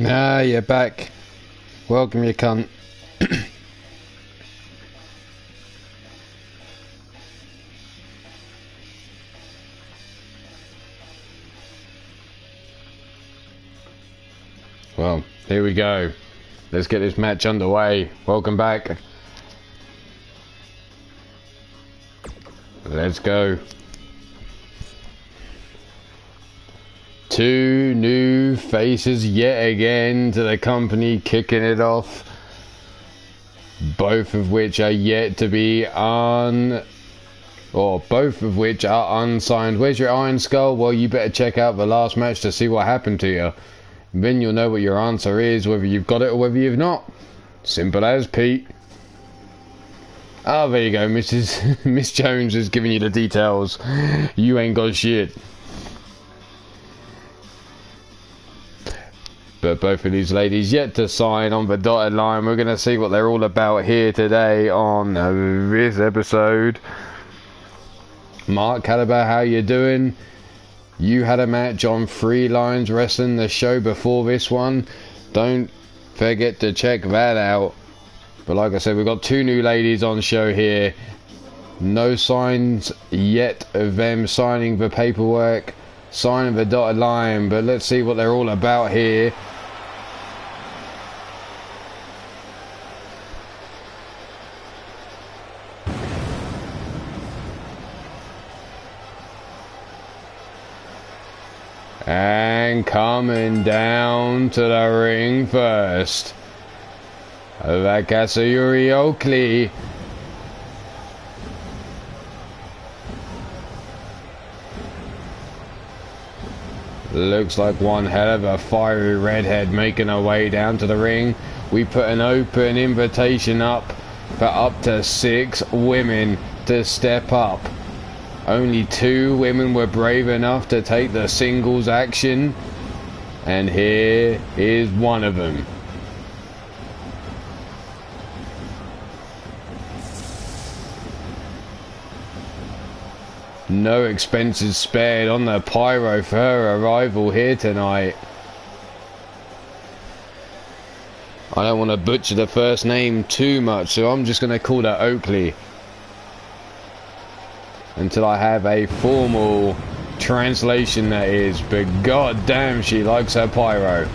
Ah, you're back. Welcome, you cunt. Well, here we go. Let's get this match underway. Welcome back. Let's go. Two new faces yet again to the company, kicking it off. Both of which are yet to be both of which are unsigned. Where's your Iron Skull? Well, you better check out the last match to see what happened to you. Then you'll know what your answer is, whether you've got it or whether you've not. Simple as Pete. Oh, there you go, Miss Jones is giving you the details. You ain't got shit. But both of these ladies yet to sign on the dotted line. We're going to see what they're all about here today on this episode. Mark Caliber, how you doing? You had a match on Three Lions Wrestling, the show before this one. Don't forget to check that out. But like I said, we've got two new ladies on show here. No signs yet of them signing the paperwork, signing the dotted line. But let's see what they're all about here. And coming down to the ring first, the Katsuyori Oakley. Looks like one hell of a fiery redhead making her way down to the ring. We put an open invitation up for up to 6 women to step up. Only 2 women were brave enough to take the singles action, and here is one of them. No expenses spared on the pyro for her arrival here tonight. I don't want to butcher the first name too much, so I'm just going to call her Oakley until I have a formal translation, that is. But god damn, she likes her pyro.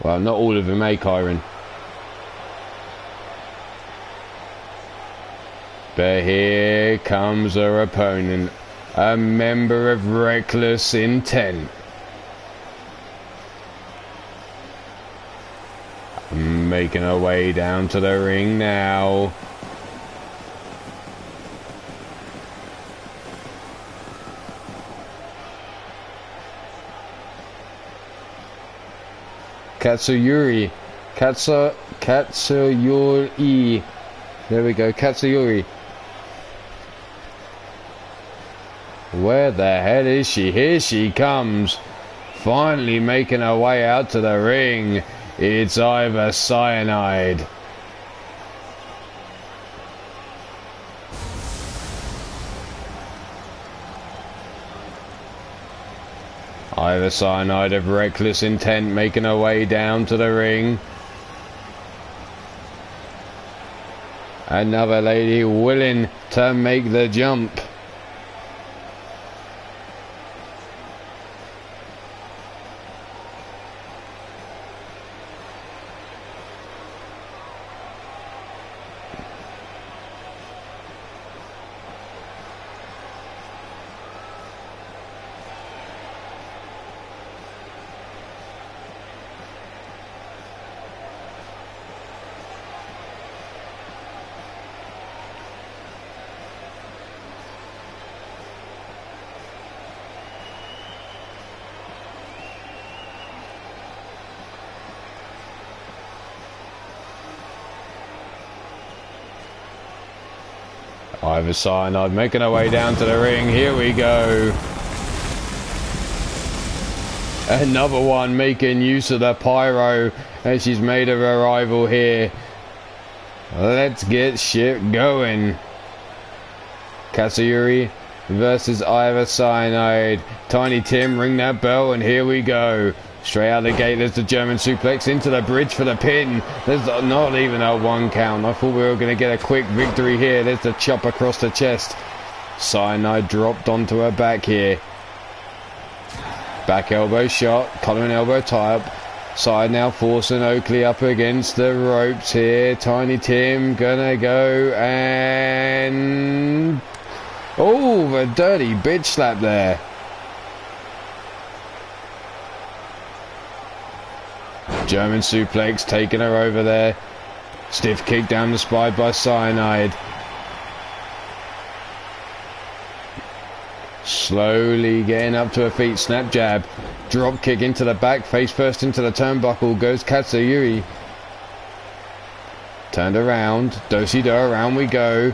Well, not all of them, eh, Kyron? But here comes her opponent, a member of Reckless Intent. Making her way down to the ring now. Katsuyori. Katsuyori. There we go, Katsuyori. Where the hell is she? Here she comes. Finally making her way out to the ring. It's Ivor Cyanide. Ivor Cyanide of Reckless Intent making her way down to the ring. Another lady willing to make the jump. Ivor Cyanide making her way down to the ring. Here we go. Another one making use of the pyro as she's made her arrival here. Let's get shit going. Katsuyuri versus Ivor Cyanide. Tiny Tim, ring that bell, and here we go. Straight out the gate, there's the German suplex into the bridge for the pin. There's not even a 1 count. I thought we were going to get a quick victory here. There's the chop across the chest. Cyanide dropped onto her back here. Back elbow shot, collar and elbow tie up. Side now forcing Oakley up against the ropes here. Tiny Tim gonna go and... oh, the dirty bitch slap there. German suplex taking her over there. Stiff kick down the spine by Cyanide. Slowly getting up to her feet. Snap jab. Drop kick into the back. Face first into the turnbuckle. Goes Katsuyuri. Turned around. Do-si-do. Around we go.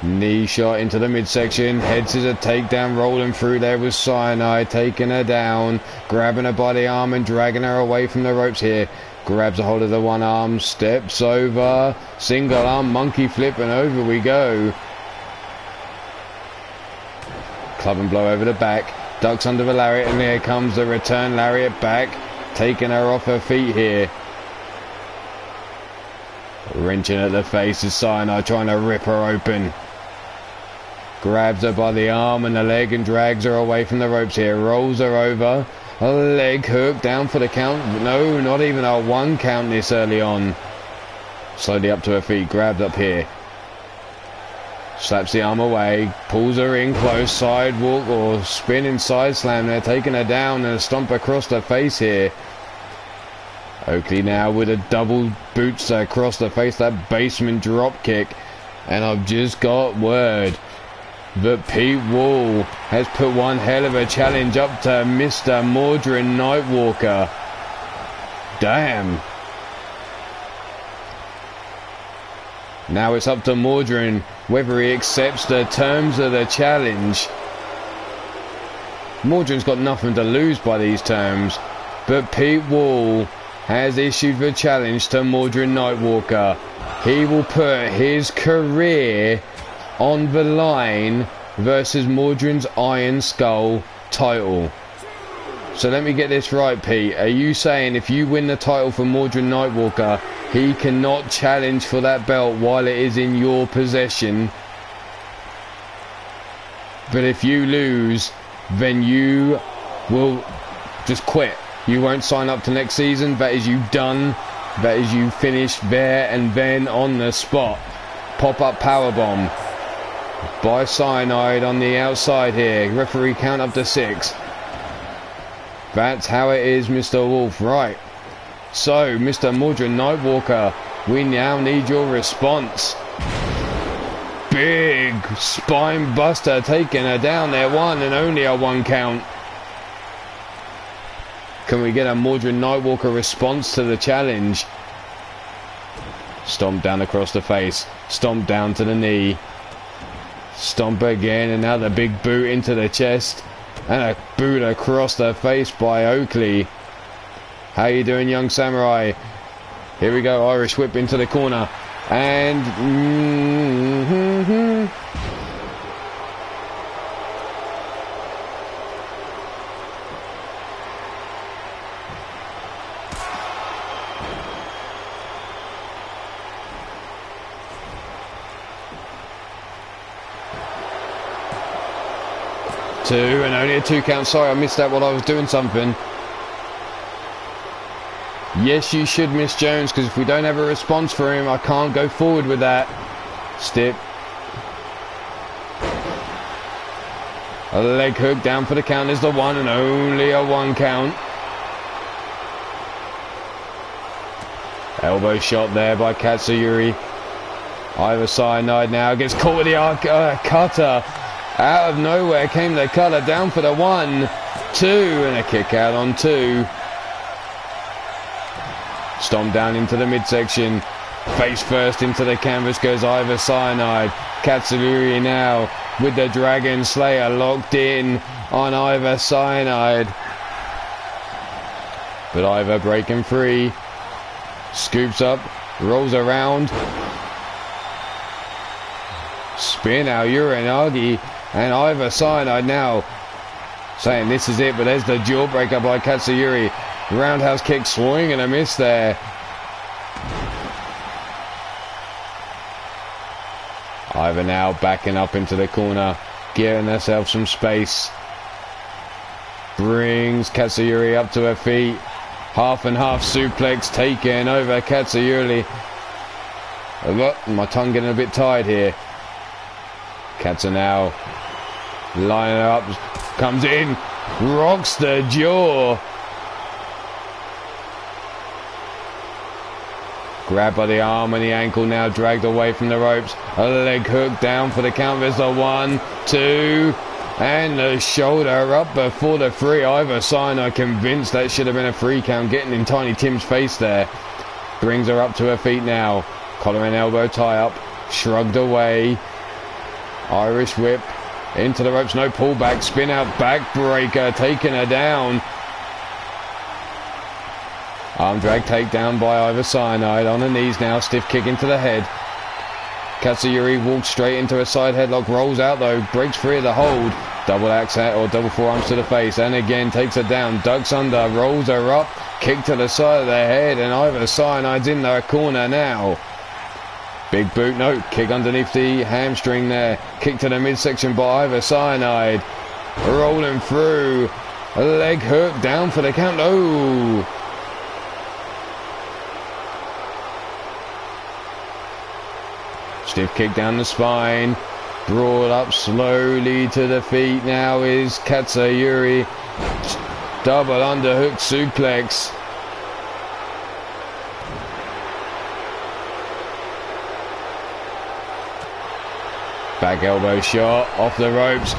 Knee shot into the midsection. Head scissor takedown. Rolling through there with Cyanide. Taking her down. Grabbing her by the arm and dragging her away from the ropes here. Grabs a hold of the one arm. Steps over. Single arm monkey flip and over we go. Club and blow over the back. Ducks under the lariat, and here comes the return lariat back. Taking her off her feet here. Wrenching at the face is Cyanide, trying to rip her open. Grabs her by the arm and the leg and drags her away from the ropes here. Rolls her over. A leg hook down for the count. No, not even a 1 count this early on. Slowly up to her feet. Grabbed up here. Slaps the arm away, pulls her in close, sidewalk or spinning side slam there, taking her down and a stomp across the face here. Oakley now with a double boots across the face, that basement drop kick. And I've just got word that Pete Wall has put one hell of a challenge up to Mr. Mordrin Nightwalker. Damn. Now it's up to Mordrin whether he accepts the terms of the challenge. Mordrin's got nothing to lose by these terms, but Pete Wall has issued the challenge to Mordrin Nightwalker. He will put his career on the line versus Mordrin's Iron Skull title. So let me get this right, Pete. Are you saying if you win the title for Mordrin Nightwalker, he cannot challenge for that belt while it is in your possession? But if you lose, then you will just quit. You won't sign up to next season. That is you done. That is you finished there and then on the spot. Pop-up powerbomb by Cyanide on the outside here. Referee count up to 6. That's how it is, Mr. Wolf. Right. So, Mr. Mordrin Nightwalker, we now need your response. Big spine buster taking her down there. 1 and only a 1 count. Can we get a Mordrin Nightwalker response to the challenge? Stomp down across the face. Stomp down to the knee. Stomp again, and now the big boot into the chest. And a boot across the face by Oakley. How you doing, young samurai? Here we go, Irish whip into the corner. And... two, and only a 2 count. Sorry, I missed that while I was doing something. Yes, you should, Miss Jones, because if we don't have a response for him, I can't go forward with that. Stip. A leg hook down for the count is the 1 and only a 1 count. Elbow shot there by Katsuyuri. Ivor Cyanide now gets caught with the cutter. Out of nowhere came the cutter down for the 1, 2, and a kick out on 2. Stomp down into the midsection. Face first into the canvas goes Ivor Cyanide. Katsuyuri now with the Dragon Slayer locked in on Ivor Cyanide. But Ivor breaking free. Scoops up rolls around. Spin out Uranagi, and Iva Cyanide now saying this is it, but there's the jawbreaker by Katsuyuri. Roundhouse kick, swing and a miss there. Iva now backing up into the corner, getting herself some space. Brings Katsuyuri up to her feet. Half and half suplex taken over Katsuyuri. My tongue getting a bit tired here. Katsu now lining her up, comes in, rocks the jaw. Grabbed by the arm and the ankle, now dragged away from the ropes. A leg hook down for the count. There's the 1, 2, and the shoulder up before the 3. Iva Cyanide convinced that should have been a 3 count, getting in Tiny Tim's face there. Brings her up to her feet now. Collar and elbow tie up, shrugged away. Irish whip into the ropes, no pullback, spin out backbreaker, taking her down. Arm drag takedown by Iva Cyanide on her knees now, stiff kick into the head. Katsuyuri walks straight into a side headlock, rolls out though, breaks free of the hold. Double axe or double forearms to the face, and again takes her down, ducks under, rolls her up, kick to the side of the head, and Iva Cyanide's in the corner now. Big boot, no, kick underneath the hamstring there. Kick to the midsection by Iva Cyanide. Rolling through. A leg hook down for the count. Oh! Stiff kick down the spine. Brought up slowly to the feet now is Katsuyuri. Double underhook suplex. Back elbow shot off the ropes.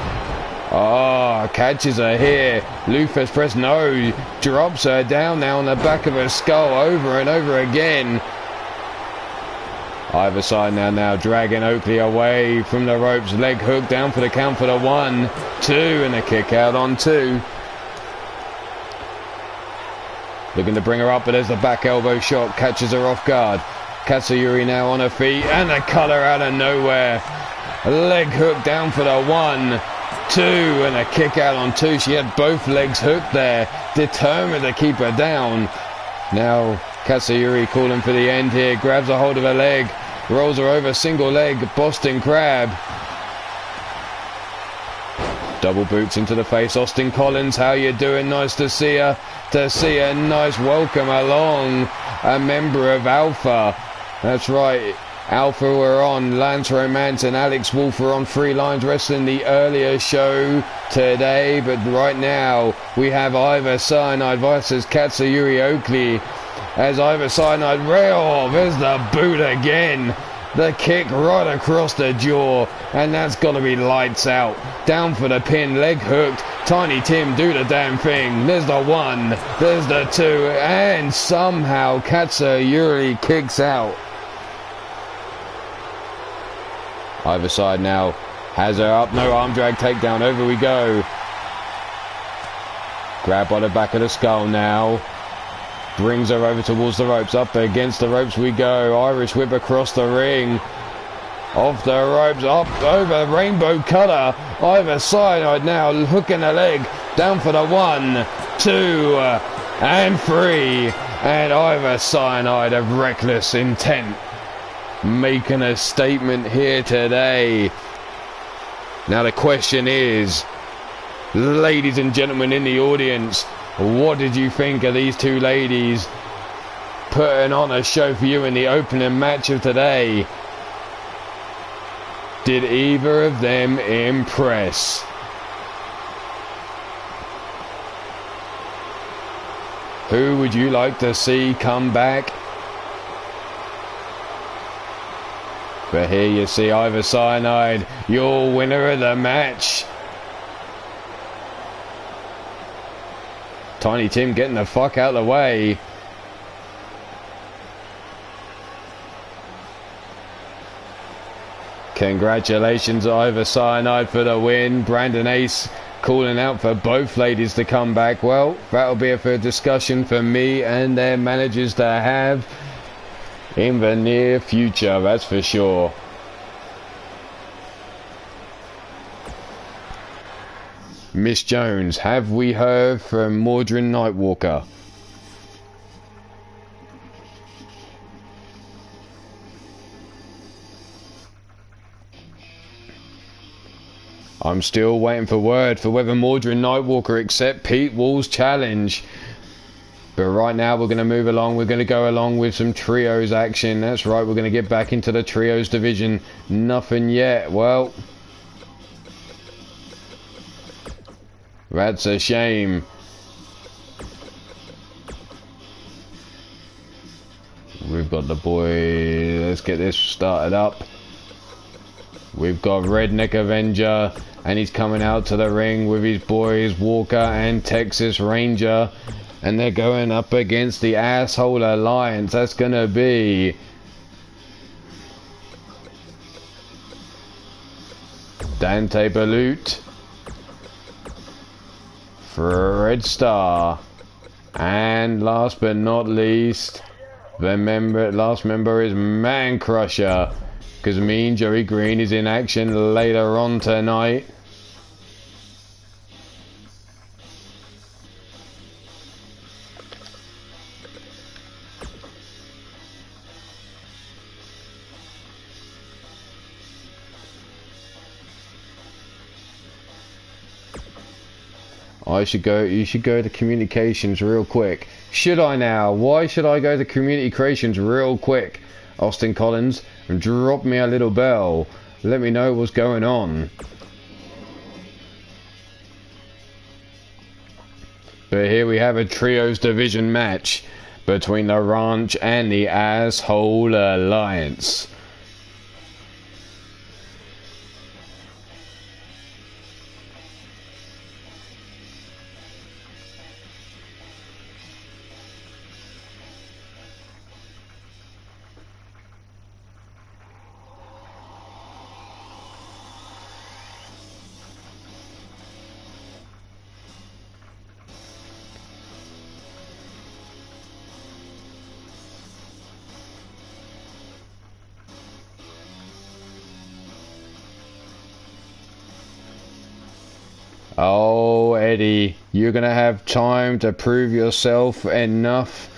Oh, catches her here. Lufus press, no. Drops her down now on the back of her skull over and over again. Either side now dragging Oakley away from the ropes. Leg hook down for the count for the 1, 2, and a kick out on 2. Looking to bring her up, but there's the back elbow shot. Catches her off guard. Katsuyuri now on her feet, and the cutter out of nowhere. A leg hook down for the 1, 2, and a kick out on 2. She had both legs hooked there, determined to keep her down. Now Katsuyuri calling for the end here, grabs a hold of her leg, rolls her over, single leg, Boston Crab. Double boots into the face. Austin Collins, how you doing? Nice to see her. Nice welcome along. A member of Alpha. That's right. Alpha were on. Lance Romance and Alex Wolf were on Free Lines Wrestling the earlier show today. But right now, we have Iva Cyanide versus Katsuyuri Oakley. As Iva Cyanide, there's the boot again. The kick right across the jaw. And that's got to be lights out. Down for the pin, leg hooked. Tiny Tim, do the damn thing. There's the 1, there's the 2. And somehow Katsuyuri kicks out. Either side now has her up. No arm drag takedown. Over we go. Grab by the back of the skull now. Brings her over towards the ropes. Up against the ropes we go. Irish whip across the ring. Off the ropes. Up over Rainbow Cutter. Either side now hooking the leg. Down for the 1, 2, and 3. And Iva Cyanide of reckless intent making a statement here today. Now the question is, ladies and gentlemen in the audience, what did you think of these two ladies putting on a show for you in the opening match of today? Did either of them impress? Who would you like to see come back? But here you see Iva Cyanide, your winner of the match. Tiny Tim getting the fuck out of the way. Congratulations Iva Cyanide for the win. Brandon Ace calling out for both ladies to come back. Well, that'll be a for discussion for me and their managers to have. in the near future, that's for sure. Miss Jones, have we heard from Mordrin Nightwalker? I'm still waiting for word for whether Mordrin Nightwalker accept Pete Wall's challenge. But right now we're going to move along. We're going to go along with some trios action. That's right, we're going to get back into the trios division. Nothing yet. Well, that's a shame. We've got the boy. Let's get this started up. We've got Redneck Avenger, and he's coming out to the ring with his boys Walker and Texas Ranger, and they're going up against the Asshole Alliance. That's gonna be Dante Balut, Fred Starr, and last but not least, the last member is Man Crusher, because Mean Joey Green is in action later on tonight. You should go to communications real quick. Should I now? Why should I go to community creations real quick? Austin Collins, and drop me a little bell. Let me know what's going on. But here we have a trios division match between the Ranch and the Asshole Alliance. Oh, Eddie, you're going to have time to prove yourself enough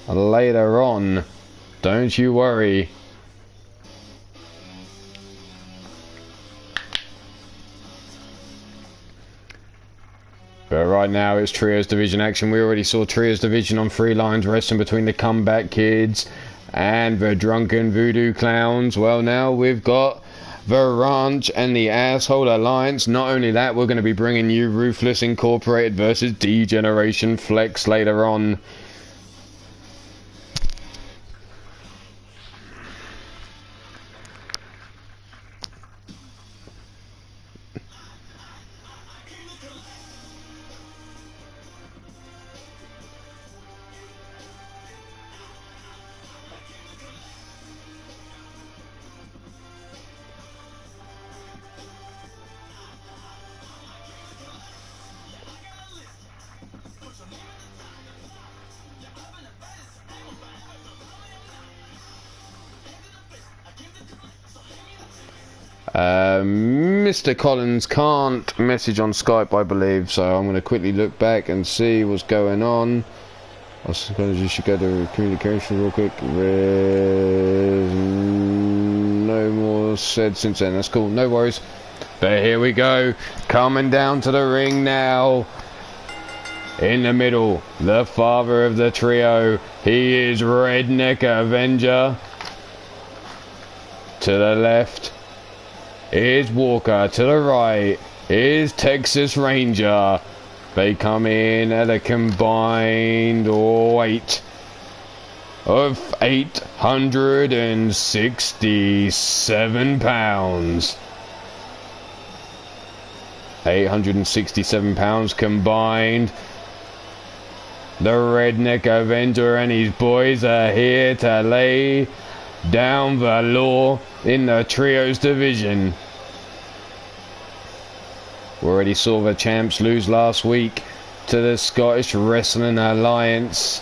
later on. Don't you worry. But right now it's Trios Division action. We already saw Trios Division on 3 lines wrestling between the Comeback Kids and the Drunken Voodoo Clowns. Well, now we've got the Ranch and the Asshole Alliance. Not only that, we're going to be bringing you Ruthless Incorporated versus D-Generation Flex later on. Mr. Collins can't message on Skype, I believe, so I'm going to quickly look back and see what's going on. I suppose you should go to communications real quick. There's no more said since then. That's cool, no worries. But here we go, coming down to the ring now. In the middle, the father of the trio. He is Redneck Avenger. To the left is Walker. To the right is Texas Ranger. They come in at a combined weight of 867 pounds. 867 pounds combined. The Redneck Avenger and his boys are here to lay down the law in the Trios division. We already saw the champs lose last week to the Scottish Wrestling Alliance.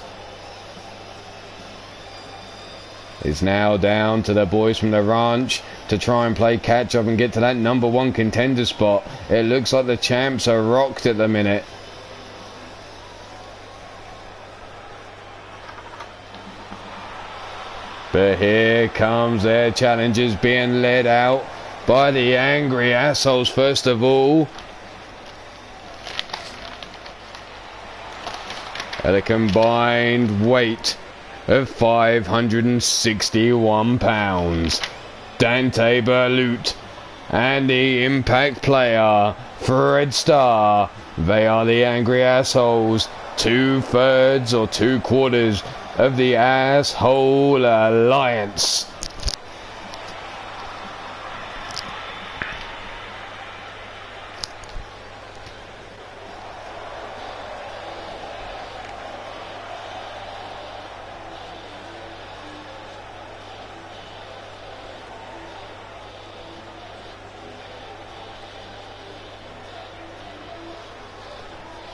It's now down to the boys from the ranch to try and play catch up and get to that #1 contender spot. It looks like the champs are rocked at the minute. But here comes their challengers being led out by the angry assholes first of all. At a combined weight of 561 pounds. Dante Berlut and the impact player Fred Starr. They are the angry assholes. 2/3 or 2/4 of the Asshole Alliance.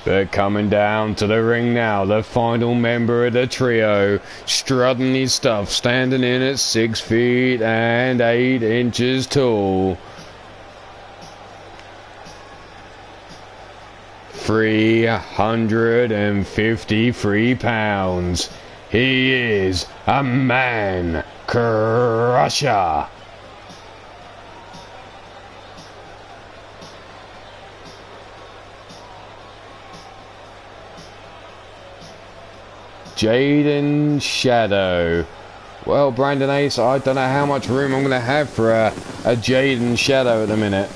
They're coming down to the ring now, the final member of the trio, strutting his stuff, standing in at 6 feet and 8 inches tall. 353 pounds. He is a man crusher. Jaden Shadow. Well, Brandon Ace, I don't know how much room I'm going to have for a Jaden Shadow at the minute.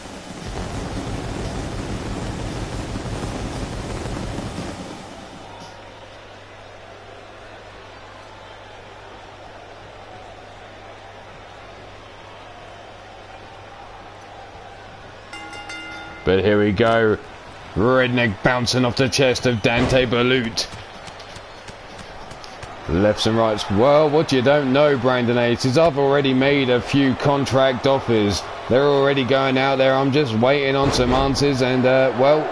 But here we go. Redneck bouncing off the chest of Dante Berlut. Lefts and rights. Well, what you don't know, Brandon Ace, is I've already made a few contract offers. They're already going out there. I'm just waiting on some answers, and well,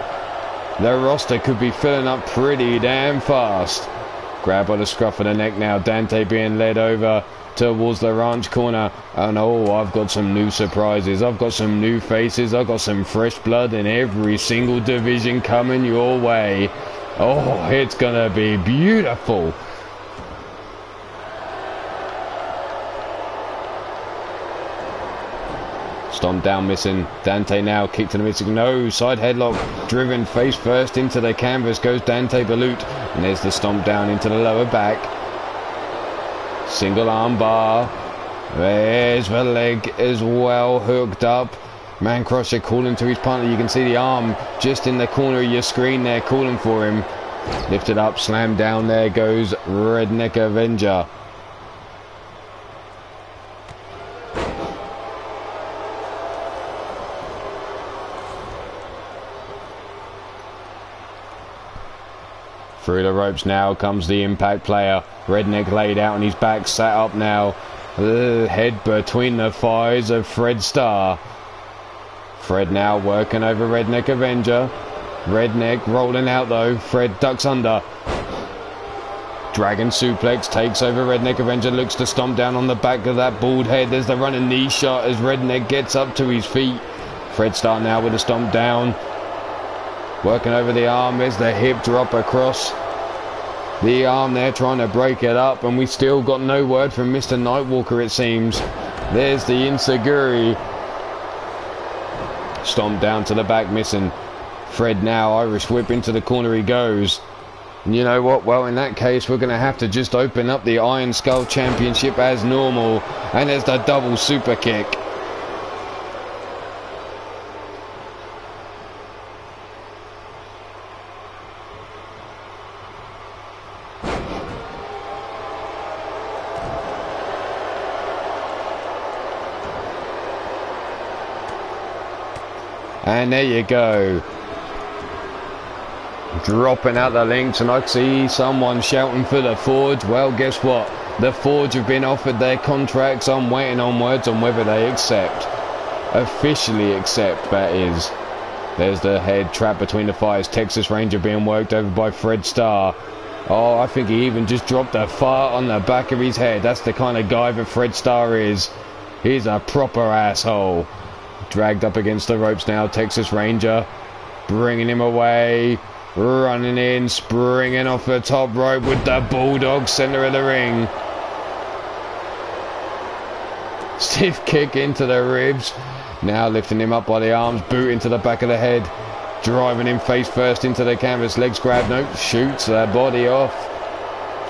the roster could be filling up pretty damn fast. Grab by the scruff of the neck now. Dante being led over towards the ranch corner. And oh, I've got some new surprises. I've got some new faces. I've got some fresh blood in every single division coming your way. Oh, it's gonna be beautiful. Stomp down, missing. Dante now kick to the missing. No, side headlock. Driven face first into the canvas goes Dante Berlut. And there's the stomp down into the lower back. Single arm bar. There's the leg as well, hooked up. Man Crusher calling to his partner. You can see the arm just in the corner of your screen there calling for him. Lifted up, slammed down. There goes Redneck Avenger. Through the ropes now comes the impact player. Redneck laid out on his back, sat up now. Head between the thighs of Fred Starr. Fred now working over Redneck Avenger. Redneck rolling out though. Fred ducks under. Dragon suplex takes over Redneck Avenger. Looks to stomp down on the back of that bald head. There's the running knee shot as Redneck gets up to his feet. Fred Starr now with a stomp down. Working over the arm. There's the hip drop across the arm there, trying to break it up. And we still got no word from Mr. Nightwalker, it seems. There's the Insaguri. Stomp down to the back, missing. Fred now, Irish whip into the corner he goes. And you know what? Well, in that case, we're going to have to just open up the Iron Skull Championship as normal. And there's the double super kick. And there you go. Dropping out the links, and I see someone shouting for the Forge. Well, guess what? The Forge have been offered their contracts. I'm waiting on words on whether they accept. Officially accept, that is. There's the head trap between the thighs. Texas Ranger being worked over by Fred Starr. Oh, I think he even just dropped a fart on the back of his head. That's the kind of guy that Fred Starr is. He's a proper asshole. Dragged up against the ropes now, Texas Ranger. Bringing him away. Running in, springing off the top rope with the Bulldog center of the ring. Stiff kick into the ribs. Now lifting him up by the arms, boot into the back of the head. Driving him face first into the canvas, legs grab, nope, shoots the body off.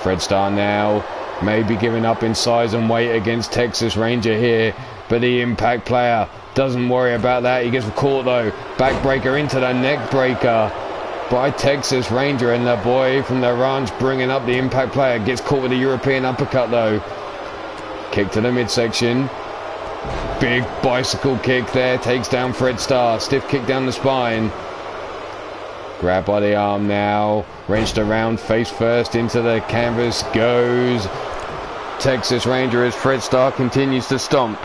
Fred Starr now maybe giving up in size and weight against Texas Ranger here, but the Impact player doesn't worry about that. He gets caught though, backbreaker into the neck breaker by Texas Ranger, and the boy from the ranch bringing up the Impact player gets caught with a European uppercut though. Kick to the midsection. Big bicycle kick there, takes down Fred Starr. Stiff kick down the spine. Grab by the arm now. Wrenched around face first into the canvas. Goes Texas Ranger as Fred Starr continues to stomp.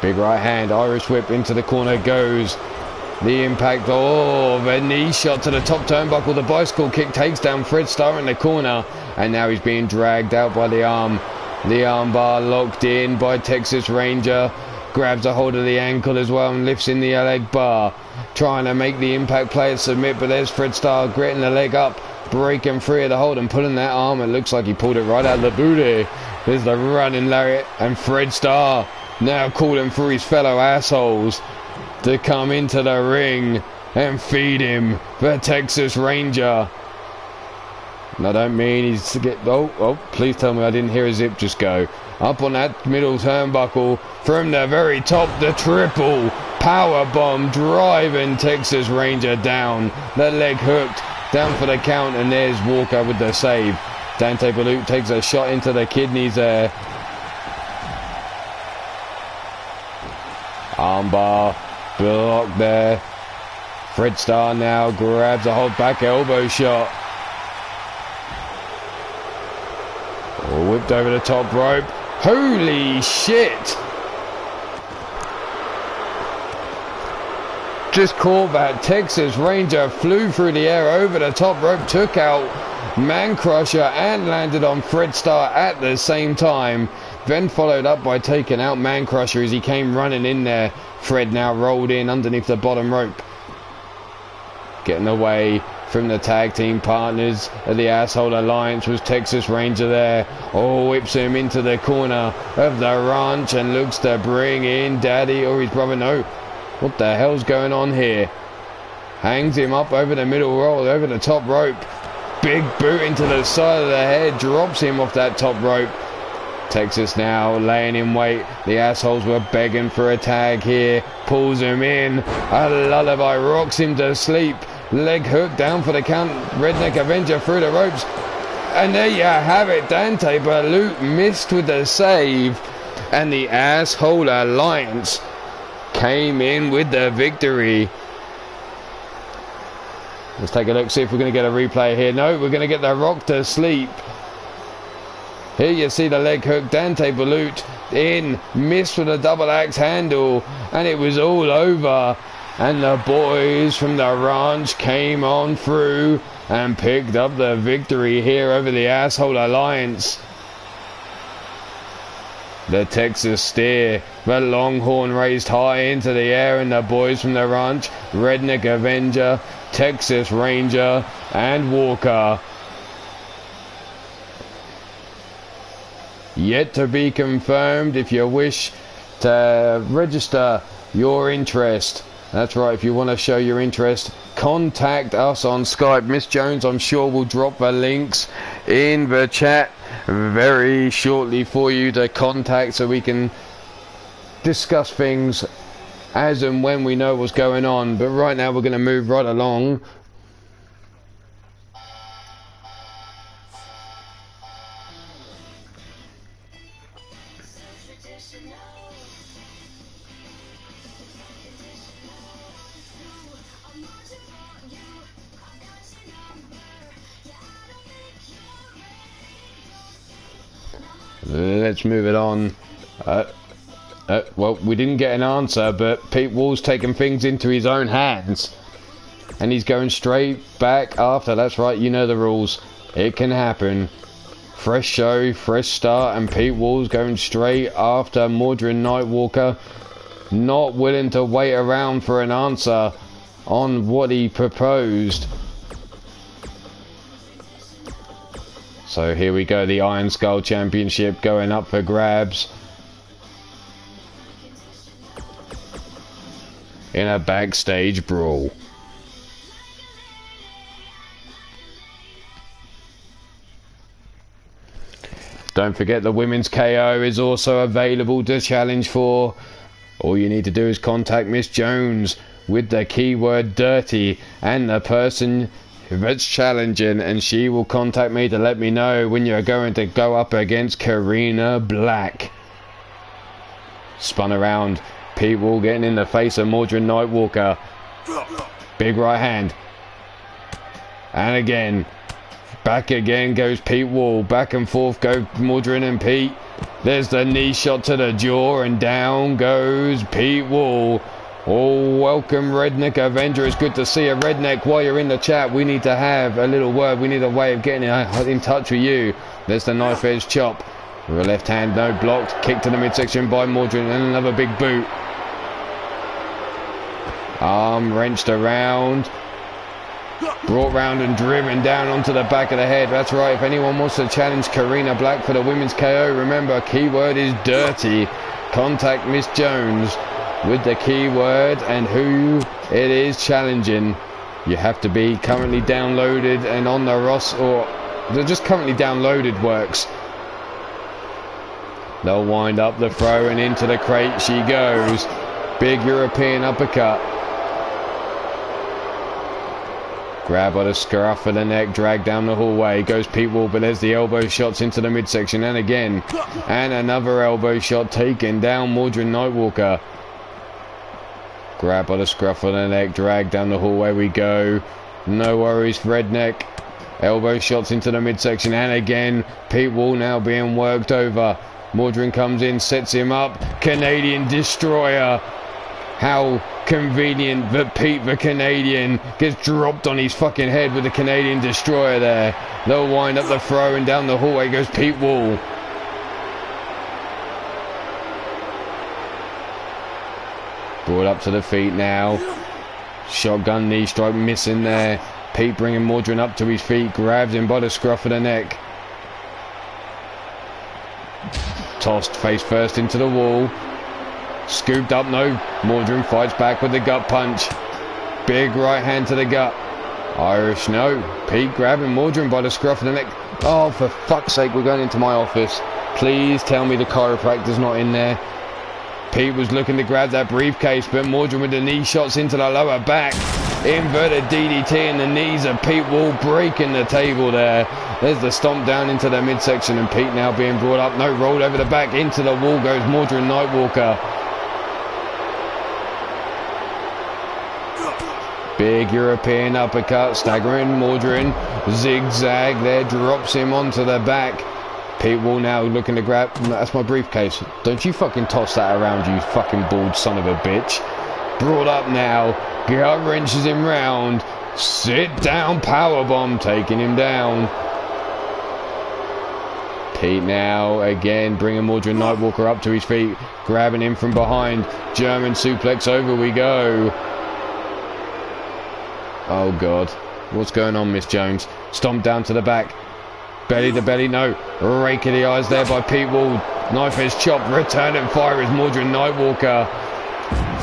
Big right hand, Irish whip into the corner goes. The Impact, oh, the knee shot to the top turnbuckle. The bicycle kick takes down Fred Starr in the corner. And now he's being dragged out by the arm. The arm bar locked in by Texas Ranger. Grabs a hold of the ankle as well and lifts in the leg bar. Trying to make the Impact player submit, but there's Fred Starr gritting the leg up. Breaking free of the hold and pulling that arm. It looks like he pulled it right out of the booty. There's the running lariat, and Fred Starr now calling for his fellow assholes to come into the ring and feed him the Texas Ranger. And I don't mean he's to get... Oh, please tell me I didn't hear a zip just go. Up on that middle turnbuckle from the very top, the triple power bomb driving Texas Ranger down. The leg hooked down for the count, and there's Walker with the save. Dante Balut takes a shot into the kidneys there. Armbar blocked there. Fred Starr now grabs a hold back elbow shot. Oh, whipped over the top rope. Holy shit! Just caught that. Texas Ranger flew through the air over the top rope, took out Man Crusher and landed on Fred Starr at the same time. Then followed up by taking out Man Crusher as he came running in there. Fred now rolled in underneath the bottom rope. Getting away from the tag team partners of the Asshole Alliance was Texas Ranger there. Oh, whips him into the corner of the ranch and looks to bring in Daddy or his brother. No, what the hell's going on here? Hangs him up over the middle roll, over the top rope. Big boot into the side of the head, drops him off that top rope. Texas now laying in wait. The assholes were begging for a tag here. Pulls him in. A lullaby rocks him to sleep. Leg hook down for the count. Redneck Avenger through the ropes. And there you have it. Dante Balut missed with the save. And the Asshole Alliance came in with the victory. Let's take a look, see if we're going to get a replay here. No, we're going to get the Rock to sleep. Here you see the leg hook. Dante Balut in, missed with a double axe handle, and it was all over. And the boys from the ranch came on through and picked up the victory here over the Asshole Alliance. The Texas Steer, the Longhorn raised high into the air, and the boys from the ranch, Redneck Avenger, Texas Ranger, and Walker. Yet to be confirmed. If you wish to register your interest, that's right, if you want to show your interest, contact us on Skype. Miss Jones, I'm sure, will drop the links in the chat very shortly for you to contact, so we can discuss things as and when we know what's going on. But right now we're going to move right along. Let's move it on. Well, we didn't get an answer, but Pete Wall's taken things into his own hands. and he's going straight back after. That's right, you know the rules. It can happen. Fresh show, fresh start, and Pete Wall's going straight after Mordrin Nightwalker. Not willing to wait around for an answer on what he proposed. So here we go, the Iron Skull Championship going up for grabs. In a backstage brawl. Don't forget the women's KO is also available to challenge for. All you need to do is contact Miss Jones with the keyword dirty and the person that's challenging, and she will contact me to let me know when you're going to go up against Karina Black. Spun around. Pete Wall getting in the face of Mordrin Nightwalker. Big right hand. And again. Back again goes Pete Wall. Back and forth go Mordrin and Pete. There's the knee shot to the jaw, and down goes Pete Wall. Oh, welcome Redneck Avenger. It's good to see a Redneck. While you're in the chat, we need to have a little word. We need a way of getting in touch with you. There's the knife edge chop. With a left hand, no blocked. Kick to the midsection by Mordrin, and another big boot. Arm wrenched around. Brought round and driven down onto the back of the head. That's right, if anyone wants to challenge Karina Black for the women's KO, remember, keyword is dirty. Contact Miss Jones with the keyword and who it is challenging. You have to be currently downloaded and on the roster, or they're just currently downloaded works. They'll wind up the throw, and into the crate she goes. Big European uppercut. Grab by the scruff of the neck, drag down the hallway. Goes Pete Wall, but there's the elbow shots into the midsection, and again. And another elbow shot taken down Mordrin Nightwalker. Grab by the scruff of the neck, drag down the hallway we go. No worries, Redneck. Elbow shots into the midsection, and again. Pete Wall now being worked over. Mordrin comes in, sets him up. Canadian Destroyer. How convenient that Pete the Canadian gets dropped on his fucking head with the Canadian Destroyer there. They'll wind up the throw, and down the hallway goes Pete Wall. Brought up to the feet now. Shotgun knee strike missing there. Pete bringing Mordrin up to his feet, grabs him by the scruff of the neck. Tossed face first into the wall. Scooped up, no. Mordrin fights back with the gut punch. Big right hand to the gut. Irish, no. Pete grabbing Mordrin by the scruff of the neck. Oh, for fuck's sake, we're going into my office. Please tell me the chiropractor's not in there. Pete was looking to grab that briefcase, but Mordrin with the knee shots into the lower back. Inverted DDT, and the knees of Pete Wall breaking the table there. There's the stomp down into the midsection, and Pete now being brought up. No, rolled over the back. Into the wall goes Mordrin Nightwalker. Big European uppercut, staggering Mordrin. Zigzag there, drops him onto the back. Pete Wall now looking to grab. That's my briefcase. Don't you fucking toss that around, you fucking bald son of a bitch. Brought up now. Gut wrenches him round. Sit down powerbomb, taking him down. Pete now again bringing Mordrin Nightwalker up to his feet, grabbing him from behind. German suplex, over we go. Oh god, what's going on, Miss Jones? Stomp down to the back. Belly to belly, no. Rake of the eyes there by Pete Wall. Knife is chopped, return and fire is Mordrin Nightwalker.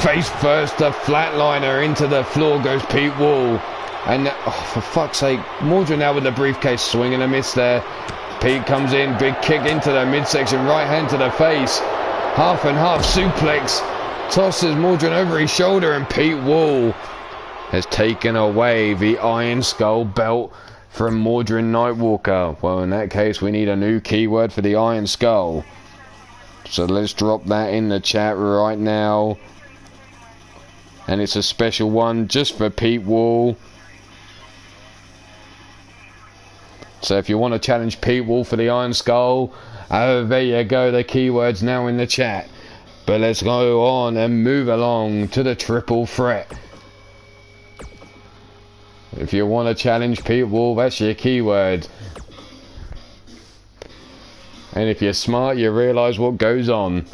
Face first, the flatliner, into the floor goes Pete Wall. And oh, for fuck's sake, Mordrin now with the briefcase, swing and a miss there. Pete comes in, big kick into the midsection, right hand to the face. Half and half suplex. Tosses Mordrin over his shoulder, and Pete Wall has taken away the Iron Skull belt from Mordrin Nightwalker. Well, in that case, we need a new keyword for the Iron Skull. So let's drop that in the chat right now. And it's a special one just for Pete Wall. So if you want to challenge Pete Wall for the Iron Skull, there you go, the keyword's now in the chat. But let's go on and move along to the triple threat. If you want to challenge people, that's your keyword. And if you're smart, you realise what goes on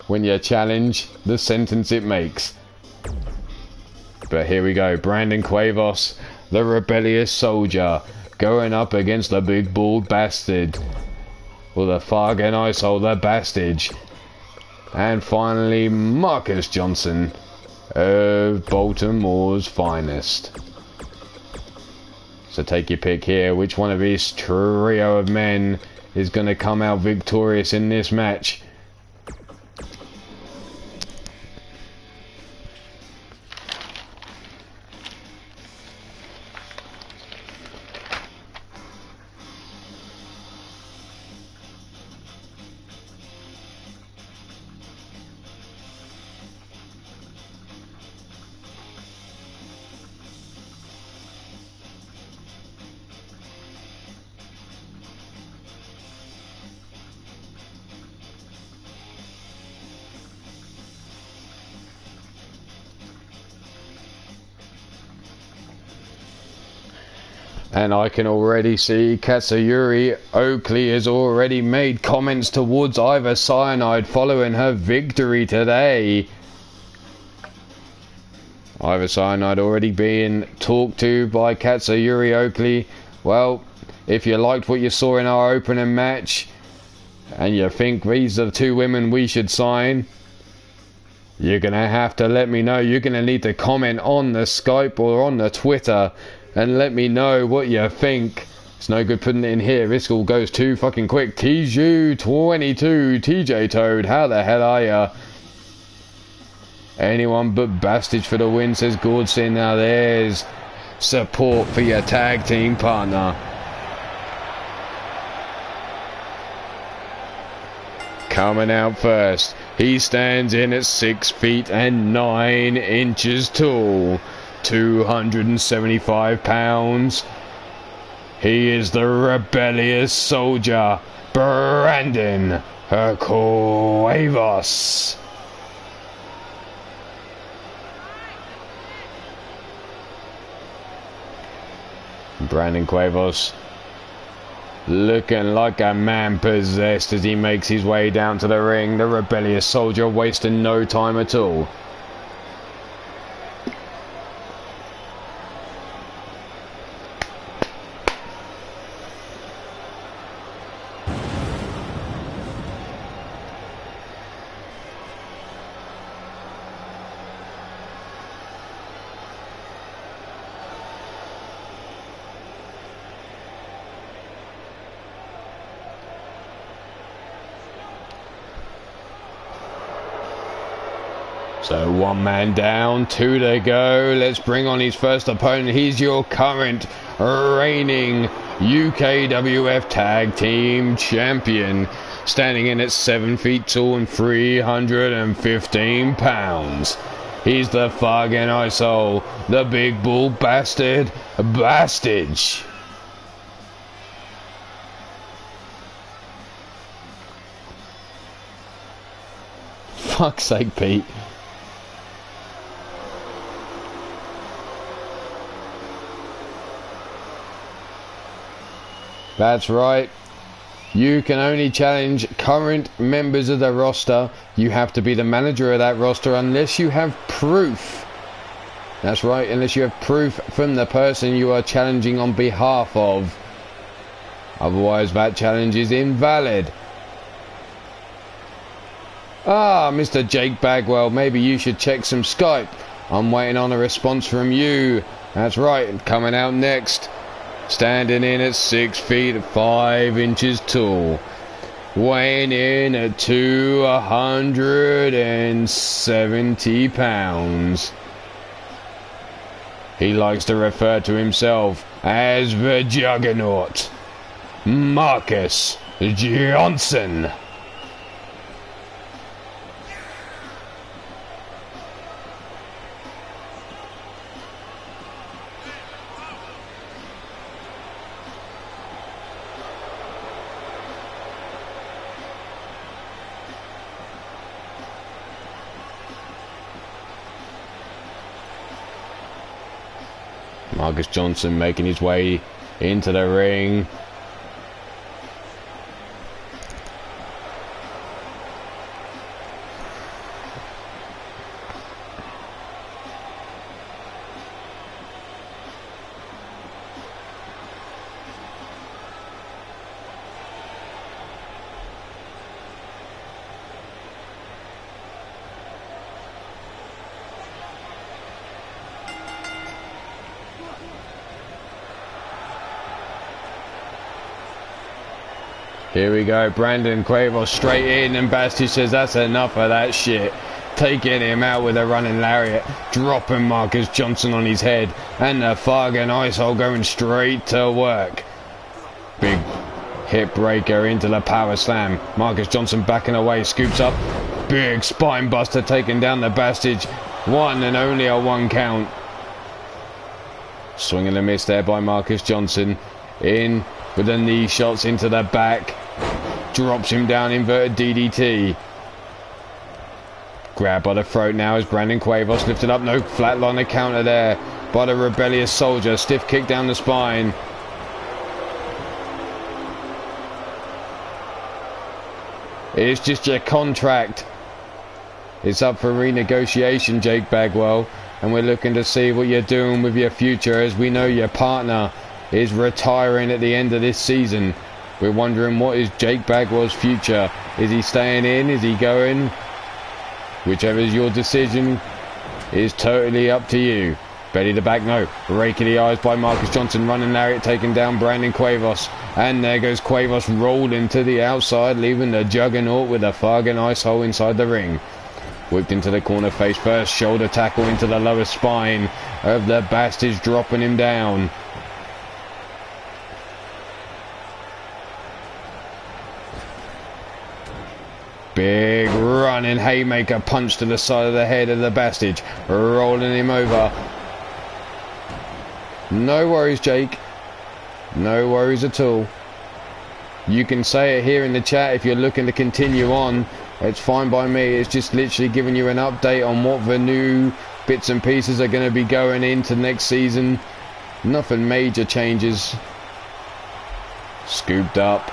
when you challenge the sentence it makes. But here we go. Brandon CAWs, the rebellious soldier, going up against the big bald bastard. Or the fucking eyesole, the bastard. And finally, Marcus Johnson of Baltimore's finest. So take your pick here. Which one of these trio of men is going to come out victorious in this match? And I can already see Katsuyori Oakley has already made comments towards Iva Cyanide following her victory today. Iva Cyanide already being talked to by Katsuyori Oakley. Well, if you liked what you saw in our opening match and you think these are the two women we should sign, you're going to have to let me know. You're going to need to comment on the Skype or on the Twitter and let me know what you think. It's no good putting it in here. This all goes too fucking quick. TJ22, TJ Toad, how the hell are ya? Anyone but Bastard for the win, says Gordson. Now there's support for your tag team partner. Coming out first, he stands in at 6 feet and 9 inches tall. 275 pounds. He is the rebellious soldier, Brandon CAWs. Brandon CAWs looking like a man possessed as he makes his way down to the ring. The rebellious soldier wasting no time at all. So one man down, 2 to go. Let's bring on his first opponent. He's your current reigning UKWF Tag Team Champion, standing in at 7 feet tall and 315 pounds. He's the fucking eyesole, the big bull bastard, Bastage. Fuck's sake, Pete. That's right. You can only challenge current members of the roster. You have to be the manager of that roster unless you have proof. That's right, unless you have proof from the person you are challenging on behalf of. Otherwise, that challenge is invalid. Ah, Mr. Jake Bagwell, maybe you should check some Skype. I'm waiting on a response from you. That's right, coming out next. Standing in at 6 feet 5 inches tall, weighing in at 270 pounds. He likes to refer to himself as the Juggernaut, Marcus Johnson. Marcus Johnson making his way into the ring. Here we go, Brandon Quavo straight in, and Basti says that's enough of that shit. Taking him out with a running lariat, dropping Marcus Johnson on his head, and the Fargan Icehole going straight to work. Big hip breaker into the power slam. Marcus Johnson backing away, scoops up. Big spine buster taking down the Bastard. One and only a 1 count. Swing and a miss there by Marcus Johnson. In with the knee shots into the back. Drops him down, inverted DDT. Grab by the throat now as Brandon Quavos lifted up. No flatliner counter there by the rebellious soldier. Stiff kick down the spine. It's just your contract. It's up for renegotiation, Jake Bagwell. And we're looking to see what you're doing with your future, as we know your partner is retiring at the end of this season. We're wondering, what is Jake Bagwell's future? Is he staying in? Is he going? Whichever is your decision is totally up to you. Belly to back, no. Rake of the eyes by Marcus Johnson. Running lariat taking down Brandon Quavos. And there goes Quavos rolling to the outside, leaving the juggernaut with a Fargan Icehole inside the ring. Whipped into the corner face first. Shoulder tackle into the lower spine of the Bastards, dropping him down. Big running haymaker punch to the side of the head of the Bastard, rolling him over. No worries, Jake. No worries at all. You can say it here in the chat if you're looking to continue on. It's fine by me. It's just literally giving you an update on what the new bits and pieces are going to be going into next season. Nothing major changes. Scooped up.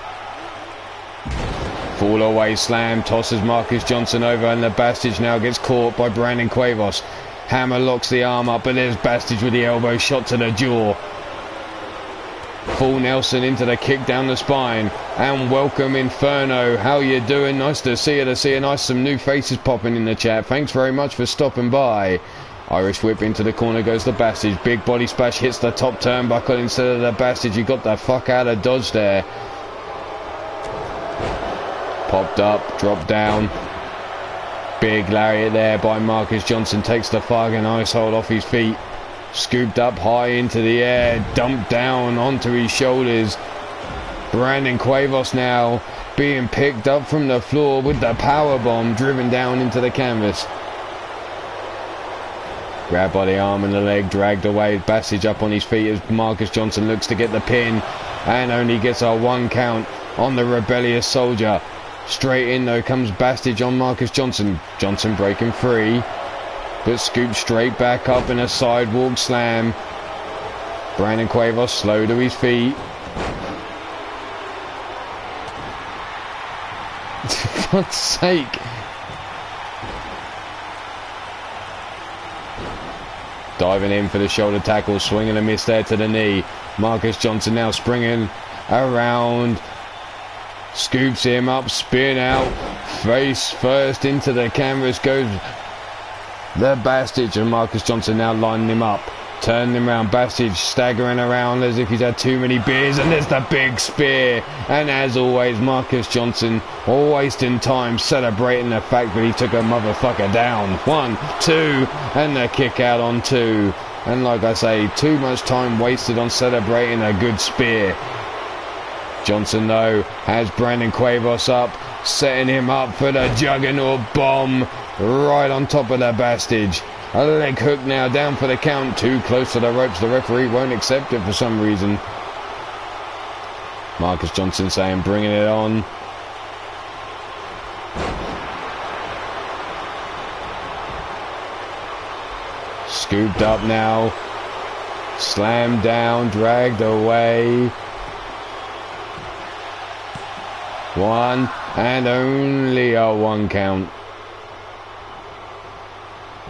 Fall away slam, tosses Marcus Johnson over, and the Bastard now gets caught by Brandon Quavos. Hammer locks the arm up, but there's Bastard with the elbow shot to the jaw. Full Nelson into the kick down the spine. And welcome Inferno. How you doing? Nice to see you. Nice some new faces popping in the chat. Thanks very much for stopping by. Irish whip into the corner goes the Bastard. Big body splash hits the top turnbuckle instead of the Bastard. You got the fuck out of dodge there. Popped up, dropped down. Big lariat there by Marcus Johnson. Takes the Fargan Icehole off his feet. Scooped up high into the air. Dumped down onto his shoulders. Brandon Quavos now being picked up from the floor with the powerbomb driven down into the canvas. Grabbed by the arm and the leg, dragged away. Bassage up on his feet as Marcus Johnson looks to get the pin. And only gets a 1 count on the rebellious soldier. Straight in though comes Bastage on Marcus Johnson. Johnson breaking free, but scooped straight back up in a sidewalk slam. Brandon Quavos slow to his feet. For fuck's sake. Diving in for the shoulder tackle, swinging a miss there to the knee. Marcus Johnson now springing around. Scoops him up, spin out, face first into the canvas goes the Bastard, and Marcus Johnson now lining him up, turning him around. Bastard staggering around as if he's had too many beers, and there's the big spear. And as always, Marcus Johnson wasting time celebrating the fact that he took a motherfucker down. 1, 2, and the kick out on 2. And like I say, too much time wasted on celebrating a good spear. Johnson though has Brandon Quavos up, setting him up for the juggernaut bomb right on top of the Bastard. A leg hook now down for the count, too close to the ropes. The referee won't accept it for some reason. Marcus Johnson saying bringing it on. Scooped up now. Slammed down, dragged away. One, and only a 1 count.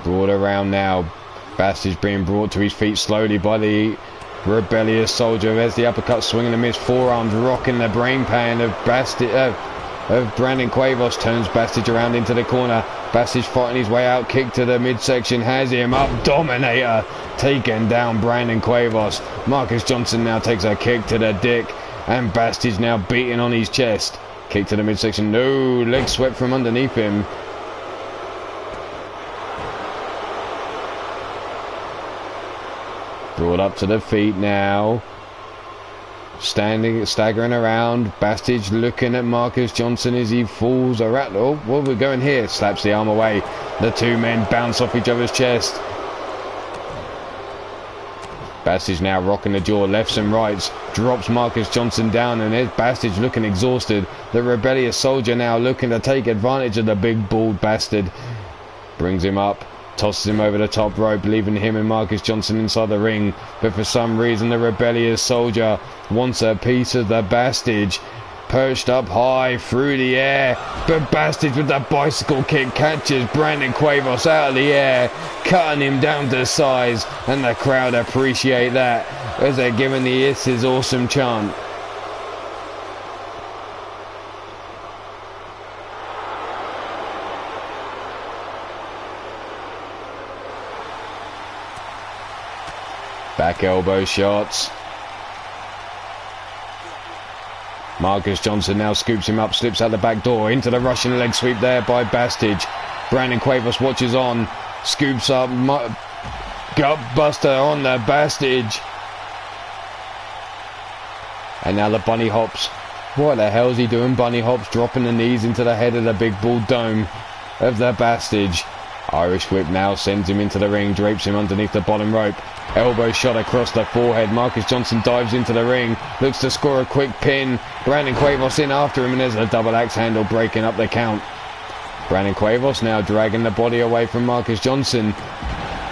Brought around now. Bastage being brought to his feet slowly by the rebellious soldier. There's the uppercut, swinging and miss, forearms rocking the brain pan of Brandon CAWs. Turns Bastage around into the corner. Bastage fighting his way out, kick to the midsection, has him up. Dominator taken down Brandon CAWs. Marcus Johnson now takes a kick to the dick, and Bastage now beating on his chest. Kick to the midsection, no, leg swept from underneath him. Brought up to the feet now. Staggering around. Bastage looking at Marcus Johnson as he falls around. Oh, what we're going here? Slaps the arm away. The two men bounce off each other's chest. Bastage now rocking the jaw, lefts and rights. Drops Marcus Johnson down, and there's Bastage looking exhausted. The rebellious soldier now looking to take advantage of the big bald bastard. Brings him up. Tosses him over the top rope, leaving him and Marcus Johnson inside the ring. But for some reason, the rebellious soldier wants a piece of the Bastage. Perched up high through the air. But Bastage with the bicycle kick catches Brandon CAWs out of the air, cutting him down to size. And the crowd appreciate that as they're giving the "It's his awesome" chant. Back elbow shots. Marcus Johnson now scoops him up, slips out the back door into the Russian leg sweep there by Bastage. Brandon CAWs watches on, scoops up, gut buster on the Bastage. And now the bunny hops. What the hell's he doing? Bunny hops, dropping the knees into the head of the big bull dome of the Bastage. Irish whip now sends him into the ring, drapes him underneath the bottom rope. Elbow shot across the forehead. Marcus Johnson dives into the ring, looks to score a quick pin. Brandon CAWs in after him, and there's a double axe handle breaking up the count. Brandon CAWs now dragging the body away from Marcus Johnson.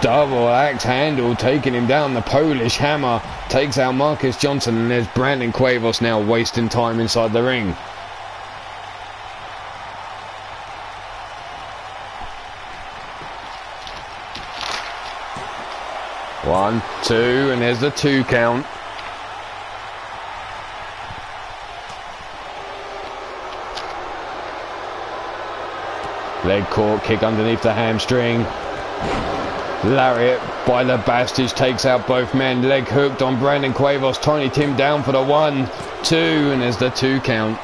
Double axe handle taking him down. The Polish hammer takes out Marcus Johnson, and there's Brandon CAWs now wasting time inside the ring. One, two, and there's the 2 count. Leg caught, kick underneath the hamstring. Lariat by the Bastage takes out both men. Leg hooked on Brandon CAWs. Tiny Tim down for the 1, 2, and there's the 2 count.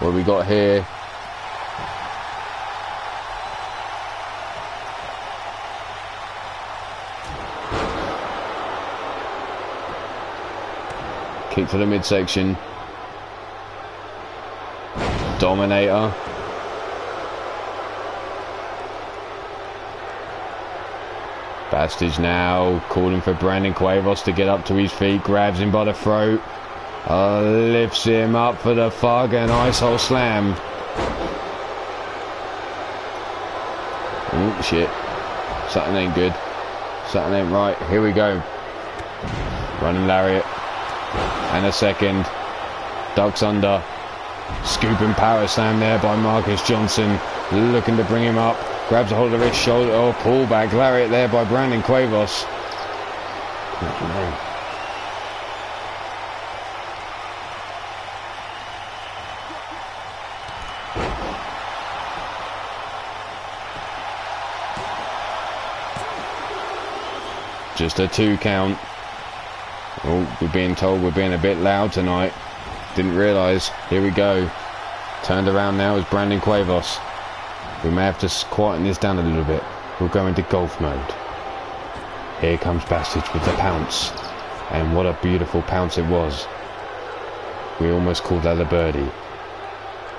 What we got here? Kick to the midsection. Dominator. Bastage now calling for Brandon CAWs to get up to his feet. Grabs him by the throat. Lifts him up for the fucking icehole slam. Oh shit. Something ain't good. Something ain't right. Here we go. Running lariat. And a second. Ducks under. Scooping power slam there by Marcus Johnson. Looking to bring him up. Grabs a hold of his shoulder. Oh, pull back. Lariat there by Brandon CAWs. Just a 2 count. Oh, we're being told we're being a bit loud tonight. Didn't realise. Here we go. Turned around now is Brandon CAWs. We may have to quieten this down a little bit. We'll go into golf mode. Here comes Bastage with the pounce. And what a beautiful pounce it was. We almost called that a birdie.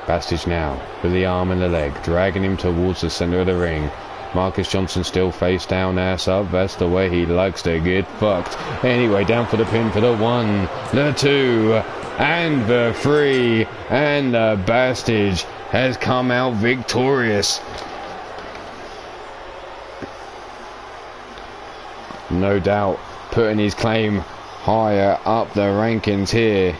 Bastage now with the arm and the leg, dragging him towards the centre of the ring. Marcus Johnson still face down, ass up. That's the way he likes to get fucked. Anyway, down for the pin for the 1, the 2, and the 3. And the Bastage has come out victorious. No doubt putting his claim higher up the rankings here.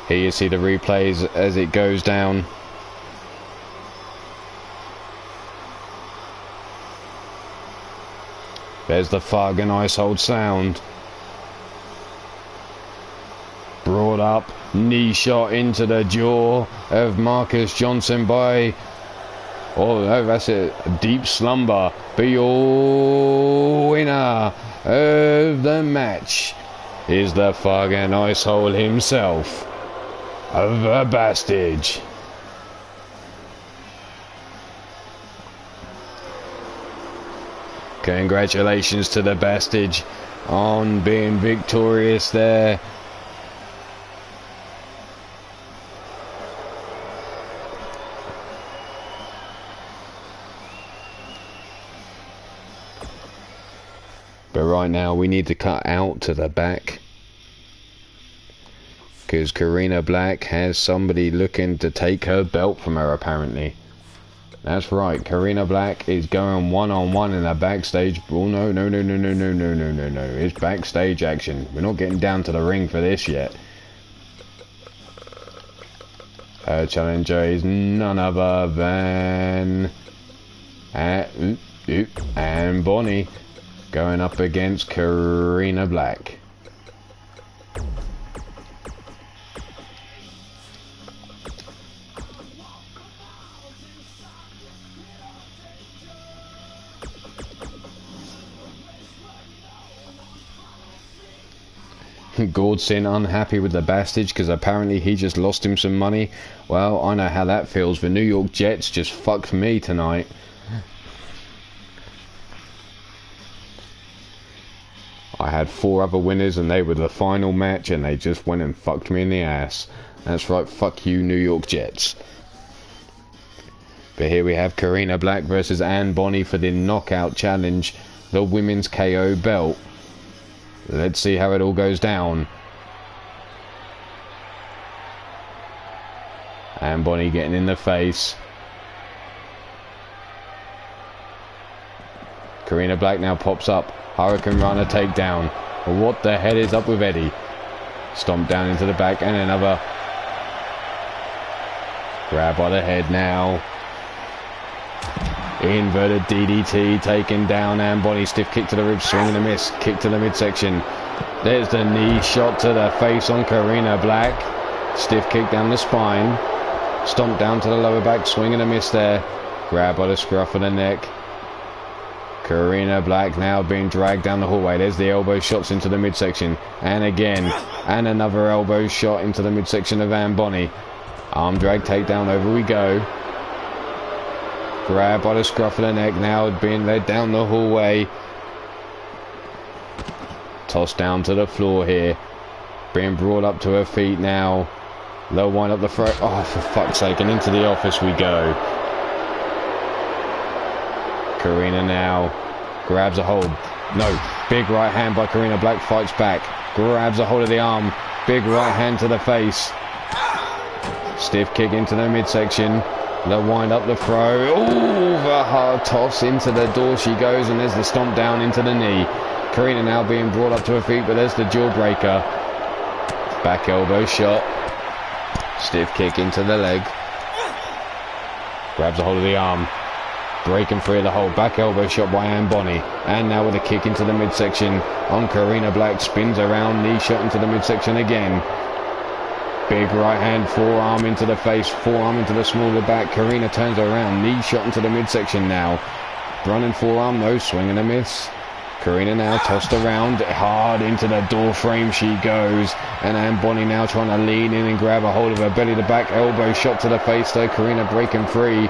Here you see the replays as it goes down. There's the fug and ice-hold sound. Brought up, knee shot into the jaw of Marcus Johnson by... Oh, no, that's it. A deep slumber. But your winner of the match is the fug and ice-hold himself, the Bastard. Congratulations to the Bastard on being victorious there. But right now we need to cut out to the back, because Karina Black has somebody looking to take her belt from her, apparently. That's right, Karina Black is going one-on-one in the backstage. Oh, no. It's backstage action. We're not getting down to the ring for this yet. Her challenger is none other than... and Bonnie going up against Karina Black. Gordson unhappy with the Bastard because apparently he just lost him some money. Well, I know how that feels. The New York Jets just fucked me tonight. I had 4 other winners and they were the final match and they just went and fucked me in the ass. That's right, fuck you New York Jets. But here we have Karina Black versus Anne Bonny for the knockout challenge, the women's KO belt. Let's see how it all goes down. Anne Bonny getting in the face. Karina Black now pops up. Hurricane Runner takedown. What the hell is up with Eddie? Stomp down into the back and another grab by the head now. Inverted DDT taken down Anne Bonny. Stiff kick to the ribs, swing and a miss. Kick to the midsection. There's the knee shot to the face on Karina Black. Stiff kick down the spine. Stomp down to the lower back, swing and a miss there. Grab by the scruff of the neck. Karina Black now being dragged down the hallway. There's the elbow shots into the midsection. And again. And another elbow shot into the midsection of Anne Bonny. Arm drag takedown, over we go. Grab by the scruff of the neck, now being led down the hallway. Tossed down to the floor here. Being brought up to her feet now. Low wind up the throat. Oh, for fuck's sake, and into the office we go. Karina now grabs a hold. No, big right hand by Karina Black, fights back. Grabs a hold of the arm. Big right hand to the face. Stiff kick into the midsection. The wind up the throw. Ooh, the hard toss into the door she goes, and there's the stomp down into the knee. Karina now being brought up to her feet, but there's the jawbreaker. Back elbow shot. Stiff kick into the leg. Grabs a hold of the arm. Breaking free of the hold. Back elbow shot by Anne Bonny. And now with a kick into the midsection on Karina Black. Spins around, knee shot into the midsection again. Big right hand, forearm into the face, forearm into the small of the back. Karina turns around, knee shot into the midsection now. Running forearm, no, swing and a miss. Karina now tossed around, hard into the door frame she goes. And Anne Bonny now trying to lean in and grab a hold of her belly to back. Elbow shot to the face though, Karina breaking free.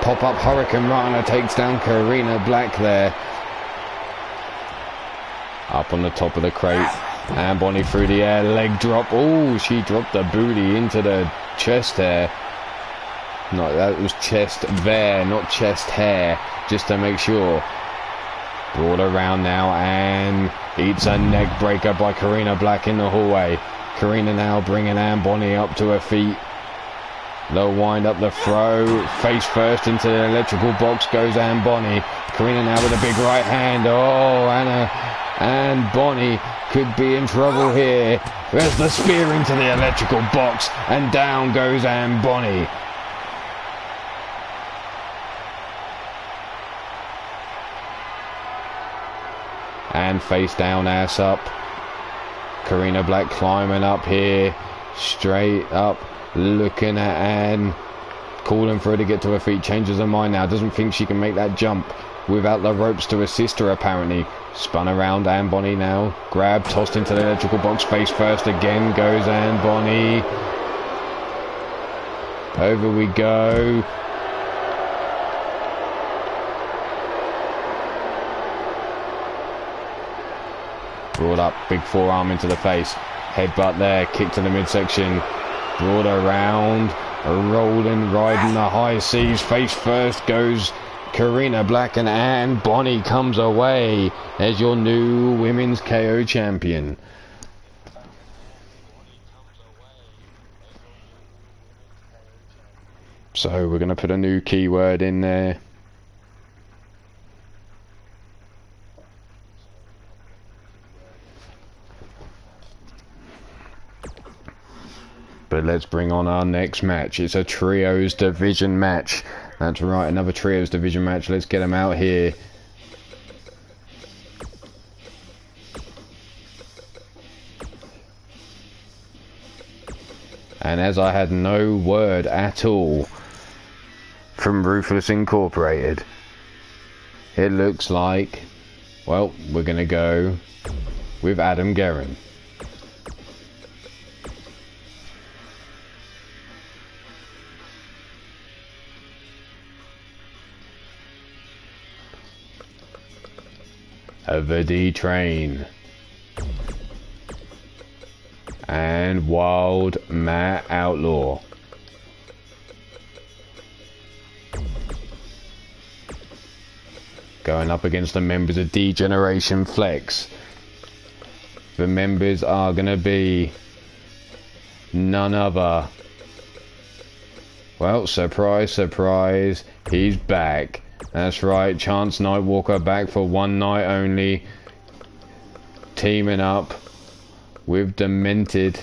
Pop up Hurricane Runner takes down Karina Black there. Up on the top of the crate. Anne Bonny through the air, leg drop. Oh, she dropped the booty into the chest hair. No, that was chest there, not chest hair, just to make sure. Brought around now and eats a neck breaker by Karina Black in the hallway. Karina now bringing Anne Bonny up to her feet. They'll wind up the throw. Face first into the electrical box goes Anne Bonny. Karina now with a big right hand. Oh, Anne Bonny could be in trouble here. There's the spear into the electrical box, and down goes Anne Bonny. And face down, ass up. Karina Black climbing up here, straight up, looking at Anne, calling for her to get to her feet. Changes her mind now, doesn't think she can make that jump without the ropes to assist her apparently. Spun around, Anne Bonny now, grab, tossed into the electrical box, face first again goes Anne Bonny. Over we go. Brought up, big forearm into the face, headbutt there, kick to the midsection, brought around, rolling, riding the high seas, face first goes Karina Black, and Anne Bonny comes away as your new women's KO champion. So we're going to put a new keyword in there. But let's bring on our next match. It's a trios division match. That's right, another trios division match. Let's get them out here. And as I had no word at all from Ruthless Incorporated, it looks like, well, we're going to go with Adam Guerin. The D-Train and Wild Matt Outlaw. Going up against the members of D-Generation Flex. The members are going to be none other. Well, surprise, surprise, he's back. That's right, Chance Nightwalker back for one night only. Teaming up with Demented.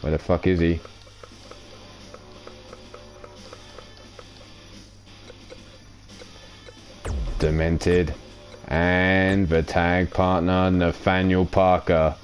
Where the fuck is he? Demented. And the tag partner, Nathaniel Parker.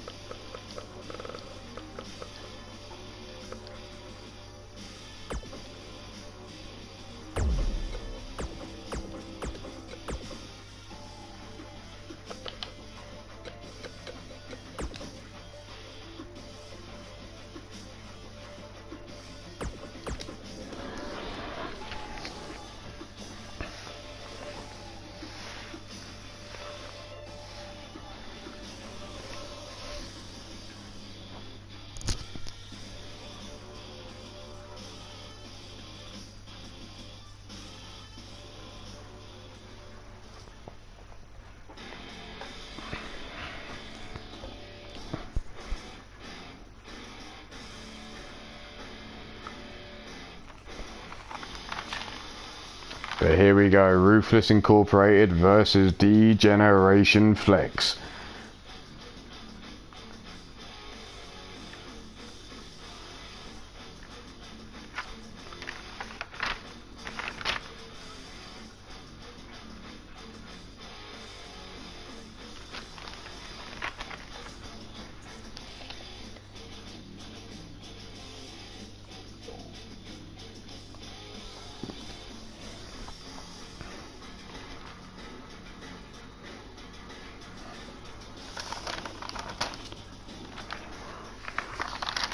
But here we go, Ruthless Incorporated versus D-Generation Flex.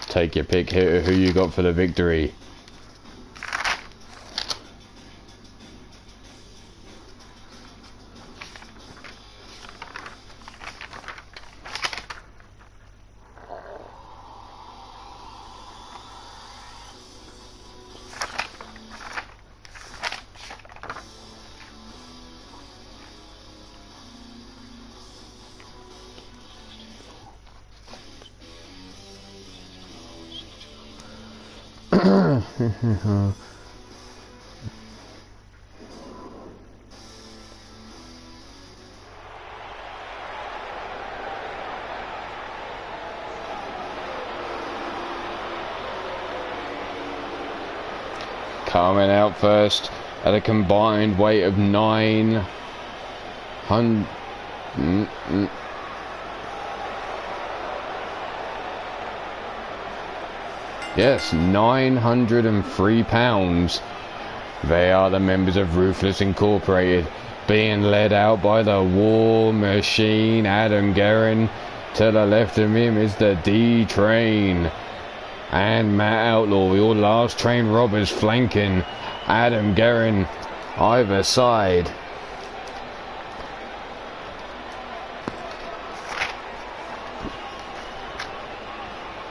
Take your pick here, who you got for the victory. Coming out first at a combined weight of 900. Yes, 903 pounds. They are the members of Ruthless Incorporated, being led out by the War Machine, Adam Guerin. To the left of him is the D-Train and Matt Outlaw, your last train robbers, flanking Adam Guerin either side.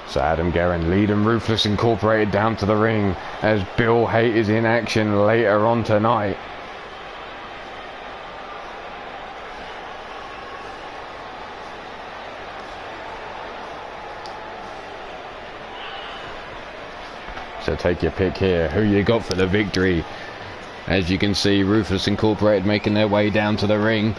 So Adam Guerin leading Ruthless Incorporated down to the ring as Bill Haight is in action later on tonight. So take your pick here, who you got for the victory. As you can see, Ruthless Incorporated making their way down to the ring.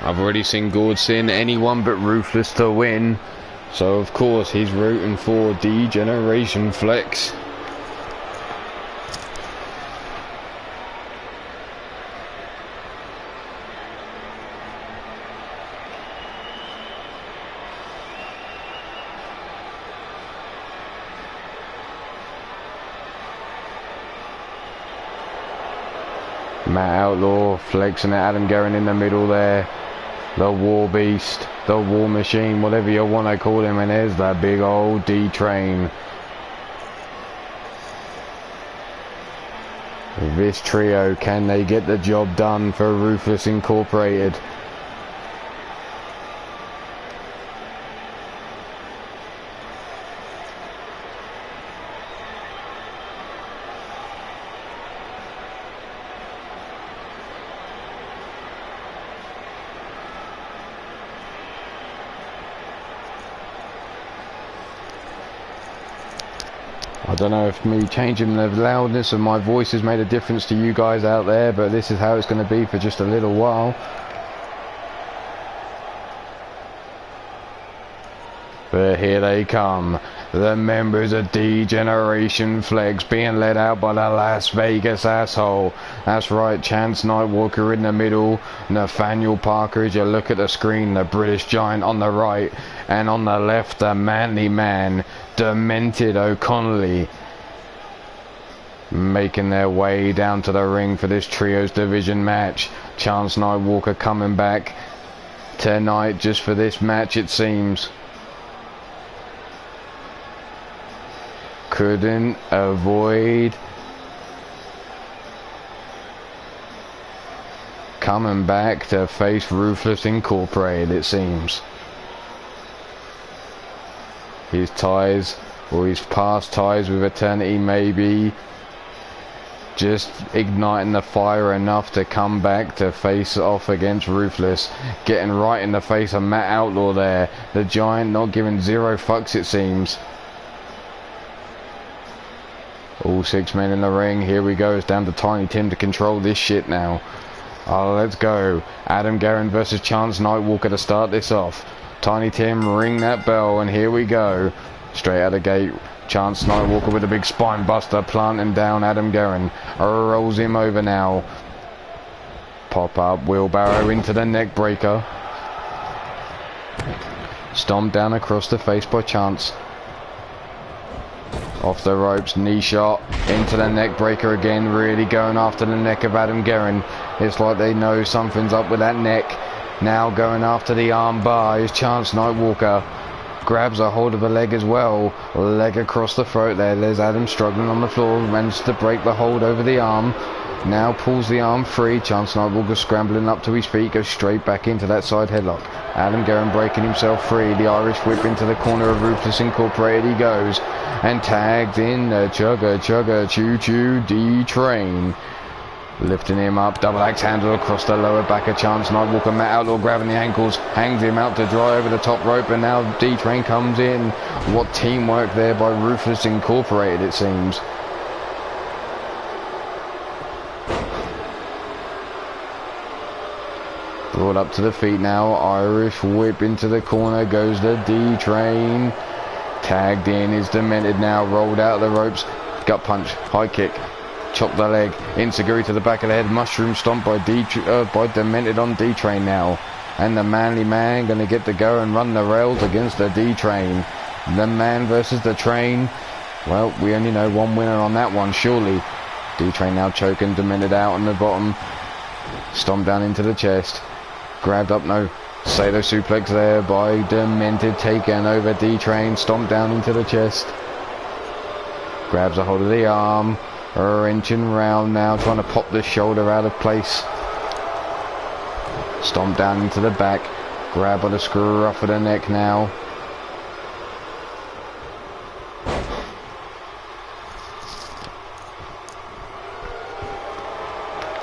I've already seen Gordson, anyone but Ruthless to win. So of course he's rooting for D-Generation Flex. Matt Outlaw flexing at Adam Guerin in the middle there. The War Beast, the War Machine, whatever you want to call him, and there's that big old D-Train. This trio, can they get the job done for Ruthless Incorporated? I don't know if me changing the loudness of my voice has made a difference to you guys out there, but this is how it's going to be for just a little while. But here they come, the members of D-Generation Flex, being led out by the Las Vegas asshole. That's right, Chance Nightwalker in the middle, Nathaniel Parker as you look at the screen, the British Giant on the right, and on the left the Manly Man, Demented O'Connelly, making their way down to the ring for this trios division match. Chance Nightwalker coming back tonight just for this match, it seems. Couldn't avoid coming back to face Ruthless Incorporated, it seems. His ties, or his past ties with Eternity, maybe just igniting the fire enough to come back to face off against Ruthless. Getting right in the face of Matt Outlaw there. The Giant not giving zero fucks, it seems. All 6 men in the ring. Here we go. It's down to Tiny Tim to control this shit now. Oh, let's go. Adam Guerin versus Chance Nightwalker to start this off. Tiny Tim, ring that bell, and here we go. Straight out the gate, Chance Nightwalker with a big spine buster, planting down Adam Guerin. Rolls him over now. Pop up, wheelbarrow into the neck breaker. Stomp down across the face by Chance. Off the ropes, knee shot into the neck breaker again, really going after the neck of Adam Guerin. It's like they know something's up with that neck. Now going after the arm bar is Chance Nightwalker. Grabs a hold of the leg as well. Leg across the throat there. There's Adam struggling on the floor. Manages to break the hold over the arm. Now pulls the arm free. Chance Nightwalker scrambling up to his feet. Goes straight back into that side headlock. Adam Guerin breaking himself free. The Irish whip into the corner of Ruthless Incorporated he goes. And tagged in the chugga chugga choo choo D-Train. Lifting him up, double axe handle across the lower back, a chance. Nightwalker, Matt Outlaw grabbing the ankles, hangs him out to dry over the top rope, and now D-Train comes in. What teamwork there by Ruthless Incorporated, it seems. Brought up to the feet now, Irish whip into the corner, goes the D-Train. Tagged in is Demented now, rolled out of the ropes, gut punch, high kick. Chop the leg, Insaguri to the back of the head, mushroom stomp by Demented on D-Train now. And the Manly Man going to get to go and run the rails against the D-Train. The man versus the train. Well, we only know one winner on that one, surely. D-Train now choking Demented out on the bottom. Stomp down into the chest. Grabbed up, no. Sato suplex there by Demented, taken over D-Train. Stomp down into the chest. Grabs a hold of the arm. Wrenching round now, trying to pop the shoulder out of place. Stomp down into the back. Grab on the scruff of the neck now.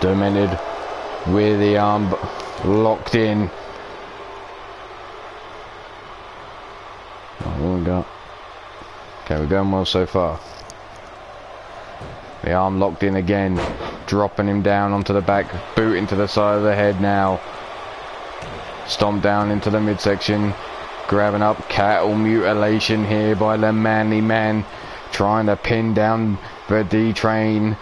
Demented with the arm locked in. Oh, what we got? Okay, we're going well so far. The arm locked in again, dropping him down onto the back, boot into the side of the head now. Stomp down into the midsection, grabbing up, cattle mutilation here by the Manly Man, trying to pin down the D-Train.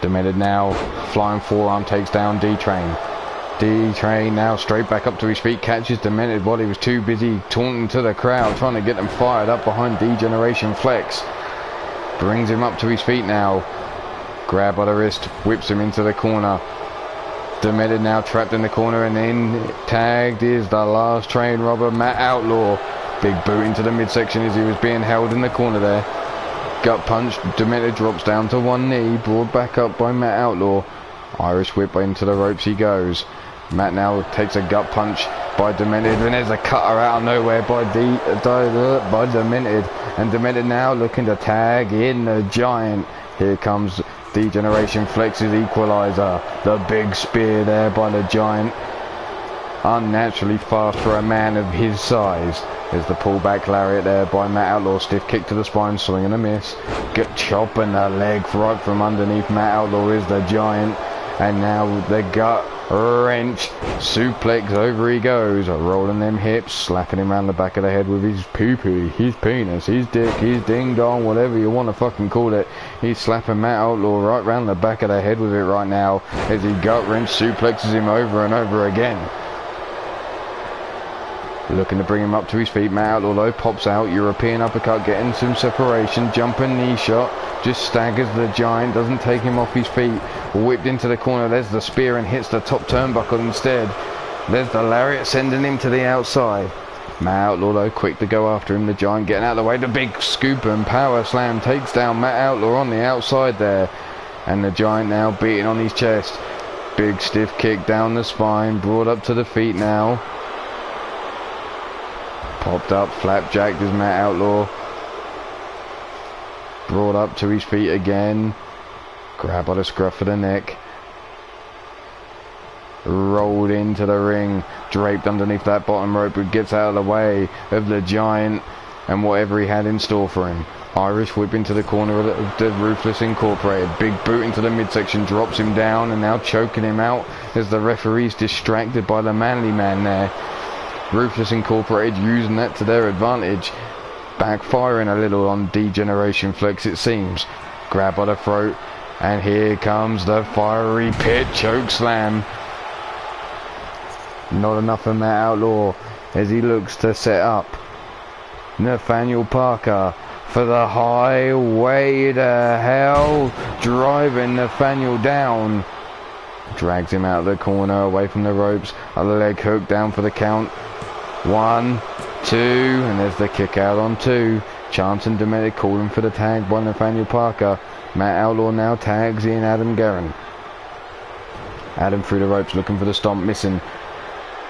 Demented now, flying forearm takes down D-Train. D-Train now straight back up to his feet, catches Demented while he was too busy taunting to the crowd, trying to get them fired up behind D-Generation Flex. Brings him up to his feet now. Grab by the wrist, whips him into the corner. Demented now trapped in the corner, and then tagged is the last train robber, Matt Outlaw. Big boot into the midsection as he was being held in the corner there. Gut punch, Demented drops down to one knee, brought back up by Matt Outlaw. Irish whip into the ropes he goes. Matt now takes a gut punch by Demented, and there's a cutter out of nowhere by Demented. And Demented now looking to tag in the Giant. Here comes D-Generation Flex's equalizer. The big spear there by the Giant. Unnaturally fast for a man of his size. There's the pullback lariat there by Matt Outlaw. Stiff kick to the spine, swing and a miss. Get chopping the leg right from underneath Matt Outlaw is the Giant. And now the gut wrench, suplex, over he goes, rolling them hips, slapping him around the back of the head with his poo-poo, his penis, his dick, his ding-dong, whatever you want to fucking call it. He's slapping Matt Outlaw right round the back of the head with it right now as he gut wrench suplexes him over and over again. Looking to bring him up to his feet. Matt Outlaw though pops out, European uppercut, getting some separation, jumping knee shot, just staggers the Giant, doesn't take him off his feet. Whipped into the corner, there's the spear and hits the top turnbuckle instead. There's the lariat sending him to the outside. Matt Outlaw though quick to go after him, the Giant getting out of the way. The big scoop and power slam takes down Matt Outlaw on the outside there. And the Giant now beating on his chest. Big stiff kick down the spine, brought up to the feet now. Popped up, flapjacked is Matt Outlaw. Brought up to his feet again. Grab by the scruff of the neck. Rolled into the ring. Draped underneath that bottom rope, but gets out of the way of the Giant and whatever he had in store for him. Irish whip into the corner of the Ruthless Incorporated. Big boot into the midsection, drops him down and now choking him out as the referee's distracted by the Manly Man there. Ruthless Incorporated using that to their advantage. Backfiring a little on D-Generation Flex it seems. Grab by the throat. And here comes the fiery pit choke slam. Not enough for Matt Outlaw as he looks to set up Nathaniel Parker for the highway to hell. Driving Nathaniel down. Drags him out of the corner away from the ropes. A leg hook down for the count. 1, 2, and there's the kick out on 2. Chance and Demented calling for the tag by Nathaniel Parker. Matt Outlaw now tags in Adam Guerin. Adam through the ropes looking for the stomp, missing.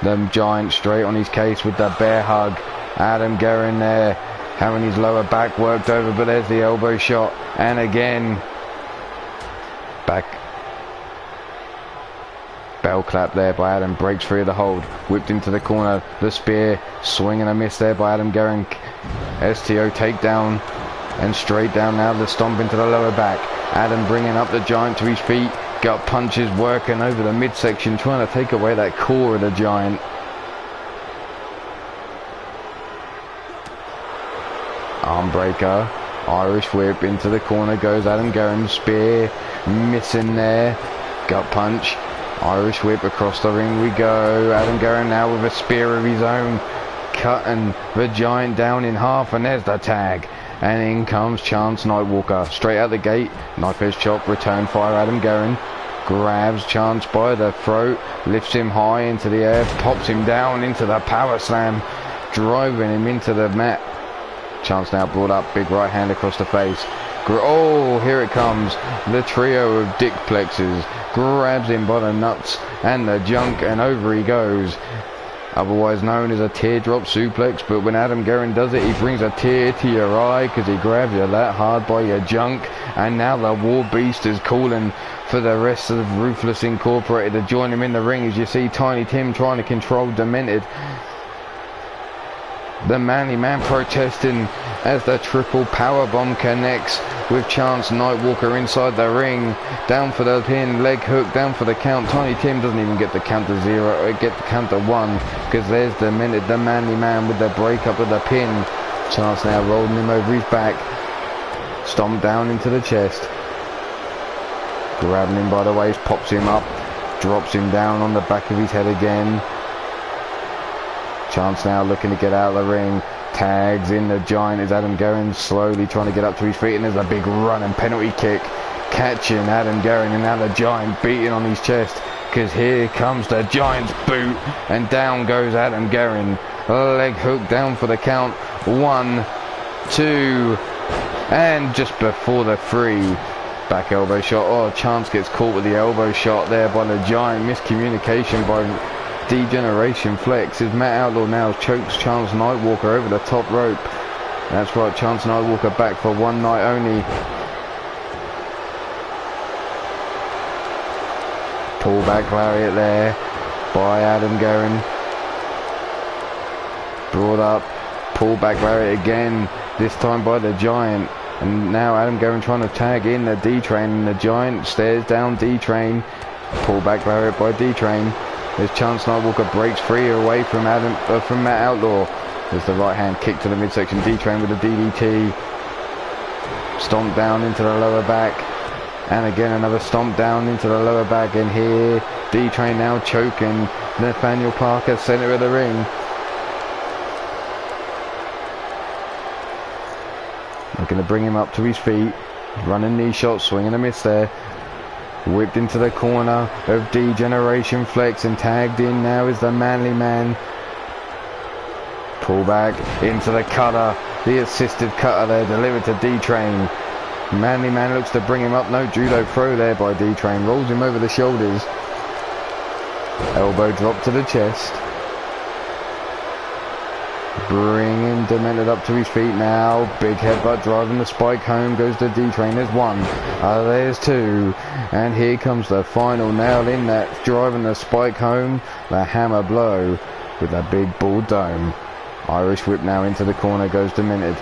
The Giant straight on his case with the bear hug. Adam Guerin there, having his lower back worked over, but there's the elbow shot, and again, back. Bell clap there by Adam, breaks free of the hold, whipped into the corner, the spear, swing and a miss there by Adam Guerin. STO takedown, and straight down now, the stomp into the lower back. Adam bringing up the Giant to his feet, gut punches working over the midsection, trying to take away that core of the Giant. Arm breaker, Irish whip into the corner goes Adam Guerin, spear, missing there, gut punch. Irish whip across the ring we go. Adam Guerin now with a spear of his own, cutting the Giant down in half, and there's the tag. And in comes Chance Nightwalker. Straight out the gate, knife edge chop, return fire. Adam Guerin grabs Chance by the throat, lifts him high into the air, pops him down into the power slam, driving him into the mat. Chance now brought up, big right hand across the face. Oh, here it comes, the trio of dick plexes, grabs him by the nuts and the junk, and over he goes. Otherwise known as a teardrop suplex, but when Adam Guerin does it, he brings a tear to your eye because he grabs you that hard by your junk. And now the War Beast is calling for the rest of Ruthless Incorporated to join him in the ring, as you see Tiny Tim trying to control Demented. The Manly Man protesting as the triple powerbomb connects with Chance Nightwalker inside the ring. Down for the pin, leg hook, down for the count. Tiny Tim doesn't even get the count to 0, or get the count to 1, because there's the Manly Man with the breakup of the pin. Chance now rolling him over his back. Stomp down into the chest. Grabbing him by the waist, pops him up, drops him down on the back of his head again. Chance now looking to get out of the ring, tags in the Giant as Adam Guerin slowly trying to get up to his feet, and there's a big run and penalty kick, catching Adam Guerin, and now the Giant beating on his chest, because here comes the Giant's boot, and down goes Adam Guerin, leg hook down for the count, 1, 2, and just before the 3, back elbow shot. Oh, Chance gets caught with the elbow shot there by the Giant, miscommunication by Degeneration Flex, as Matt Outlaw now chokes Chance Nightwalker over the top rope. That's right, Chance Nightwalker back for one night only. Pull back lariat there by Adam Guerin. Brought up, pull back lariat again, this time by the Giant. And now Adam Guerin trying to tag in the D-Train, and the Giant stares down D-Train. Pull back lariat by D-Train. As Chance Nightwalker breaks free away from Matt Outlaw. There's the right hand kick to the midsection. D-Train with the DDT. Stomp down into the lower back. And again another stomp down into the lower back. And here D-Train now choking Nathaniel Parker, center of the ring. Looking to bring him up to his feet. Running knee shot, swinging a miss there. Whipped into the corner of Degeneration Flex, and tagged in now is the Manly Man. Pull back into the cutter, the assisted cutter there, delivered to D-Train. Manly Man looks to bring him up, no judo throw there by D-Train, rolls him over the shoulders. Elbow drop to the chest. Bringing Demented up to his feet now. Big headbutt driving the spike home. Goes to D-Train. There's 1. There's 2. And here comes the final nail in that. Driving the spike home. The hammer blow with a big bull dome. Irish whip now into the corner. Goes Demented.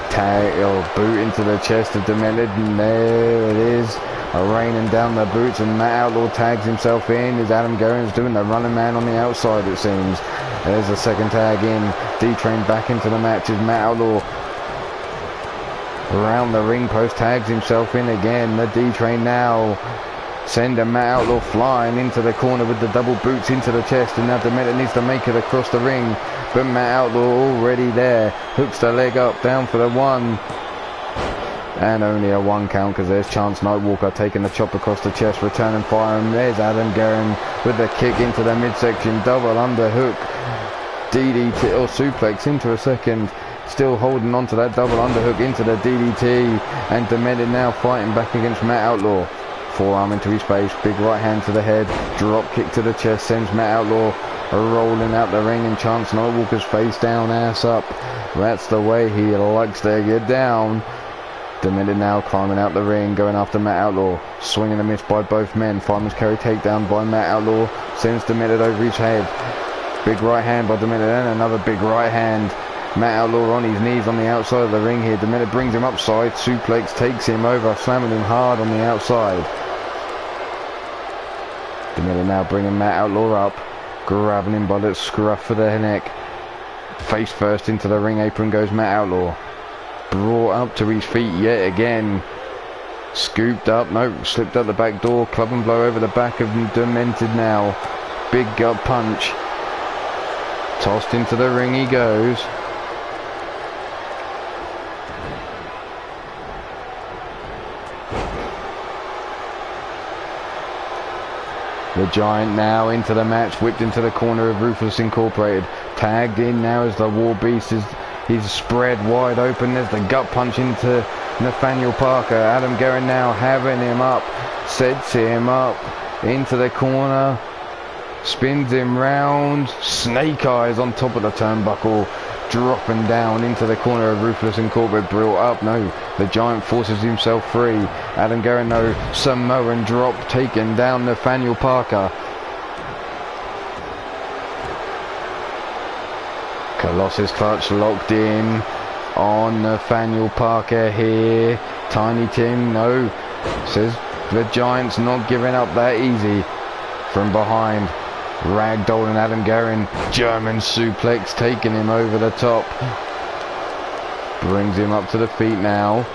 Tag or boot into the chest of Demented. And there it is. Raining down the boots, and Matt Outlaw tags himself in as Adam Guerin's doing the running man on the outside, it seems. There's the second tag in. D-Train back into the match as Matt Outlaw around the ring post tags himself in again. The D-Train now sending Matt Outlaw flying into the corner with the double boots into the chest, and now Demented needs to make it across the ring, but Matt Outlaw already there. Hooks the leg up, down for the 1. And only a 1 count, because there's Chance Nightwalker taking the chop across the chest, returning fire, and there's Adam Guerin with the kick into the midsection, double underhook, DDT or suplex into a second, still holding on to that double underhook into the DDT, and Demented now fighting back against Matt Outlaw. Forearm into his face, big right hand to the head, drop kick to the chest, sends Matt Outlaw rolling out the ring, and Chance Nightwalker's face down, ass up. That's the way he likes to get down. Demented now climbing out the ring, going after Matt Outlaw. Swinging a miss by both men. Fireman's carry takedown by Matt Outlaw. Sends Demented over his head. Big right hand by Demented, and another big right hand. Matt Outlaw on his knees on the outside of the ring here. Demented brings him upside. Suplex takes him over, slamming him hard on the outside. Demented now bringing Matt Outlaw up. Grabbing him by the scruff of the neck. Face first into the ring apron goes Matt Outlaw. Brought up to his feet yet again. Scooped up, no, slipped out the back door. Club and blow over the back of Demented now. Big gut punch. Tossed into the ring he goes. The Giant now into the match, whipped into the corner of Ruthless Incorporated. Tagged in now as the War Beast is spread wide open. There's the gut punch into Nathaniel Parker. Adam Guerin now having him up. Sets him up into the corner. Spins him round. Snake eyes on top of the turnbuckle. Dropping down into the corner of Ruthless Incorporated. Brought up. No, the Giant forces himself free. Adam Guerin, no, Samoan drop. Taking down Nathaniel Parker. Colossus clutch locked in on Nathaniel Parker here. Tiny Tim, no, says the Giant's not giving up that easy. From behind, ragdolling Adam Guerin. German suplex taking him over the top. Brings him up to the feet now.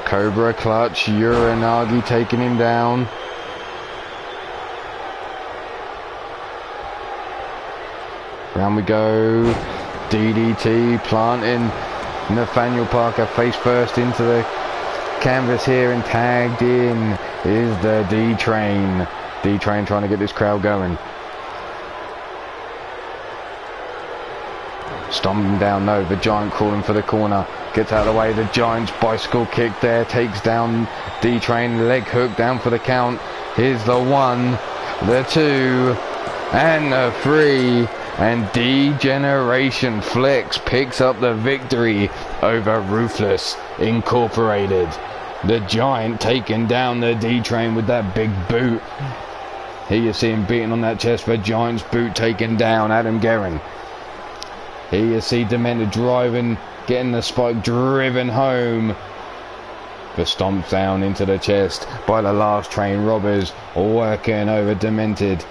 Cobra clutch, Uranagi taking him down. Round we go. DDT planting Nathaniel Parker face first into the canvas here, and tagged in is the D-Train. D-Train trying to get this crowd going. Stomping down, no, the Giant crawling for the corner. Gets out of the way, the Giant's bicycle kick there. Takes down D-Train, leg hook down for the count. Here's the 1, the 2, and the 3. And D-Generation Flex picks up the victory over Ruthless Incorporated. The Giant taking down the D-Train with that big boot. Here you see him beating on that chest. The Giant's boot taking down Adam Guerin. Here you see Demented driving, getting the spike driven home. The stomp down into the chest by the last train robbers, working over Demented.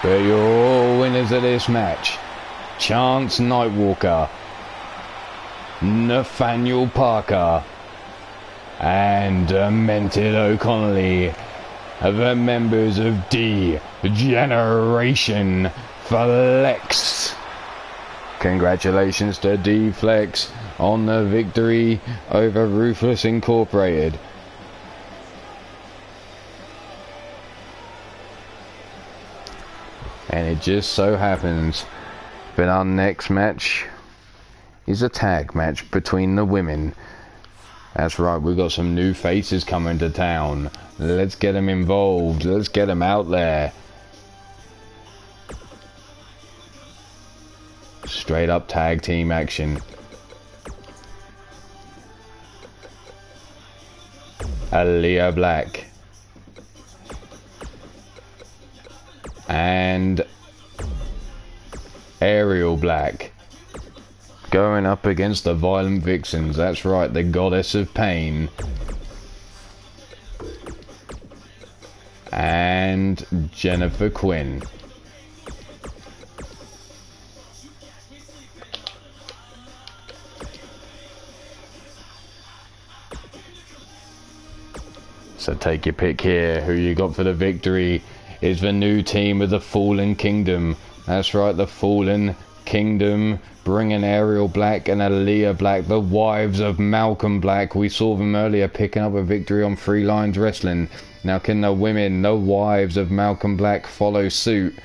But you're all winners of this match. Chance Nightwalker, Nathaniel Parker, and Demented O'Connolly, the members of D-Generation Flex. Congratulations to D-Flex on the victory over Ruthless Incorporated. And it just so happens that our next match is a tag match between the women. That's right, we've got some new faces coming to town. Let's get them involved. Let's get them out there. Straight up tag team action. Aaliyah Black and Ariel Black going up against the Violent Vixens. That's right, the Goddess of Pain and Jennifer Quinn. So take your pick here. Who you got for the victory is the new team of the Fallen Kingdom. That's right, the Fallen Kingdom, bringing Ariel Black and Aaliyah Black, the wives of Malcolm Black. We saw them earlier picking up a victory on Three Lions Wrestling. Now can the women, the wives of Malcolm Black, follow suit?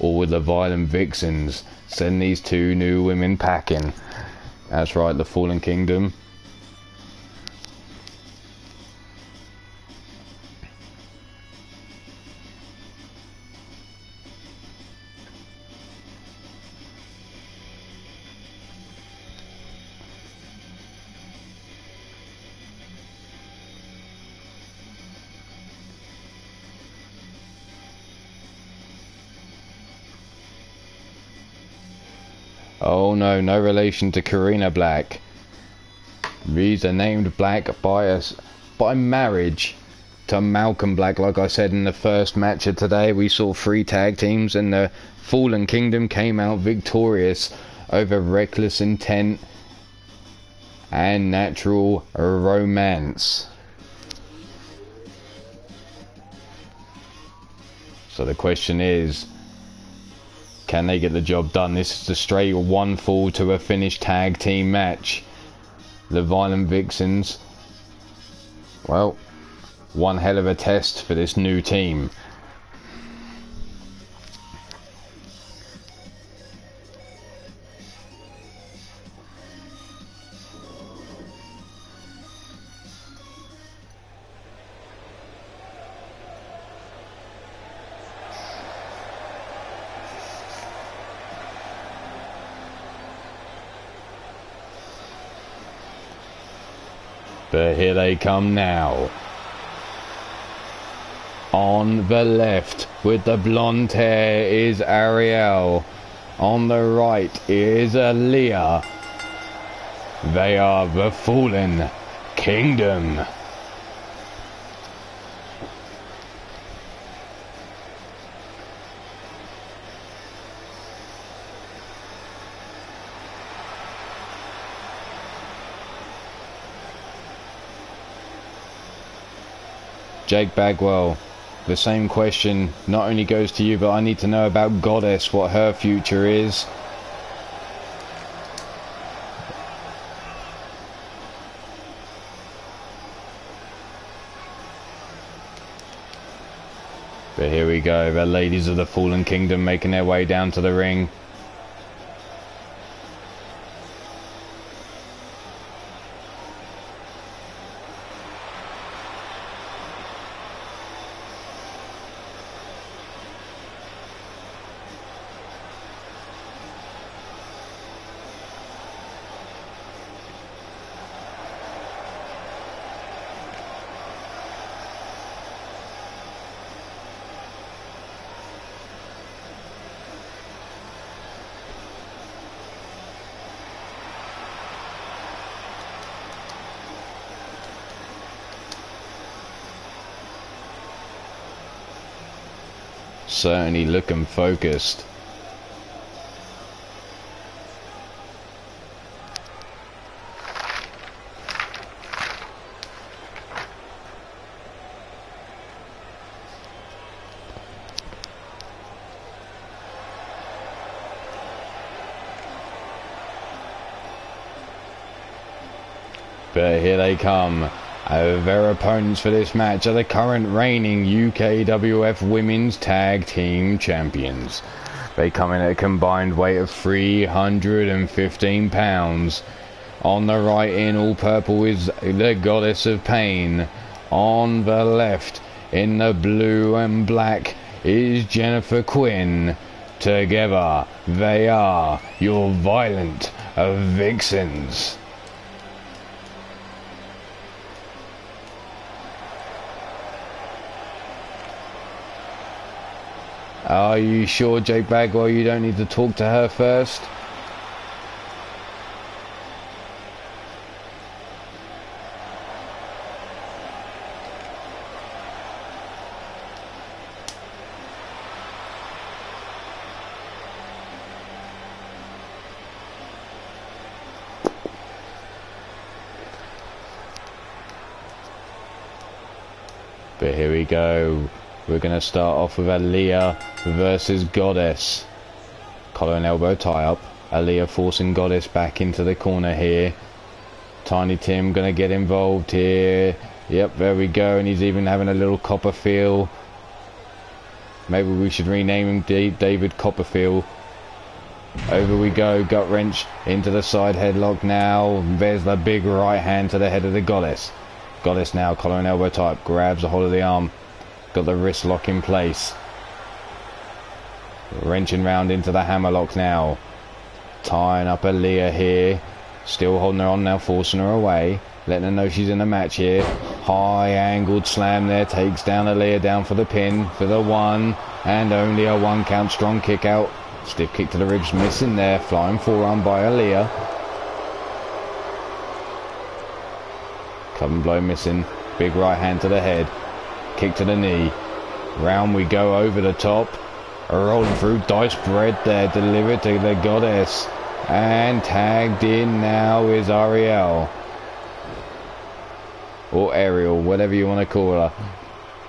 or will the Violent Vixens send these two new women packing? That's right, the Fallen Kingdom. Oh no, no relation to Karina Black. These are named Black by marriage to Malcolm Black. Like I said in the first match of today, we saw 3 tag teams and the Fallen Kingdom came out victorious over Reckless Intent and Natural Romance. So the question is, can they get the job done? This is a straight 1 fall to a finish tag team match. The Violent Vixens, well, one hell of a test for this new team. But here they come now. On the left with the blonde hair is Ariel. On the right is Aaliyah. They are the Fallen Kingdom. Jake Bagwell, the same question not only goes to you, but I need to know about Goddess, what her future is. But here we go, the ladies of the Fallen Kingdom making their way down to the ring. Certainly looking focused. But here they come. Their opponents for this match are the current reigning UKWF Women's Tag Team Champions. They come in at a combined weight of 315 pounds. On the right in all purple is the Goddess of Pain. On the left in the blue and black is Jennifer Quinn. Together they are your Violent Vixens. Are you sure, Jake Bagwell, you don't need to talk to her first? But here we go. We're going to start off with Aaliyah versus Goddess. Collar and elbow tie up. Aaliyah forcing Goddess back into the corner here. Tiny Tim going to get involved here. Yep, there we go. And he's even having a little Copperfield Maybe we should rename him David Copperfield. Over we go, gut wrench into the side headlock now. There's the big right hand to the head of the Goddess. Goddess now, collar and elbow type, grabs a hold of the arm. Got the wrist lock in place. Wrenching round into the hammerlock now. Tying up Aaliyah here. Still holding her on now, forcing her away. Letting her know she's in the match here. High angled slam there, takes down Aaliyah down for the pin, for the one. And only a 1 count, strong kick out. Stiff kick to the ribs, missing there. Flying forearm by Aaliyah. Club and blow missing. Big right hand to the head. Kick to the knee. Round we go over the top. Rolling through, dice bread there. Delivered to the Goddess. And tagged in now is Ariel. Or Ariel, whatever you want to call her.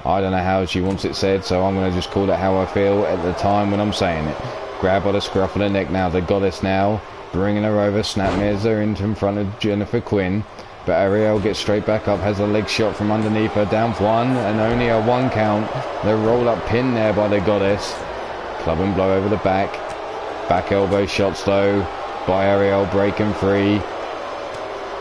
I don't know how she wants it said, so I'm going to just call it how I feel at the time when I'm saying it. Grab by the scruff of the neck now, the Goddess now, bringing her over, snapmares her in front of Jennifer Quinn, but Ariel gets straight back up, has a leg shot from underneath her, down for one, and only a 1 count. The roll-up pin there by the Goddess. Club and blow over the back. Back elbow shots though, by Ariel, breaking free.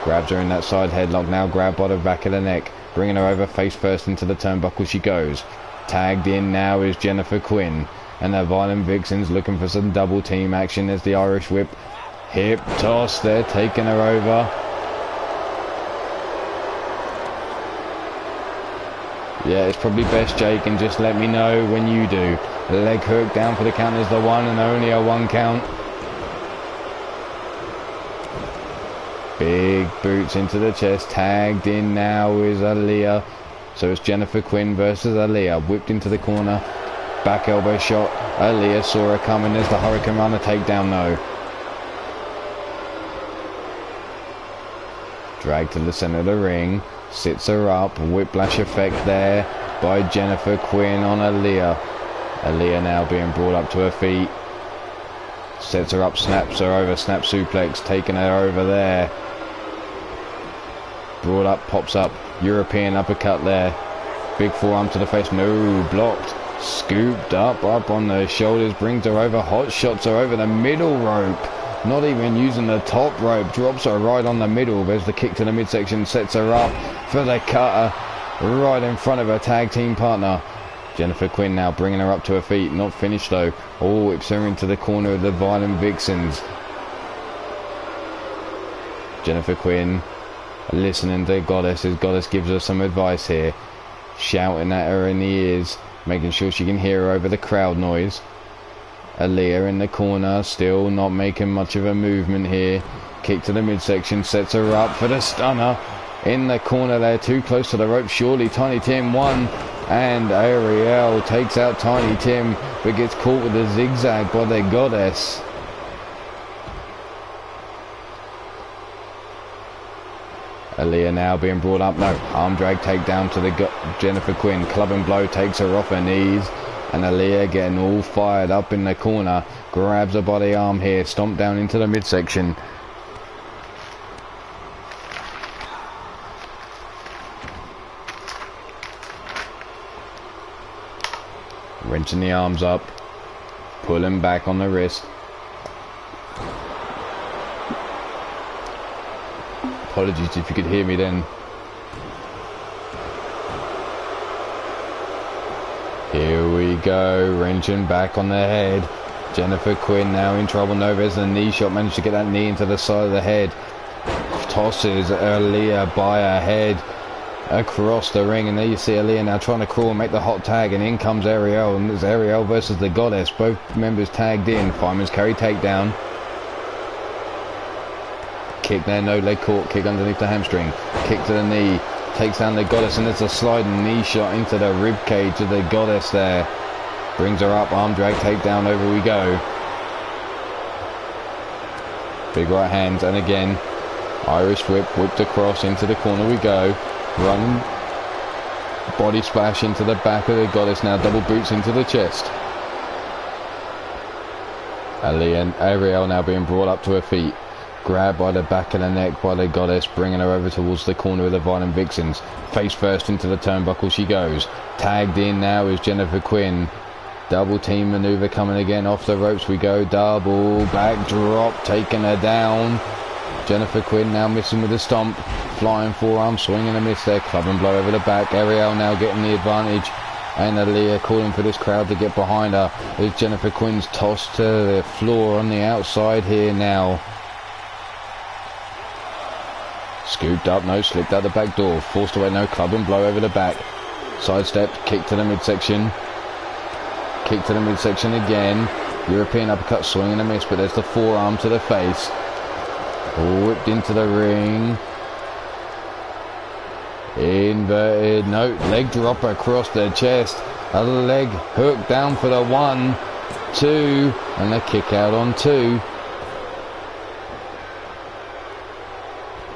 Grabs her in that side headlock now, grabbed by the back of the neck, bringing her over face first into the turnbuckle she goes. Tagged in now is Jennifer Quinn. And the Violent Vixens looking for some double team action. There's the Irish whip. Hip toss there, taking her over. Yeah, it's probably best, Jake, and just let me know when you do. Leg hook down for the count is the one, and only a 1 count. Big boots into the chest. Tagged in now is Aaliyah. So it's Jennifer Quinn versus Aaliyah. Whipped into the corner. Back elbow shot. Aaliyah saw her coming. There's the Hurricane Runner takedown, no. Dragged to the center of the ring. Sits her up. Whiplash effect there by Jennifer Quinn on Aaliyah. Aaliyah now being brought up to her feet. Sets her up, snaps her over. Snap suplex. Taking her over there. Brought up, pops up. European uppercut there. Big forearm to the face. No, blocked. Scooped up on the shoulders, brings her over, hot shots her over the middle rope, not even using the top rope, drops her right on the middle. There's the kick to the midsection, sets her up for the cutter right in front of her tag team partner. Jennifer Quinn now bringing her up to her feet, not finished though. Oh, whips her into the corner of the Violent Vixens. Jennifer Quinn listening to Goddess as Goddess gives her some advice here, shouting at her in the ears, making sure she can hear her over the crowd noise. Aaliyah in the corner, still not making much of a movement here. Kick to the midsection, sets her up for the stunner. In the corner there, too close to the rope, surely Tiny Tim won. And Ariel takes out Tiny Tim, but gets caught with a zigzag by the Goddess. Aaliyah now being brought up. No, arm drag takedown to the Jennifer Quinn. Club and blow takes her off her knees. And Aaliyah getting all fired up in the corner. Grabs her by the arm here. Stomp down into the midsection. Wrenching the arms up. Pulling back on the wrist. Apologies if you could hear me then. Here we go, wrenching back on the head. Jennifer Quinn now in trouble. No, there's a knee shot. Managed to get that knee into the side of the head. Tosses Aaliyah by her head across the ring. And there you see Aaliyah now trying to crawl and make the hot tag. And in comes Ariel. And there's Ariel versus the Goddess. Both members tagged in. Fireman's carry takedown. Kick there, no leg caught. Kick underneath the hamstring. Kick to the knee. Takes down the Goddess, and there's a sliding knee shot into the rib cage of the Goddess there. Brings her up, arm drag, takedown, over we go. Big right hand, and again, Irish whip, whipped across into the corner we go. Running, body splash into the back of the Goddess now, double boots into the chest. Aaliyah and Ariel now being brought up to her feet. Grabbed by the back of the neck by the Goddess, bringing her over towards the corner of the Violent Vixens. Face first into the turnbuckle she goes. Tagged in now is Jennifer Quinn. Double team maneuver coming again. Off the ropes we go. Double backdrop, taking her down. Jennifer Quinn now missing with a stomp. Flying forearm, swing and a miss there. Club and blow over the back. Ariel now getting the advantage. And Aaliyah calling for this crowd to get behind her. As Jennifer Quinn's tossed to the floor on the outside here now. Scooped up, no, slipped out the back door. Forced away, no, club and blow over the back. Sidestep, kick to the midsection. Kick to the midsection again. European uppercut, swing and a miss, but there's the forearm to the face. Whipped into the ring. Inverted, no, leg drop across the chest. A leg hook down for the 1, 2, and a kick out on 2.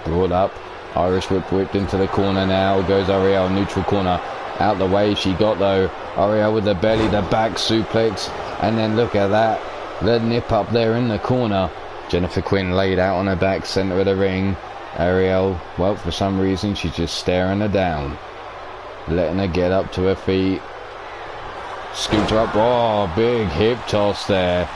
Brought up, Irish whip whipped into the corner now. Goes Ariel, neutral corner. Out the way she got though. Ariel with the belly, the back suplex, and then look at that. The nip up there in the corner. Jennifer Quinn laid out on her back, centre of the ring. Ariel, well, for some reason she's just staring her down, letting her get up to her feet. Scoops her up. Oh, big hip toss there.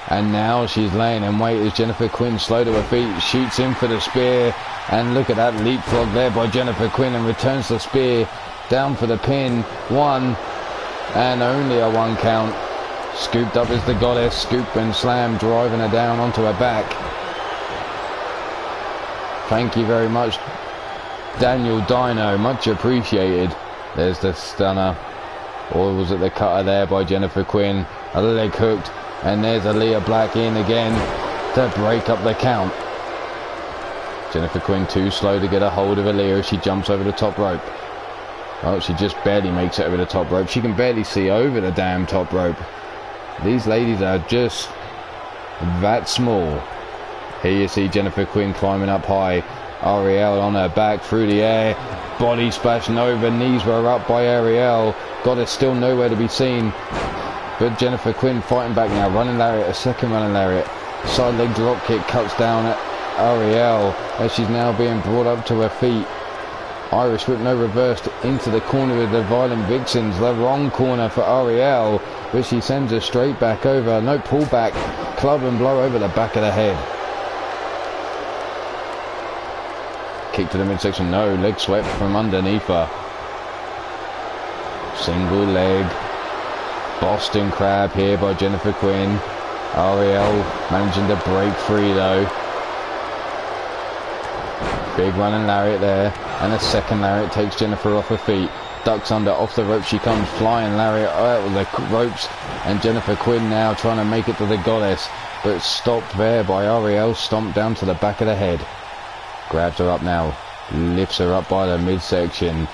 And now she's laying in wait as Jennifer Quinn slow to her feet, shoots in for the spear, and look at that leapfrog there by Jennifer Quinn, and returns the spear down for the pin. 1 and only a 1 count. Scooped up is the goddess. Scoop and slam, driving her down onto her back. Thank you very much, Daniel Dino, much appreciated. There's the stunner, or was it the cutter there by Jennifer Quinn? A leg hooked, and there's Aaliyah Black in again to break up the count. Jennifer Quinn too slow to get a hold of Aaliyah as she jumps over the top rope. Oh, she just barely makes it over the top rope. She can barely see over the damn top rope. These ladies are just that small. Here you see Jennifer Quinn climbing up high. Ariel on her back through the air. Body splash, Nova, knees were up by Ariel. Goddess still nowhere to be seen. But Jennifer Quinn fighting back now. Running lariat, a second running lariat. Side leg drop kick cuts down at Ariel as she's now being brought up to her feet. Irish whip, no, reversed into the corner with the Violent Vixens. The wrong corner for Ariel, but she sends her straight back over. No, pull back. Club and blow over the back of the head. Kick to the midsection, no, leg swept from underneath her. Single leg. Boston Crab here by Jennifer Quinn. Ariel managing to break free though. Big running lariat there, and a second lariat takes Jennifer off her feet. Ducks under, off the rope she comes, flying lariat out with the ropes, and Jennifer Quinn now trying to make it to the goddess, but stopped there by Ariel, stomped down to the back of the head. Grabs her up now, lifts her up by the midsection,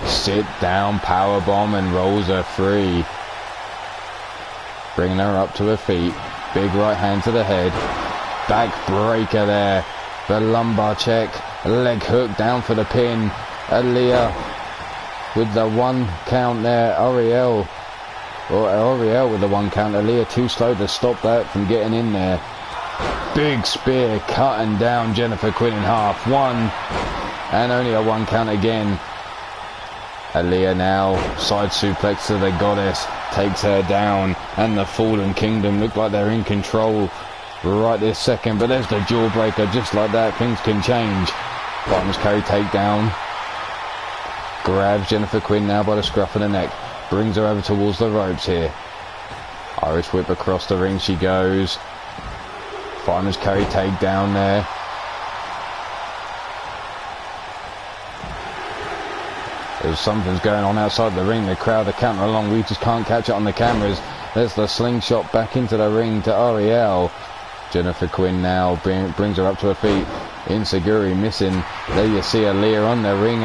sit down powerbomb and rolls her free. Bringing her up to her feet, big right hand to the head, back breaker there, the lumbar check, leg hook down for the pin. Aaliyah with the 1 count there. Ariel with the 1 count. Aaliyah too slow to stop that from getting in there. Big spear cutting down Jennifer Quinn in half. 1 and only a 1 count again. Aaliyah now side suplex to the goddess, takes her down, and the Fallen Kingdom look like they're in control right this second, but there's the jawbreaker. Just like that, things can change. Bottoms carry takedown. Grabs Jennifer Quinn now by the scruff of the neck, brings her over towards the ropes here. Irish whip across the ring she goes. Fireman's carry takedown there. There's something's going on outside the ring. The crowd are counting along. We just can't catch it on the cameras. There's the slingshot back into the ring to Ariel. Jennifer Quinn now brings her up to her feet. Inseguri missing. There you see Aaliyah on the ring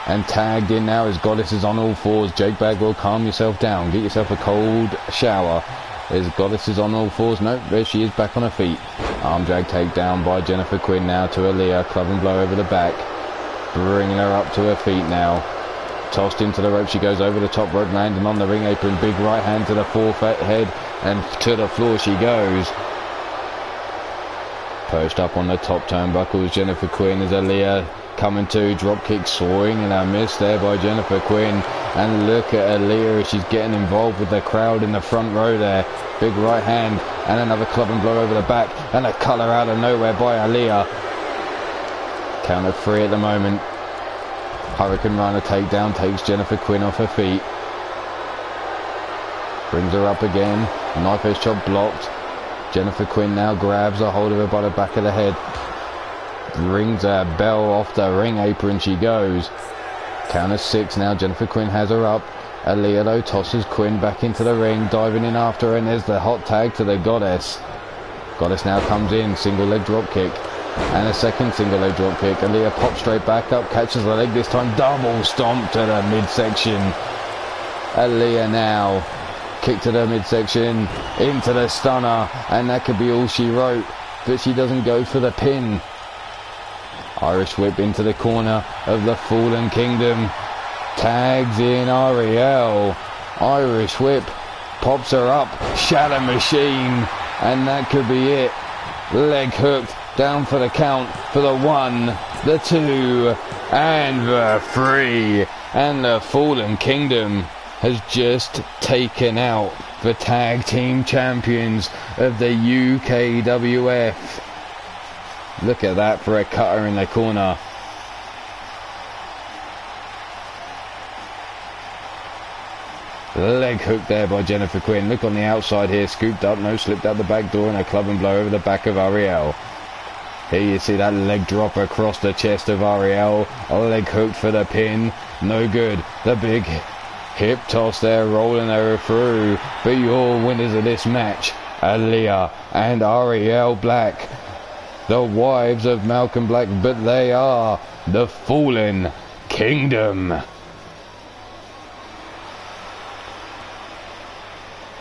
and tagged in now as Goddess is on all fours. Jake Bagwell, calm yourself down. Get yourself a cold shower. As Goddess is on all fours. Nope, there she is back on her feet. Arm drag takedown by Jennifer Quinn now to Aaliyah. Club and blow over the back. Bringing her up to her feet now. Tossed into the rope, she goes over the top rope, landing on the ring apron. Big right hand to the forehead, and to the floor she goes. Perched up on the top turnbuckles, Jennifer Quinn as Aaliyah coming to, drop kick soaring and a miss there by Jennifer Quinn. And look at Aaliyah, she's getting involved with the crowd in the front row there. Big right hand and another club and blow over the back and a colour out of nowhere by Aaliyah. Count of 3 at the moment. Hurricane Runner takedown takes Jennifer Quinn off her feet. Brings her up again. Knife edge chop blocked. Jennifer Quinn now grabs a hold of her by the back of the head. Rings a bell off the ring apron, she goes. Count of 6 now, Jennifer Quinn has her up. Aaliyah though tosses Quinn back into the ring, diving in after her, and there's the hot tag to the Goddess. Goddess now comes in, single leg drop kick. And a second single leg drop kick. Aaliyah pops straight back up, catches the leg this time, double stomp to the midsection. Aaliyah now, kick to the midsection, into the stunner, and that could be all she wrote, but she doesn't go for the pin. Irish whip into the corner of the Fallen Kingdom. Tags in Ariel. Irish whip. Pops her up. Shatter Machine. And that could be it. Leg hooked. Down for the count. For the 1, the 2, and the 3. And the Fallen Kingdom has just taken out the tag team champions of the UKWF. Look at that for a cutter in the corner. Leg hook there by Jennifer Quinn. Look on the outside here. Scooped up, no, slipped out the back door and a club and blow over the back of Ariel. Here you see that leg drop across the chest of Ariel. A leg hook for the pin. No good. The big hip toss there, rolling her through. But your winners of this match, Aaliyah and Ariel Black. The wives of Malcolm Black, but they are the Fallen Kingdom.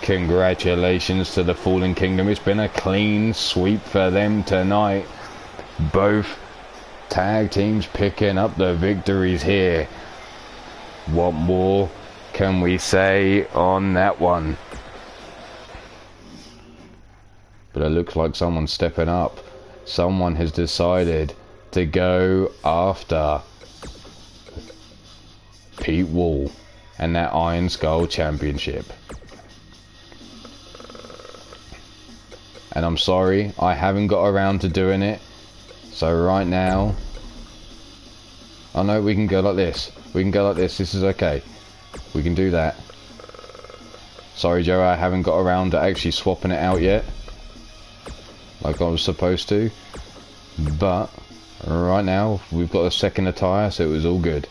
Congratulations to the Fallen Kingdom. It's been a clean sweep for them tonight. Both tag teams picking up the victories here. What more can we say on that one? But it looks like someone's stepping up. Someone has decided to go after Pete Wall and that Iron Skull Championship. And I'm sorry, I haven't got around to doing it. So right now, I know we can go like this. We can go like this. This is okay. We can do that. Sorry, Joe, I haven't got around to actually swapping it out yet, like I was supposed to. But right now, we've got a second attire, so it was all good.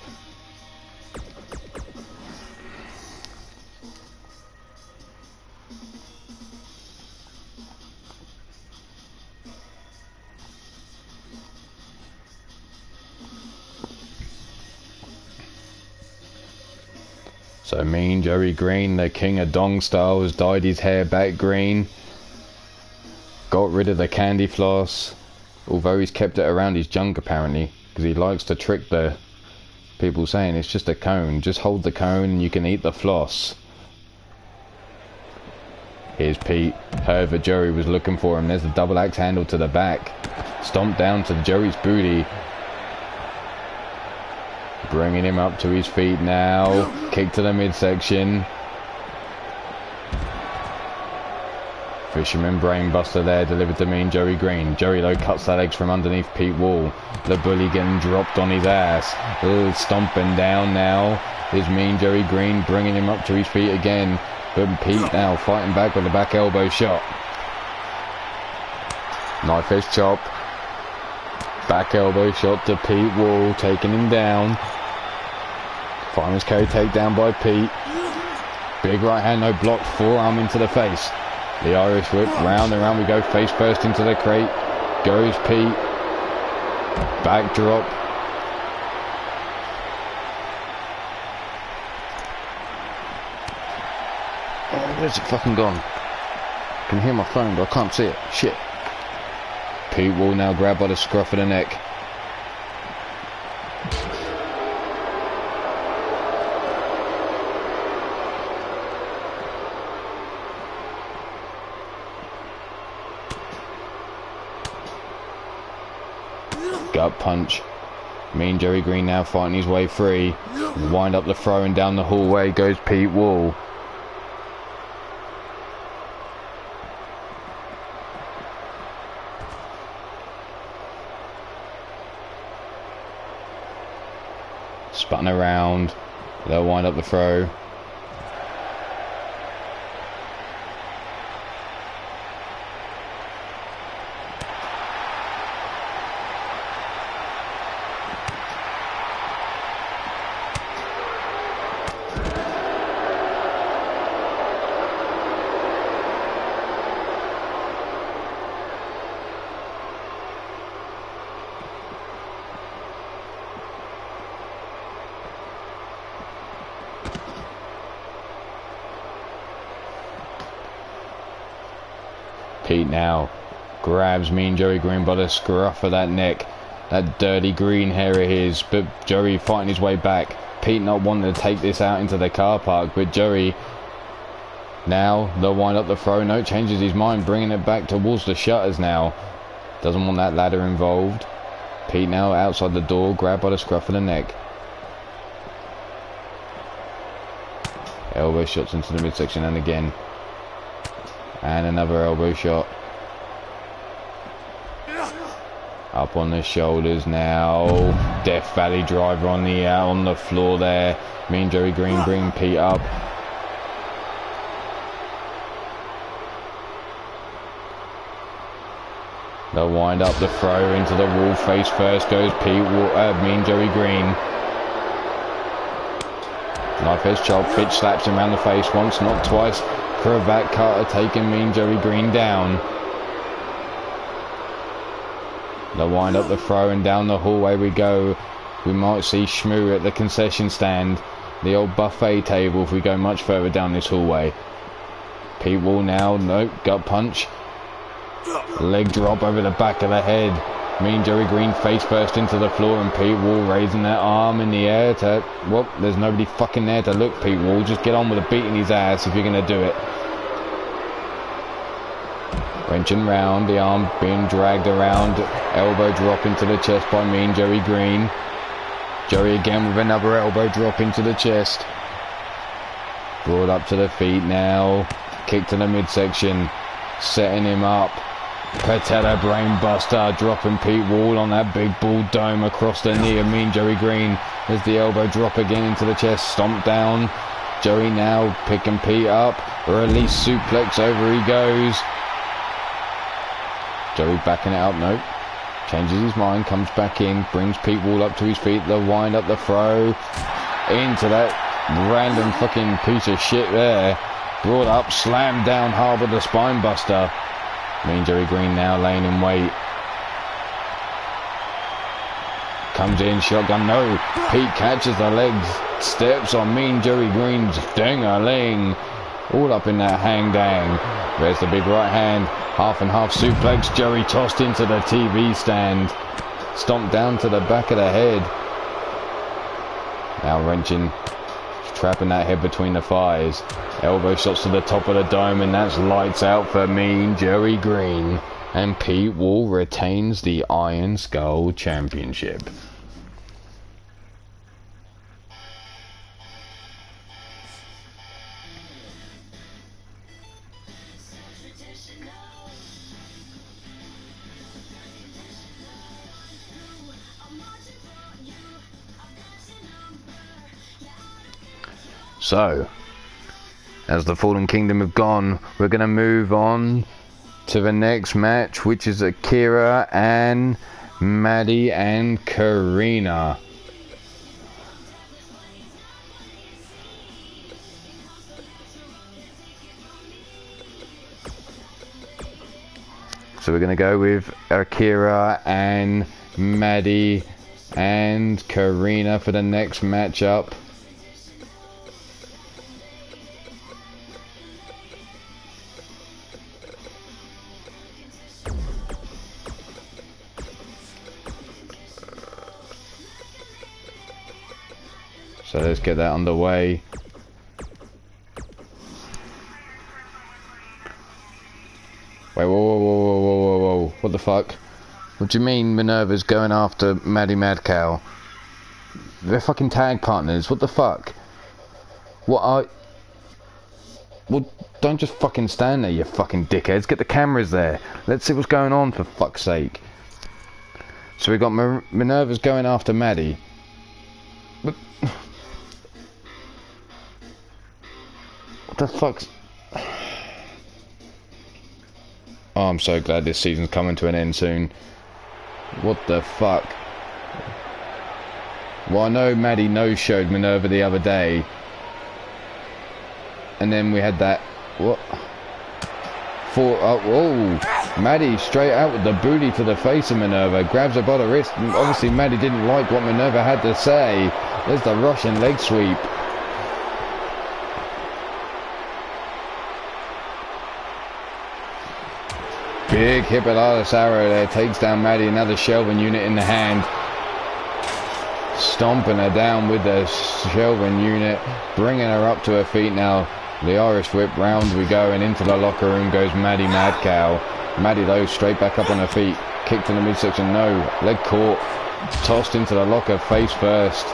So Mean Joey Green, the king of Dong Style, has dyed his hair back green. Got rid of the candy floss, although he's kept it around his junk apparently, because he likes to trick the people saying it's just a cone. Just hold the cone and you can eat the floss. Here's Pete. However, Joey was looking for him. There's the double axe handle to the back. Stomp down to Joey's booty. Bringing him up to his feet now. Kick to the midsection. Fisherman brainbuster there, delivered to Mean Joey Green. Joey though cuts the legs from underneath Pete Wall. The bully getting dropped on his ass. Stomping down now is Mean Joey Green, bringing him up to his feet again. But Pete now fighting back with a back elbow shot. Knife edge chop. Back elbow shot to Pete Wall, taking him down. Fireman's carry takedown by Pete. Big right hand, no blocked, forearm into the face. The Irish whip, round and round we go, face first into the crate. Goes Pete. Back drop. Oh, where's it fucking gone? I can hear my phone, but I can't see it. Shit. Pete Wall now grabbed by the scruff of the neck. Gut punch. Mean Joey Green now fighting his way free. Wind up the throw and down the hallway goes Pete Wall. Spun around. They'll wind up the throw. Pete now grabs Mean Joey Green by the scruff of that neck. That dirty green hair of his. But Joey fighting his way back. Pete not wanting to take this out into the car park. But Joey now, they'll wind up the throw. No, changes his mind, bringing it back towards the shutters now. Doesn't want that ladder involved. Pete now outside the door, grabbed by the scruff of the neck. Elbow shots into the midsection and again. And another elbow shot. Up on the shoulders now. Death Valley driver on the floor there. Mean Joey Green bring Pete up. They'll wind up the throw into the wall. Face first goes Mean Joey Green. Knife edge chop. Bitch slaps him around the face once, not twice. Cravat cutter taking Mean Joey Green down. They'll wind up the throw and down the hallway we go. We might see Shmoo at the concession stand. The old buffet table if we go much further down this hallway. Pete Wall now. Nope. Gut punch. Leg drop over the back of the head. Mean Joey Green face first into the floor and Pete Wall raising that arm in the air to... Well, there's nobody fucking there to look, Pete Wall. Just get on with a beating his ass if you're going to do it. Wrenching round, the arm being dragged around. Elbow drop into the chest by Mean Joey Green. Joey again with another elbow drop into the chest. Brought up to the feet now. Kick to the midsection. Setting him up. Patella brainbuster, dropping Pete Wall on that big bull dome across the knee of Mean Joey Green. There's the elbow drop again into the chest, stomp down. Joey now picking Pete up, release suplex, over he goes. Joey backing it up, nope. Changes his mind, comes back in, brings Pete Wall up to his feet. They'll wind up the throw into that random fucking piece of shit there. Brought up, slammed down hard with the spine buster. Mean Joey Green now laying in wait. Comes in, shotgun, no. Pete catches the legs, steps on Mean Joey Green's ding-a-ling. All up in that hang-dang. There's the big right hand, half and half suplex. Joey tossed into the TV stand. Stomped down to the back of the head. Now wrenching, trapping that head between the thighs. Elbow shots to the top of the dome, and that's lights out for Mean Joey Green. And Pete Wall retains the Iron Skull Championship. So, as the Fallen Kingdom have gone, we're going to move on to the next match, which is Akira and Maddie and Karina. So we're going to go with Akira and Maddie and Karina for the next matchup. So let's get that underway. Wait, whoa, what the fuck? What do you mean Minerva's going after Maddie Mad Cow? They're fucking tag partners. What the fuck? What are... Well, don't just fucking stand there, you fucking dickheads. Get the cameras there. Let's see what's going on, for fuck's sake. So we got Minerva's going after Maddie. But... What the fuck's... Oh, I'm so glad this season's coming to an end soon. What the fuck? Well, I know Maddie no-showed Minerva the other day. And then we had that... What? Maddie straight out with the booty to the face of Minerva. Grabs her by the wrist. And obviously Maddie didn't like what Minerva had to say. There's the Russian leg sweep. Big Hippolytus arrow there. Takes down Maddie. Another Shelvin unit in the hand. Stomping her down with the Shelvin unit. Bringing her up to her feet now. The Irish whip, round we go, and into the locker room goes Maddie Mad Cow. Maddie though straight back up on her feet. Kicked in the midsection, no. Leg caught. Tossed into the locker face first.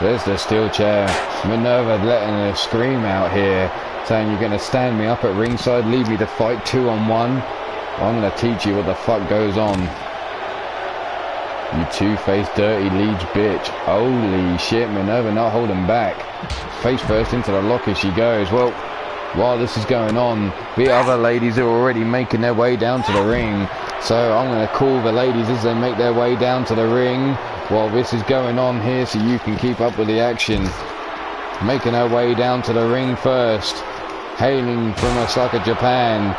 There's the steel chair. Minerva letting her scream out here. Saying you're going to stand me up at ringside, leave me to fight 2-on-1. I'm going to teach you what the fuck goes on. You two-faced dirty Leeds bitch. Holy shit, Minerva not holding back. Face first into the locker she goes. Well, while this is going on, the other ladies are already making their way down to the ring. So I'm going to call the ladies as they make their way down to the ring while this is going on here so you can keep up with the action. Making her way down to the ring first. Hailing from Osaka, Japan.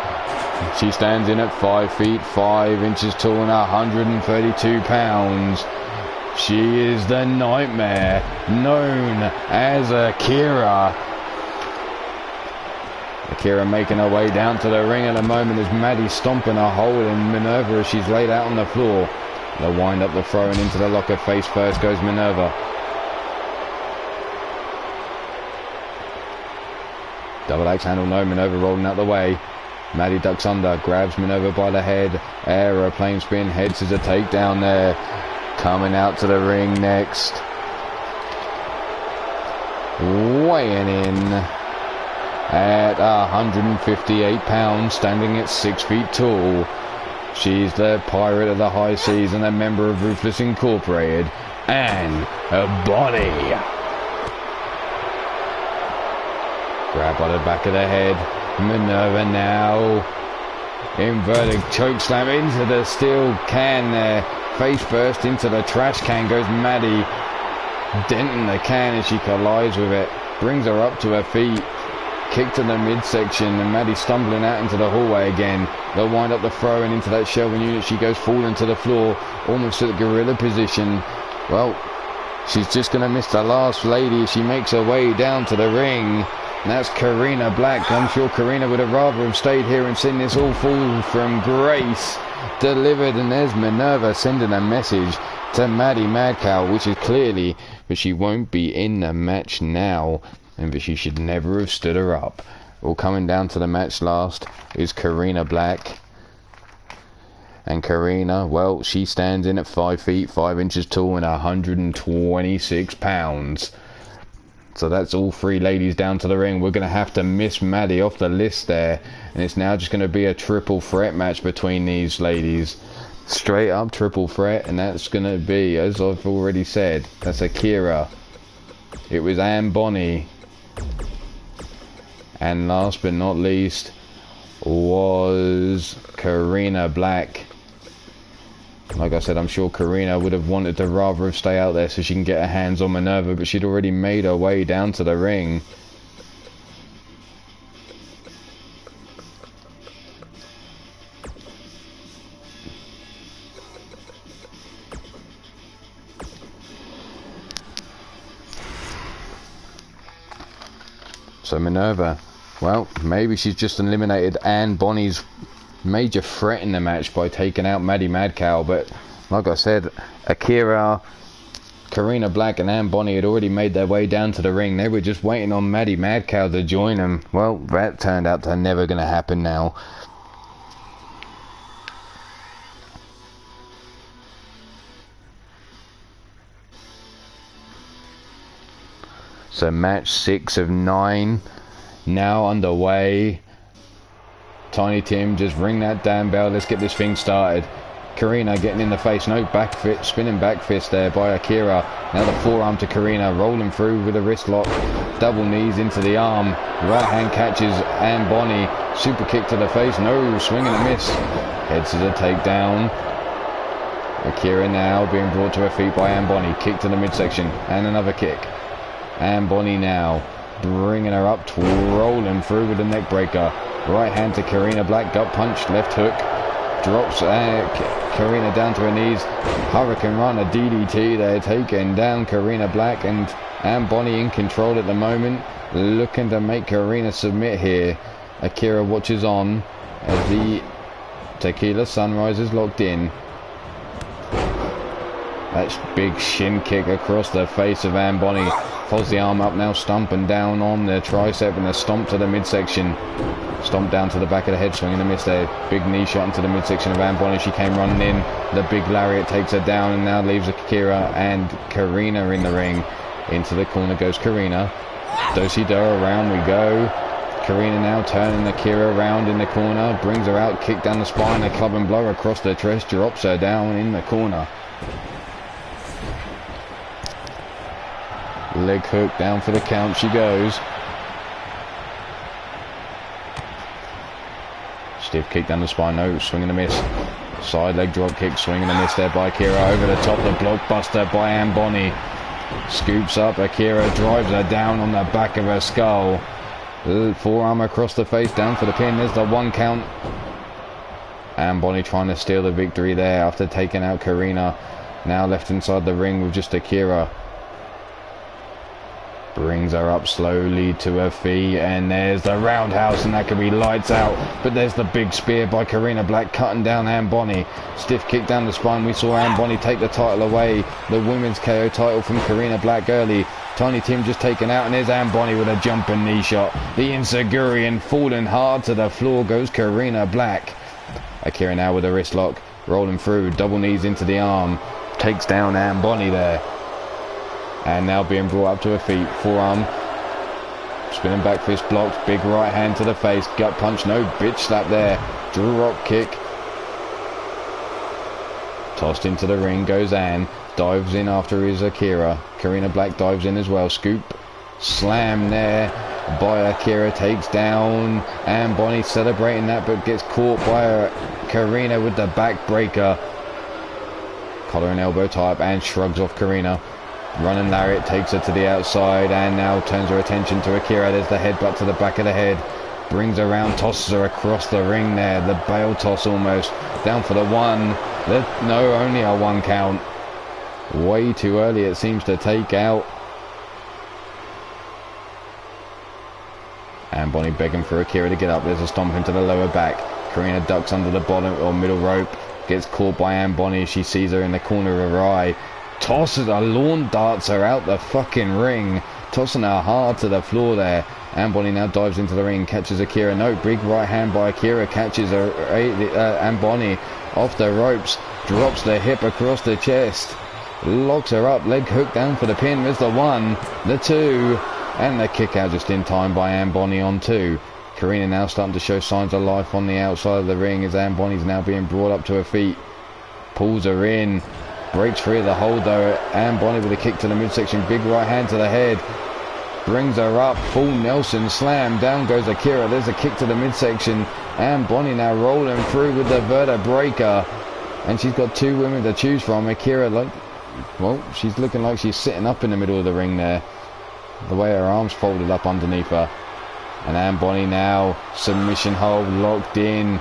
She stands in at 5 feet 5 inches tall and 132 pounds. She is the Nightmare, known as Akira. Akira making her way down to the ring at the moment as Maddie stomping a hole in Minerva as she's laid out on the floor. The wind up, the throwing into the locker, face first goes Minerva. Double axe handle, no. Minerva rolling out the way. Maddie ducks under, grabs Minerva by the head. Aeroplane spin, head scissor takedown there. Coming out to the ring next. Weighing in at 158 pounds, standing at 6 feet tall. She's the pirate of the high seas and a member of Ruthless Incorporated. And Bonnie. Grab by the back of the head. Minerva now. Inverted chokeslam into the steel can there. Face first into the trash can goes Maddie. Denting the can as she collides with it. Brings her up to her feet. Kick to the midsection and Maddie stumbling out into the hallway again. They'll wind up the throw and into that Shelvin unit. She goes falling to the floor. Almost at the gorilla position. Well, she's just going to miss the last lady as she makes her way down to the ring. And that's Karina Black. I'm sure Karina would have rather have stayed here and seen this all fall from grace delivered. And there's Minerva sending a message to Maddie Mad Cow, which is clearly that she won't be in the match now and that she should never have stood her up. All coming down to the match last is Karina Black. And Karina, well, she stands in at 5 feet 5 inches tall and 126 pounds. So that's all three ladies down to the ring. We're going to have to miss Maddie off the list there. And it's now just going to be a triple threat match between these ladies. Straight up triple threat. And that's going to be, as I've already said, that's Akira. It was Bonnie. And last but not least was Karina Black. Like I said, I'm sure Karina would have wanted to rather have stay out there so she can get her hands on Minerva, but she'd already made her way down to the ring. So Minerva, well, maybe she's just eliminated Bonnie's major threat in the match by taking out Maddie Mad Cow, but like I said, Akira, Karina Black and Bonnie had already made their way down to the ring. They were just waiting on Maddie Mad Cow to join them. Well, that turned out to never going to happen now. So match 6 of 9 now underway. Tiny Tim, just ring that damn bell. Let's get this thing started. Karina getting in the face. No back fit, spinning back fist there by Akira. Now the forearm to Karina, rolling through with a wrist lock. Double knees into the arm. Right hand catches Anne Bonny. Super kick to the face. No, swing and a miss. Head scissor takedown. Akira now being brought to her feet by Anne Bonny. Kick to the midsection and another kick. Anne Bonny now bringing her up, rolling through with a neck breaker. Right hand to Karina Black, gut punch, left hook. Drops Karina down to her knees. Hurricane Run, a DDT there, taking down Karina Black, and Anne Bonny in control at the moment, looking to make Karina submit here. Akira watches on as the Tequila Sunrise is locked in. That's big shin kick across the face of Anne Bonny. Folds the arm up now, stomping down on the tricep and a stomp to the midsection. Stomp down to the back of the head, swinging a miss there. Big knee shot into the midsection of Anne Bonny. She came running in. The big lariat takes her down and now leaves Akira and Karina in the ring. Into the corner goes Karina. Do-si-do, around we go. Karina now turning Akira around in the corner. Brings her out, kick down the spine, a club and blow across the chest. Drops her down in the corner. Leg hook down for the count, she goes. Stiff kick down the spine, no, swing and a miss. Side leg drop kick, swing and a miss there by Akira. Over the top, the blockbuster by Anne Bonny. Scoops up, Akira drives her down on the back of her skull. Forearm across the face, down for the pin, there's the 1 count. Anne Bonny trying to steal the victory there after taking out Karina. Now left inside the ring with just Akira. Brings her up slowly to her feet, and there's the roundhouse, and that could be lights out. But there's the big spear by Karina Black, cutting down Anne Bonny. Stiff kick down the spine. We saw Anne Bonny take the title away, the women's KO title from Karina Black early. Tiny Tim just taken out, and there's Anne Bonny with a jumping knee shot. The Insegurian falling hard to the floor goes Karina Black. Akira now with a wrist lock, rolling through, double knees into the arm, takes down Anne Bonny there. And now being brought up to her feet. Forearm. Spinning back fist blocked. Big right hand to the face. Gut punch. No, bitch slap there. Drop kick. Tossed into the ring goes Anne. Dives in after his Akira. Karina Black dives in as well. Scoop. Slam there by Akira. Takes down Anne Bonny, celebrating that, but gets caught by Karina with the back breaker. Collar and elbow tie up and shrugs off Karina. Running lariat takes her to the outside and now turns her attention to Akira. There's the headbutt to the back of the head. Brings her around, tosses her across the ring there. The bail toss almost. Down for the 1. No, only a 1 count. Way too early it seems to take out. And Bonny begging for Akira to get up. There's a stomp into the lower back. Karina ducks under the bottom or middle rope. Gets caught by Anne Bonny. She sees her in the corner of her eye. Tosses her, lawn darts her out the fucking ring, tossing her hard to the floor there. Anne Bonny now dives into the ring, catches Akira. No, big right hand by Akira, catches her, Anne Bonny off the ropes, drops the hip across the chest, locks her up, leg hook down for the pin. There's the 1, the 2, and the kick out just in time by Anne Bonny on 2. Karina now starting to show signs of life on the outside of the ring as Anne Bonny's now being brought up to her feet. Pulls her in. Breaks free of the hold though. Anne Bonny with a kick to the midsection. Big right hand to the head. Brings her up. Full Nelson slam. Down goes Akira. There's a kick to the midsection. Anne Bonny now rolling through with the vertebreaker. And she's got 2 women to choose from. Akira, she's looking like she's sitting up in the middle of the ring there. The way her arms folded up underneath her. And Anne Bonny now. Submission hold locked in.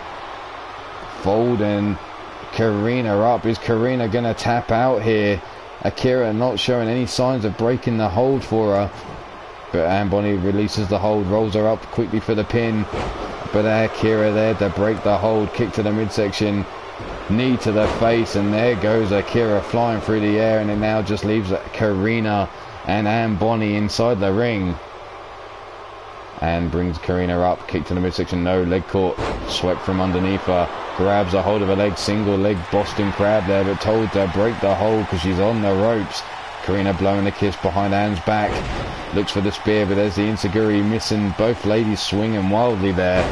Folding Karina up. Is Karina going to tap out here? Akira not showing any signs of breaking the hold for her. But Anne Bonny releases the hold, rolls her up quickly for the pin. But Akira there to break the hold. Kick to the midsection. Knee to the face. And there goes Akira flying through the air. And it now just leaves Karina and Anne Bonny inside the ring. And brings Karina up. Kick to the midsection. No, leg caught. Swept from underneath her. Grabs a hold of her leg. Single leg Boston Crab there. But told to break the hold because she's on the ropes. Karina blowing a kiss behind Anne's back. Looks for the spear, but there's the enziguri missing. Both ladies swinging wildly there.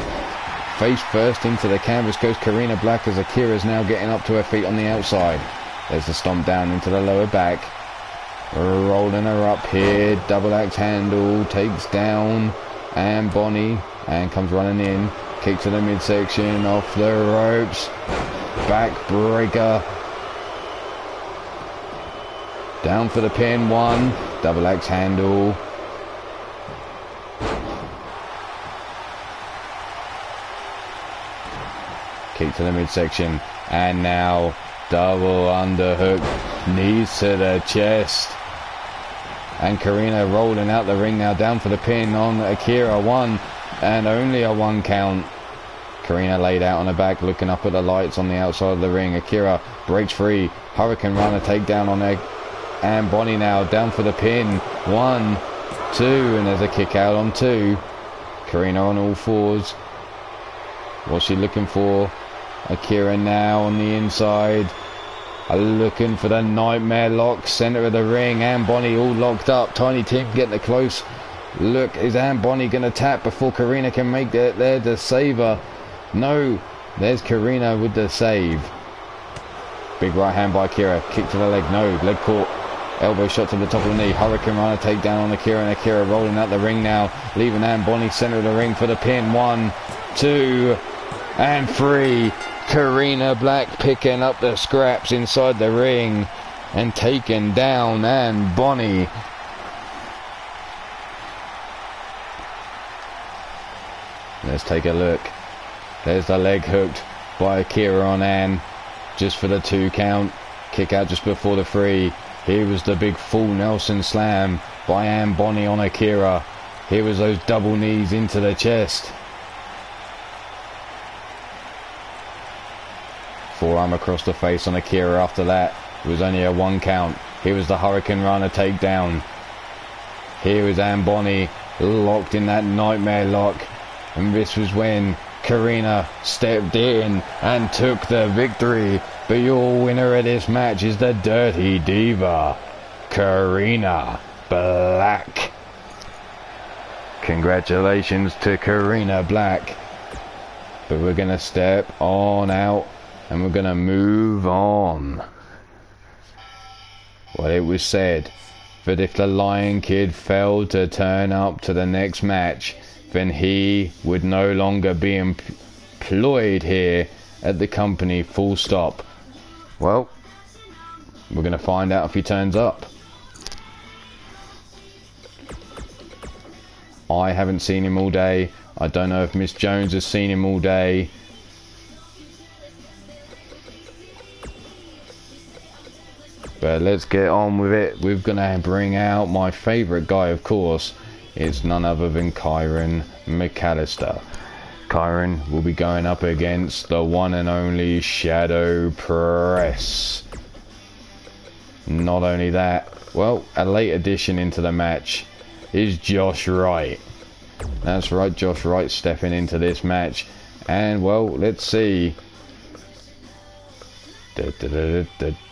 Face first into the canvas goes Karina Black as Akira's now getting up to her feet on the outside. There's the stomp down into the lower back. Rolling her up here. Double axe handle. Takes down and Bonnie and comes running in. Kick to the midsection. Off the ropes. Backbreaker. Down for the pin. One. Double axe handle. Kick to the midsection, and now double underhook, knees to the chest, and Karina rolling out the ring now, down for the pin on Akira. One, and only a 1 count. Karina laid out on her back, looking up at the lights on the outside of the ring. Akira breaks free, Hurricane Runner takedown on her, and Bonnie now down for the pin. 1, 2, and there's a kick out on 2. Karina on all fours. What's she looking for? Akira now on the inside, looking for the nightmare lock, center of the ring. Anne Bonnie all locked up. Tiny Tim getting a close look. Is Anne Bonnie going to tap before Karina can make it there to save her? No, there's Karina with the save. Big right hand by Akira. Kick to the leg. No, leg caught. Elbow shot to the top of the knee. Hurricane Runner takedown on Akira, and Akira rolling out the ring now, leaving Anne Bonnie center of the ring for the pin. 1, 2, and 3. Karina Black picking up the scraps inside the ring and taking down Anne Bonnie. Let's take a look. There's the leg hooked by Akira on Anne, just for the 2 count. Kick out just before the 3. Here was the big full Nelson slam by Anne Bonnie on Akira. Here was those double knees into the chest. Forearm across the face on Akira after that. It was only a 1 count. Here was the Hurricane Runner takedown. Here was Anne Bonnie locked in that nightmare lock. And this was when Karina stepped in and took the victory. But your winner of this match is the Dirty Diva, Karina Black. Congratulations to Karina Black. But we're going to step on out and we're going to move on. Well, it was said that if the Lion Kid failed to turn up to the next match, then he would no longer be employed here at the company, full stop. Well, we're going to find out if he turns up. I haven't seen him all day. I don't know if Miss Jones has seen him all day. But let's get on with it. We're going to bring out my favourite guy, of course. It's none other than Kyron McAllister. Kyron will be going up against the one and only Shadow Press. Not only that, well, a late addition into the match is Josh Wright. That's right, Josh Wright stepping into this match. And, well, let's see.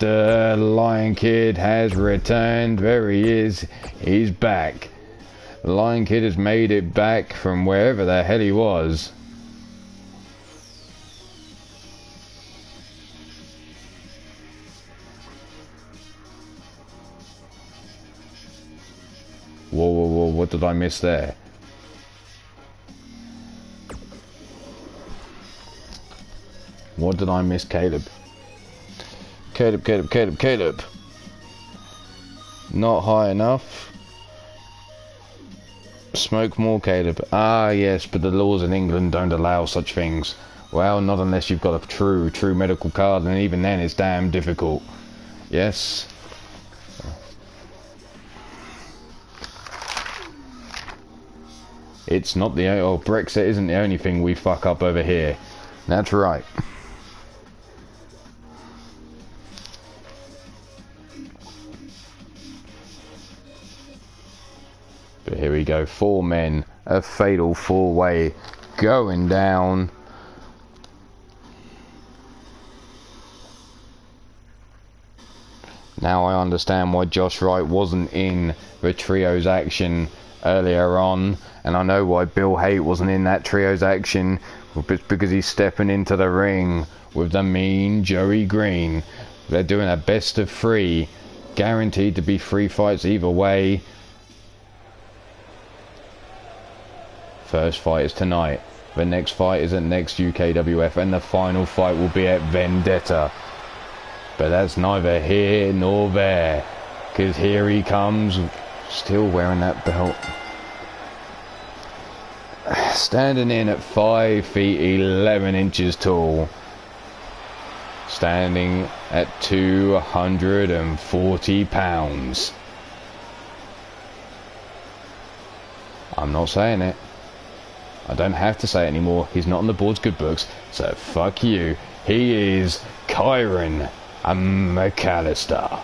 Lion Kid has returned. There he is. He's back. Lion Kid has made it back from wherever the hell he was. Whoa, whoa, whoa, what did I miss there? What did I miss, Caleb? Caleb. Not high enough. Smoke more, Caleb. Ah, yes, but the laws in England don't allow such things. Well, not unless you've got a true medical card, and even then it's damn difficult. Yes. It's not the... Oh, Brexit isn't the only thing we fuck up over here. That's right. But here we go, 4 men, a fatal 4-way going down. Now I understand why Josh Wright wasn't in the trios action earlier on, and I know why Bill Haight wasn't in that trios action. It's because he's stepping into the ring with the mean Joey Green. They're doing a best of 3, guaranteed to be 3 fights either way. First fight is tonight. The next fight is at next UKWF, and the final fight will be at Vendetta. But that's neither here nor there, because here he comes, still wearing that belt. Standing in at 5 feet 11 inches tall. Standing at 240 pounds. I'm not saying it. I don't have to say it anymore. He's not on the board's good books, so fuck you. He is Kyron McAllister.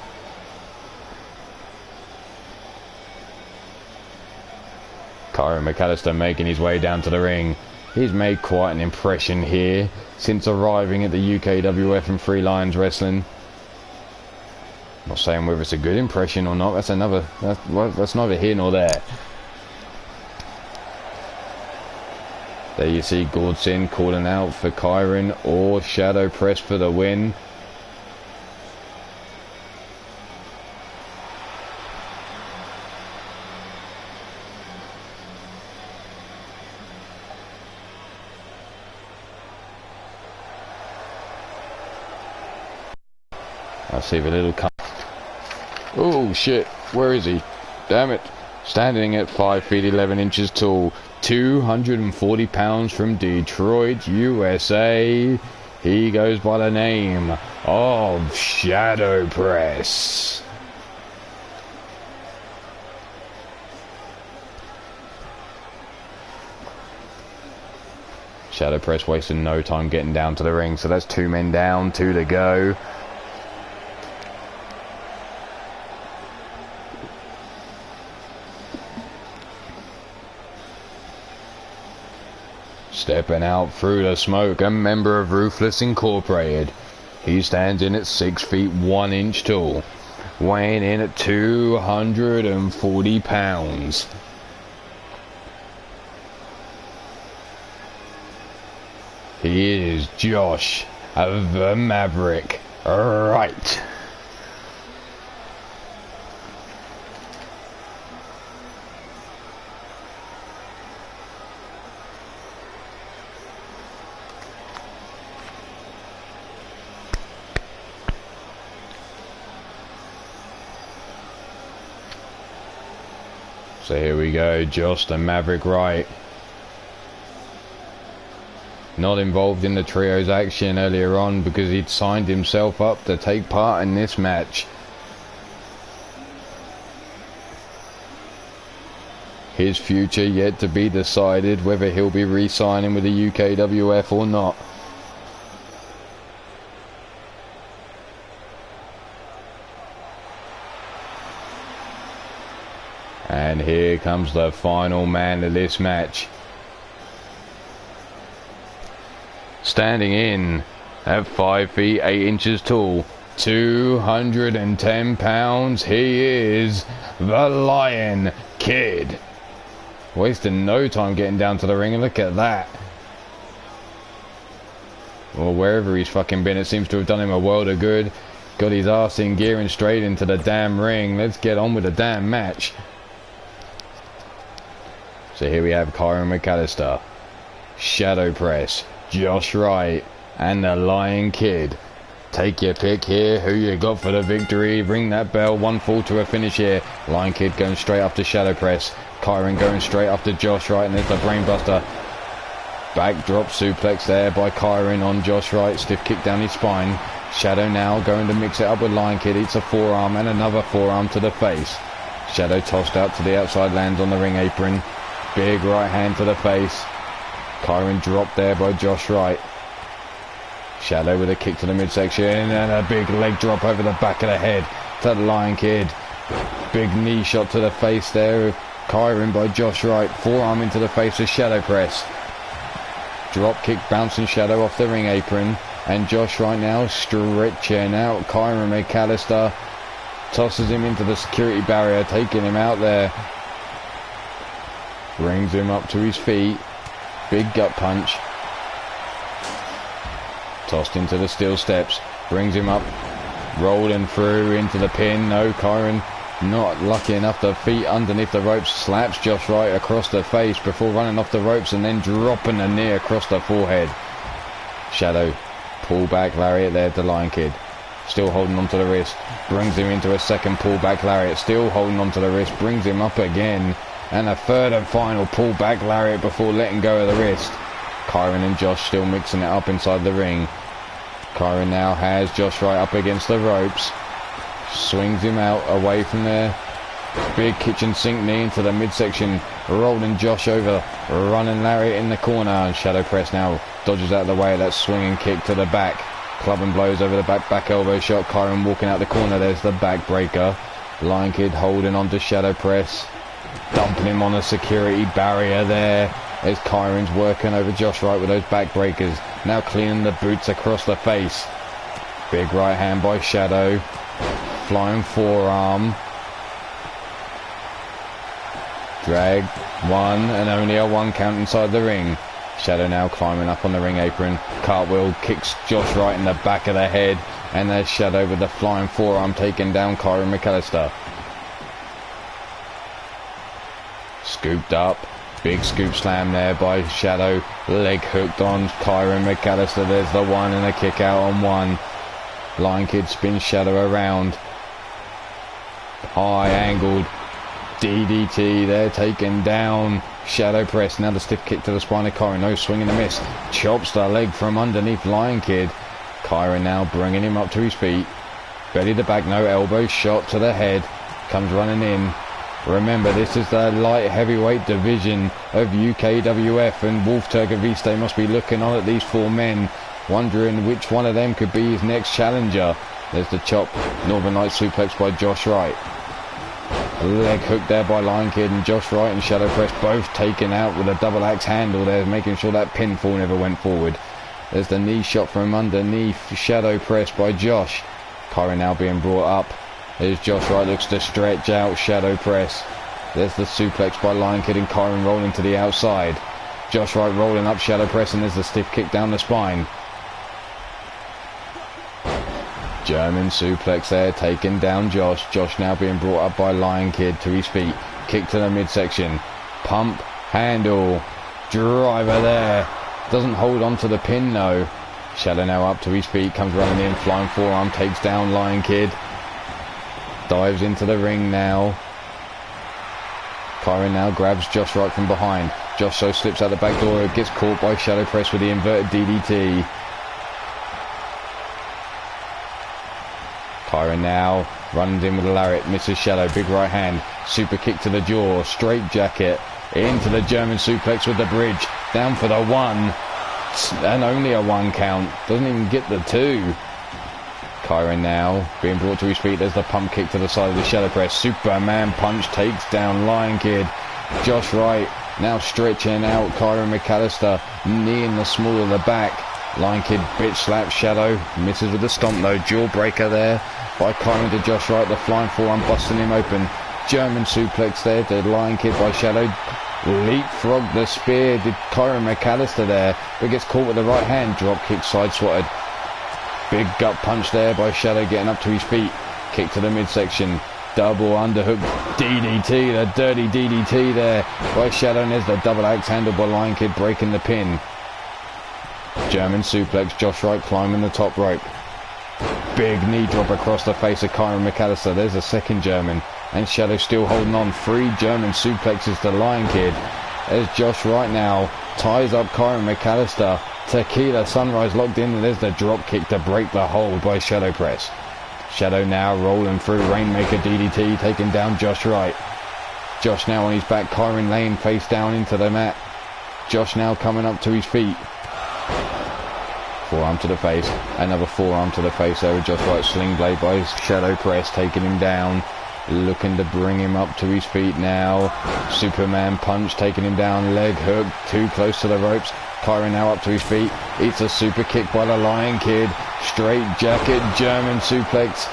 Kyron McAllister making his way down to the ring. He's made quite an impression here since arriving at the UKWF and Three Lions Wrestling. Not saying whether it's a good impression or not. That's neither here nor there. There you see Gordson calling out for Kyron or Shadow Press for the win. I see the little oh shit, where is he? Damn it. Standing at 5 feet 11 inches tall, 240 pounds from Detroit, USA. He goes by the name of Shadow Press. Shadow Press wasting no time getting down to the ring, so that's 2 men down, 2 to go. Stepping out through the smoke, a member of Ruthless Incorporated. He stands in at 6 feet 1 inch tall, weighing in at 240 pounds. He is Josh the Maverick Wright. So here we go, Josh the Maverick Wright. Not involved in the trios action earlier on because he'd signed himself up to take part in this match. His future yet to be decided, whether he'll be re-signing with the UKWF or not. And here comes the final man of this match. Standing in at 5 feet 8 inches tall, 210 pounds, he is the Lion Kid. Wasting no time getting down to the ring, and look at that. Or wherever he's fucking been, it seems to have done him a world of good. Got his ass in gear and straight into the damn ring. Let's get on with the damn match. So here we have Kyron McAllister, Shadow Press, Josh Wright, and the Lion Kid. Take your pick here, who you got for the victory. Ring that bell, 1 fall to a finish here. Lion Kid going straight up to Shadow Press. Kyron going straight up to Josh Wright, and there's the brainbuster. Backdrop suplex there by Kyron on Josh Wright. Stiff kick down his spine. Shadow now going to mix it up with Lion Kid. Eats a forearm and another forearm to the face. Shadow tossed out to the outside, lands on the ring apron. Big right hand to the face. Kyron dropped there by Josh Wright. Shadow with a kick to the midsection and a big leg drop over the back of the head to the Lion Kid. Big knee shot to the face there of Kyron by Josh Wright. Forearm into the face of Shadow Press. Drop kick bouncing Shadow off the ring apron. And Josh Wright now stretching out Kyron McAllister. tosses him into the security barrier, taking him out there. Brings him up to his feet. Big gut punch. Tossed into the steel steps. Brings him up. Rolling through into the pin. No, Kyron not lucky enough. The feet underneath the ropes. Slaps Josh Wright across the face before running off the ropes and then dropping a knee across the forehead. Shadow. Pull back lariat there to Lion Kid. Still holding on to the wrist. Brings him into a second pull back lariat. Still holding on to the wrist. Brings him up again. And a third and final pull back lariat before letting go of the wrist. Kyron and Josh still mixing it up inside the ring. Kyron now has Josh Wright up against the ropes. Swings him out away from there. Big kitchen sink knee into the midsection. Rolling Josh over. Running lariat in the corner. And shadow press now dodges out of the way of that swinging kick to the back. Club and blows over the back elbow shot. Kyron walking out the corner. There's the back breaker. Lion Kid holding on to shadow press. Dumping him on a security barrier there as Kyron's working over Josh Wright with those backbreakers. Now cleaning the boots across the face. Big right hand by Shadow. Flying forearm. Drag. One and only a 1 count inside the ring. Shadow now climbing up on the ring apron. Cartwheel kicks Josh Wright in the back of the head. And there's Shadow with the flying forearm taking down Kyron McAllister. Scooped up. Big scoop slam there by Shadow. Leg hooked on Kyron McAllister. There's the one and a kick out on one. Lion Kid spins Shadow around. High angled DDT there, taken down. Shadow press. Now the stiff kick to the spine of Kyron. No swing and a miss. Chops the leg from underneath Lion Kid. Kyron now bringing him up to his feet. Belly to back. No elbow shot to the head. Comes running in. Remember, this is the light heavyweight division of UKWF, and Wolf Turkaviste must be looking on at these 4 men, wondering which one of them could be his next challenger. There's the chop, Northern Light suplex by Josh Wright. Leg hook there by Lion Kid, and Josh Wright and Shadow Press both taken out with a double axe handle there, making sure that pinfall never went forward. There's the knee shot from underneath Shadow Press by Josh. Kyron now being brought up. As Josh Wright looks to stretch out Shadow Press. There's the suplex by Lion Kid and Kyron rolling to the outside. Josh Wright rolling up Shadow Press, and there's the stiff kick down the spine. German suplex there, taking down Josh. Josh now being brought up by Lion Kid to his feet. Kick to the midsection. Pump, handle, driver there. Doesn't hold on to the pin, no. Shadow now up to his feet, comes running in, flying forearm, takes down Lion Kid. Dives into the ring now. Kyron now grabs Josh Wright from behind. Josh so slips out the back door, gets caught by Shadow Press with the inverted DDT. Kyron now runs in with a lariat, misses Shadow, big right hand, super kick to the jaw, straight jacket, into the German suplex with the bridge, down for the 1, and only a 1 count, doesn't even get the 2. Kyron now being brought to his feet. There's the pump kick to the side of the Shadow Press. Superman punch takes down Lion Kid. Josh Wright now stretching out Kyron McAllister. Knee in the small of the back. Lion Kid bitch slaps Shadow. Misses with the stomp though. Jawbreaker there by Kyron to Josh Wright. The flying forearm busting him open. German suplex there to Lion Kid by Shadow. Leapfrog the spear. Did Kyron McAllister there. But gets caught with the right hand. Drop kick side swatted. Big gut punch there by Shadow getting up to his feet. Kick to the midsection. Double underhook DDT. The dirty DDT there by Shadow. And there's the double axe handle by Lion Kid breaking the pin. German suplex. Josh Wright climbing the top rope. Big knee drop across the face of Kyron McAllister. There's a second German. And Shadow still holding on. 3 German suplexes to Lion Kid. As Josh Wright now ties up Kyron McAllister. Tequila Sunrise locked in, and there's the drop kick to break the hold by Shadow Press. Shadow now rolling through Rainmaker DDT, taking down Josh Wright. Josh now on his back, Kyron laying face down into the mat. Josh now coming up to his feet. Forearm to the face, another forearm to the face there with Josh Wright. Sling blade by his Shadow Press, taking him down. Looking to bring him up to his feet now. Superman punch taking him down. Leg hook, too close to the ropes. Kyron now up to his feet. It's a super kick by the Lion Kid. Straight jacket, German suplex.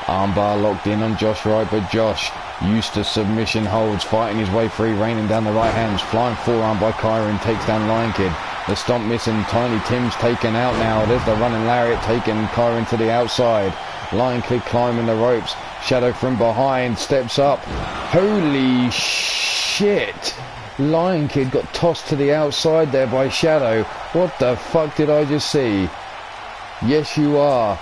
Armbar locked in on Josh Wright, but Josh, used to submission holds, fighting his way free, raining down the right hands. Flying forearm by Kyron, takes down Lion Kid. The stomp missing, Tiny Tim's taken out now. There's the running lariat, taking Kyron to the outside. Lion Kid climbing the ropes. Shadow from behind, steps up. Holy shit! Lion Kid got tossed to the outside there by Shadow. What the fuck did I just see? Yes, you are.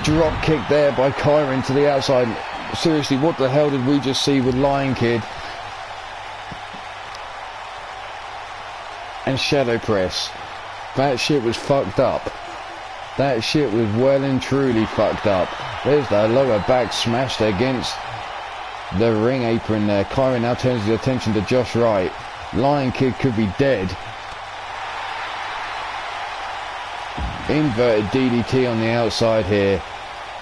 Drop kick there by Kyron to the outside. Seriously, what the hell did we just see with Lion Kid and Shadow Press? That shit was fucked up. That shit was well and truly fucked up. There's the lower back smashed against the ring apron there. Kyron now turns his attention to Josh Wright. Lion Kid could be dead. Inverted DDT on the outside here.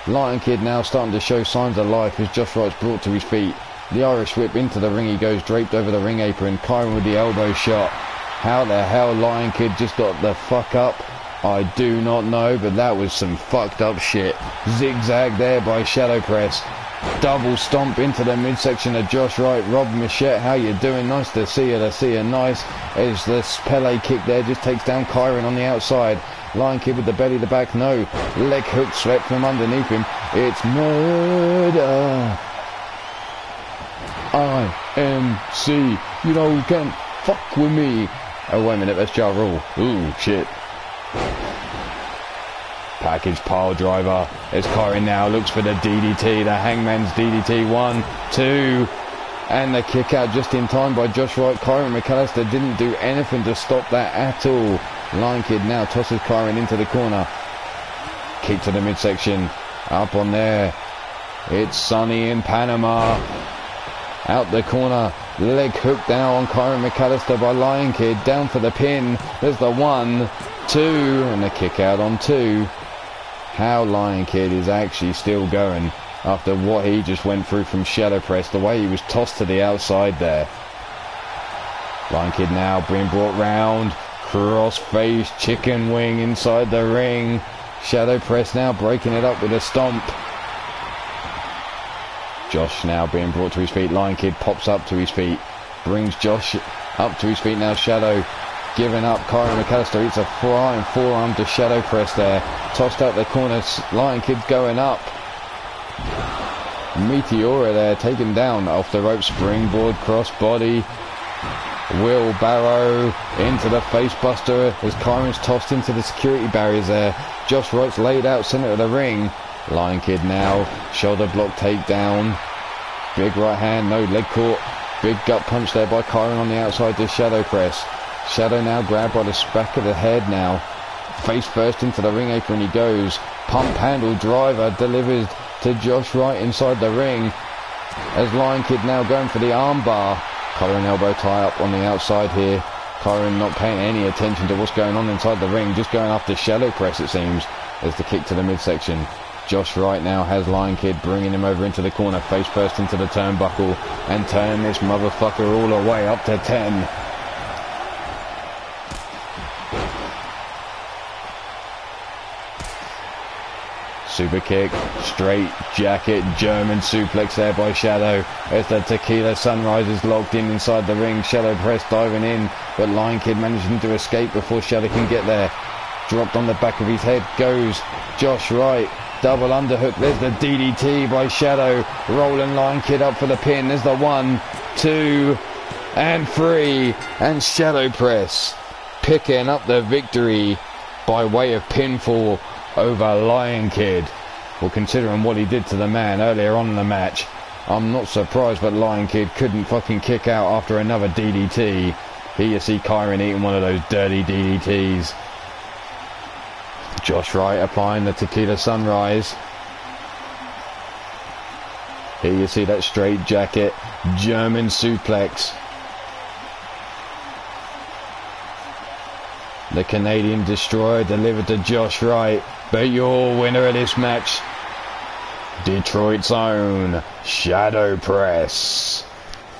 Lion Kid now starting to show signs of life as Josh Wright's brought to his feet. The Irish whip into the ring he goes, draped over the ring apron. Kyron with the elbow shot. How the hell Lion Kid just got the fuck up, I do not know, but that was some fucked up shit. Zigzag there by Shadow Press. Double stomp into the midsection of Josh Wright. Rob Machette, how you doing? Nice to see you, nice. As the Pele kick there just takes down Kyron on the outside. Lion Kid with the belly to back, no. Leg hook swept from underneath him. It's murder. IMC, you know you can't fuck with me. Oh wait a minute, that's Ja Rule. Ooh, shit. Package pile driver as Kyron now looks for the DDT, the Hangman's DDT. 1, 2, and the kick out just in time by Josh Wright. Kyron McAllister didn't do anything to stop that at all. Lion Kid now tosses Kyron into the corner. Kick to the midsection. Up on there. It's Sunny in Panama. Out the corner. Leg hook down on Kyron McAllister by Lion Kid. Down for the pin. There's the 1, 2, and the kick out on 2. How Lion Kid is actually still going after what he just went through from Shadow Press. The way he was tossed to the outside there. Lion Kid now being brought round. Cross-face chicken wing inside the ring. Shadow Press now breaking it up with a stomp. Josh now being brought to his feet. Lion Kid pops up to his feet. Brings Josh up to his feet now. Shadow giving up. Kyron McAllister eats a flying forearm to Shadow Press there. Tossed out the corner. Lion Kid going up. Meteora there taken down off the rope. Springboard crossbody. Wheelbarrow into the face buster as Kyron's tossed into the security barriers there. Josh Wright's laid out centre of the ring. Lion Kid now, shoulder block takedown. Big right hand, no leg caught. Big gut punch there by Kyron on the outside to Shadow Press. Shadow now grabbed by the back of the head now. Face first into the ring apron he goes. Pump handle driver delivered to Josh Wright inside the ring. As Lion Kid now going for the arm bar. Kyron elbow tie up on the outside here. Kyron not paying any attention to what's going on inside the ring. Just going after Shadow Press it seems. There's the kick to the midsection. Josh Wright now has Lion Kid bringing him over into the corner. Face first into the turnbuckle. And turning this motherfucker all the way up to 10. Super kick, straight jacket, German suplex there by Shadow. As the Tequila Sunrise is locked in inside the ring. Shadow Press diving in, but Lion Kid managing to escape before Shadow can get there. Dropped on the back of his head goes Josh Wright. Double underhook. There's the DDT by Shadow. Rolling Lion Kid up for the pin. There's the 1, 2, and 3. And Shadow Press picking up the victory by way of pinfall over Lion Kid. Well, considering what he did to the man earlier on in the match, I'm not surprised that Lion Kid couldn't fucking kick out after another DDT. Here you see Kyron eating one of those dirty DDTs. Josh Wright applying the Tequila Sunrise. Here you see that straight jacket, German suplex. The Canadian Destroyer delivered to Josh Wright. But your winner of this match, Detroit's own Shadow Press.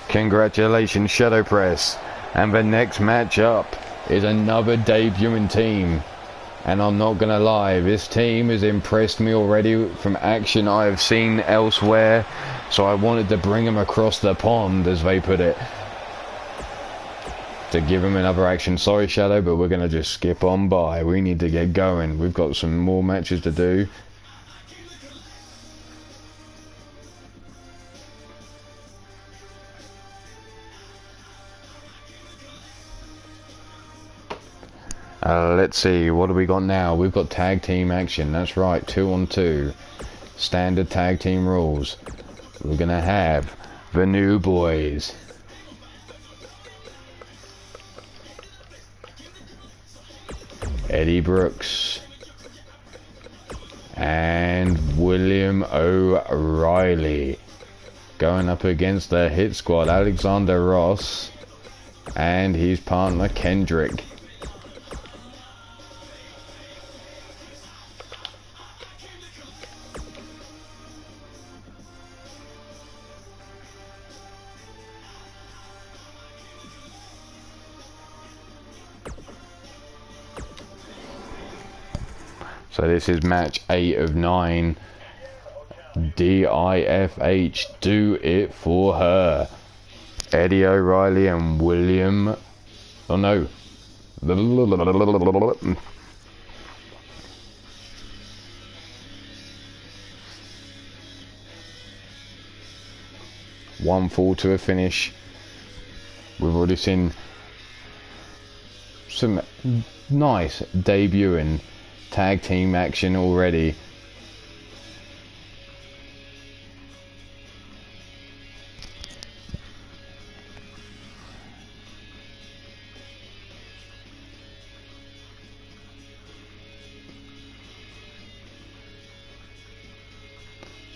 Congratulations, Shadow Press. And the next match up is another debuting team. And I'm not gonna lie, this team has impressed me already from action I have seen elsewhere, so I wanted to bring them across the pond, as they put it, to give them another action. Sorry Shadow, but we're gonna just skip on by. We need to get going. We've got some more matches to do. Let's see, what do we got now? We've got tag team action. That's right, 2 on 2. Standard tag team rules. We're gonna have the New Boys, Eddie Brooks, and William O'Reilly, going up against the Hit Squad, Alexander Ross and his partner Kendrick. So this is match 8 of 9. DIFH, do it for her. Eddie O'Reilly and William... Oh no. 1 fall to a finish. We've already seen some nice debuting tag team action already.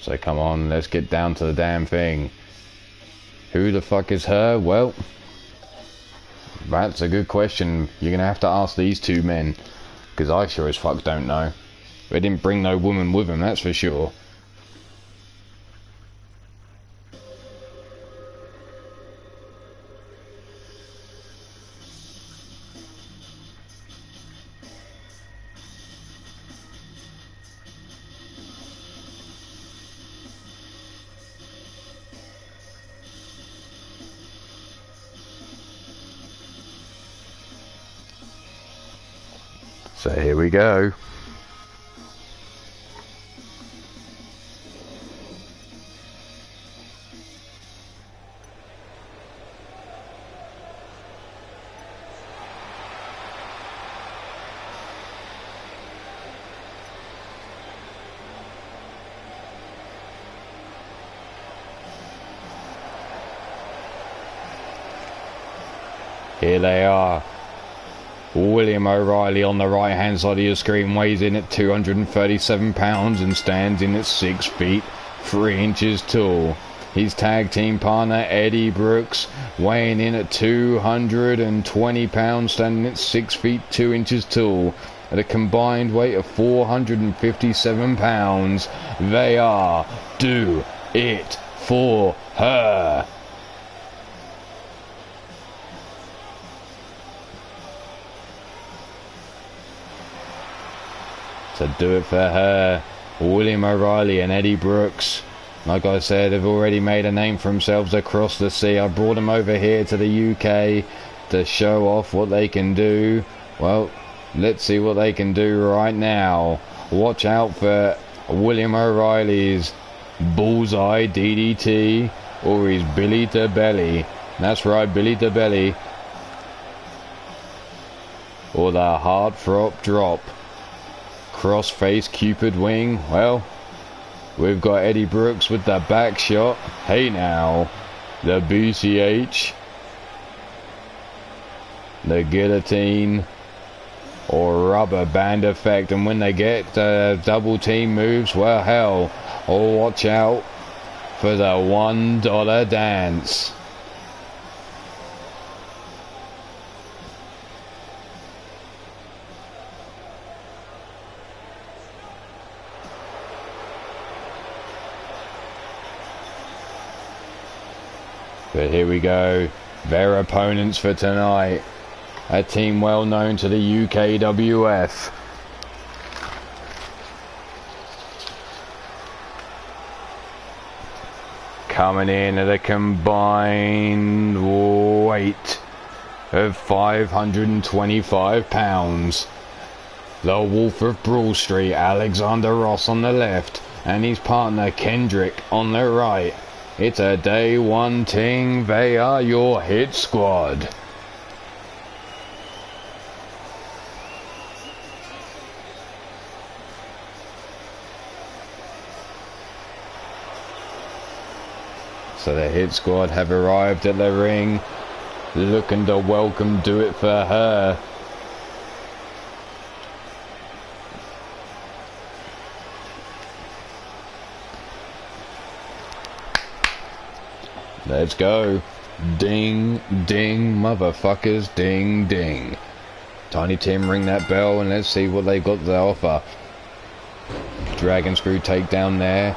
So come on, let's get down to the damn thing. Who the fuck is her? Well, that's a good question. You're gonna have to ask these two men, because I sure as fuck don't know. They didn't bring no woman with them, that's for sure. So here we go. Here they are. William O'Reilly on the right hand side of your screen weighs in at 237 pounds and stands in at 6 feet 3 inches tall. His tag team partner Eddie Brooks weighing in at 220 pounds, standing at 6 feet 2 inches tall. At a combined weight of 457 pounds, they are Do It For Her. To Do It For Her, William O'Reilly and Eddie Brooks. Like I said, they've already made a name for themselves across the sea. I brought them over here to the UK to show off what they can do. Well, let's see what they can do right now. Watch out for William O'Reilly's Bullseye DDT or his Billy to Belly. That's right, Billy to Belly. Or the Heartthrob Drop. Crossface Cupid Wing. Well, we've got Eddie Brooks with the back shot. Hey now, the BCH, the guillotine, or rubber band effect. And when they get double team moves, well hell, oh watch out for the $1 dance. But here we go, their opponents for tonight, a team well known to the UKWF, coming in at a combined weight of 525 pounds. The Wolf of Broad Street, Alexander Ross on the left, and his partner Kendrick on the right. It's a day one ting. They are your hit squad. So the hit squad have arrived at the ring, looking to welcome Do It For Her. Let's go. Ding, ding, motherfuckers, ding, ding. Tiny Tim, ring that bell and let's see what they got to offer. Dragon screw takedown there.